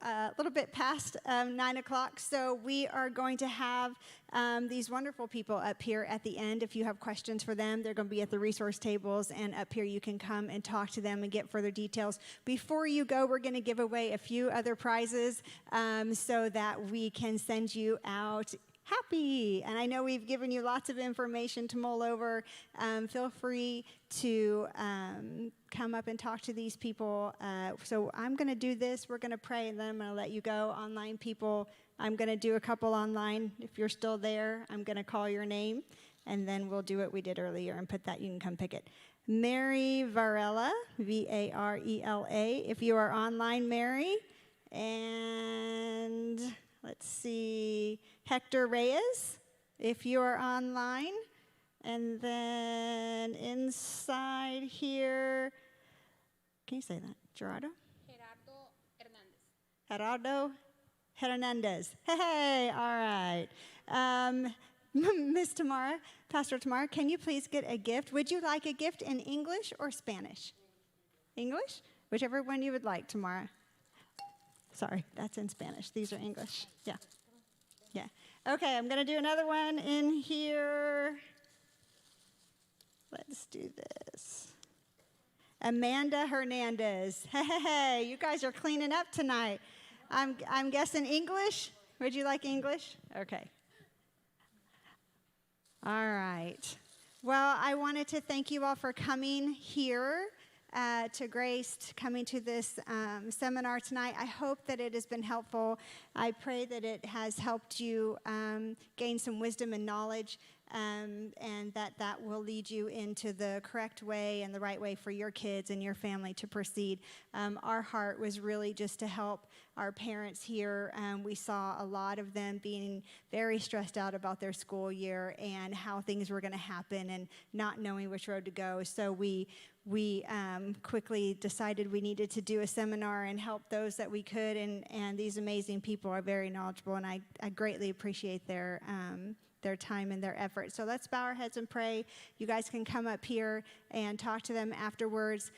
a little bit past 9 o'clock, so we are going to have these wonderful people up here at the end. If you have questions for them, they're going to be at the resource tables, and up here you can come and talk to them and get further details. Before you go, we're going to give away a few other prizes so that we can send you out happy. And I know we've given you lots of information to mull over. Feel free to come up and talk to these people. So I'm going to do this. We're going to pray, and then I'm going to let you go. Online people, I'm going to do a couple online. If you're still there, I'm going to call your name, and then we'll do what we did earlier and put that. You can come pick it. Mary Varela, V-A-R-E-L-A. If you are online, Mary. And let's see, Hector Reyes, if you are online. And then inside here, can you say that? Gerardo? Gerardo Hernandez. Hey, all right. Miss Tamara, Pastor Tamara, can you please get a gift? Would you like a gift in English or Spanish? English? Whichever one you would like, Tamara. Sorry, that's in Spanish. These are English. Yeah. Yeah. Okay, I'm going to do another one in here. Let's do this. Amanda Hernandez. Hey, you guys are cleaning up tonight. I'm guessing English. Would you like English? Okay. All right. Well, I wanted to thank you all for coming here to Grace, coming to this seminar tonight. I hope that it has been helpful. I pray that it has helped you gain some wisdom and knowledge, and that will lead you into the correct way and the right way for your kids and your family to proceed. Our heart was really just to help our parents here. We saw a lot of them being very stressed out about their school year and how things were going to happen and not knowing which road to go. So we quickly decided we needed to do a seminar and help those that we could, and these amazing people are very knowledgeable, and I greatly appreciate their their time and their effort. So let's bow our heads and pray. You guys can come up here and talk to them afterwards.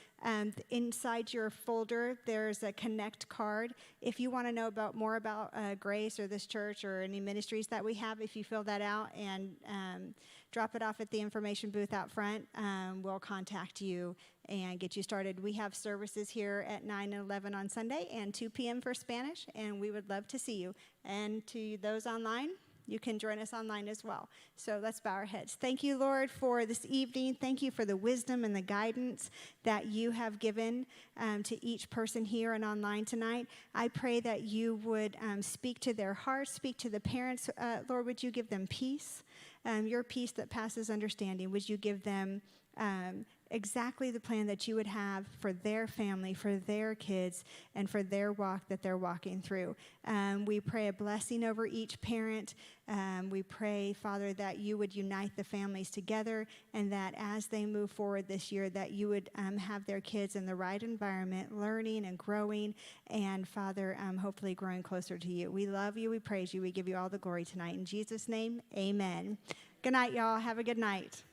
Inside your folder, there's a connect card. If you want to know more about Grace or this church or any ministries that we have, if you fill that out and drop it off at the information booth out front, we'll contact you and get you started. We have services here at 9 and 11 on Sunday and 2 p.m. for Spanish, and we would love to see you. And to those online, you can join us online as well. So let's bow our heads. Thank you, Lord, for this evening. Thank you for the wisdom and the guidance that you have given to each person here and online tonight. I pray that you would speak to their hearts, speak to the parents. Lord, would you give them peace, your peace that passes understanding? Would you give them exactly the plan that you would have for their family, for their kids, and for their walk that they're walking through. We pray a blessing over each parent. We pray, Father, that you would unite the families together, and that as they move forward this year, that you would have their kids in the right environment, learning and growing, and Father, hopefully growing closer to you. We love you. We praise you. We give you all the glory tonight. In Jesus' name, amen. Good night, y'all. Have a good night.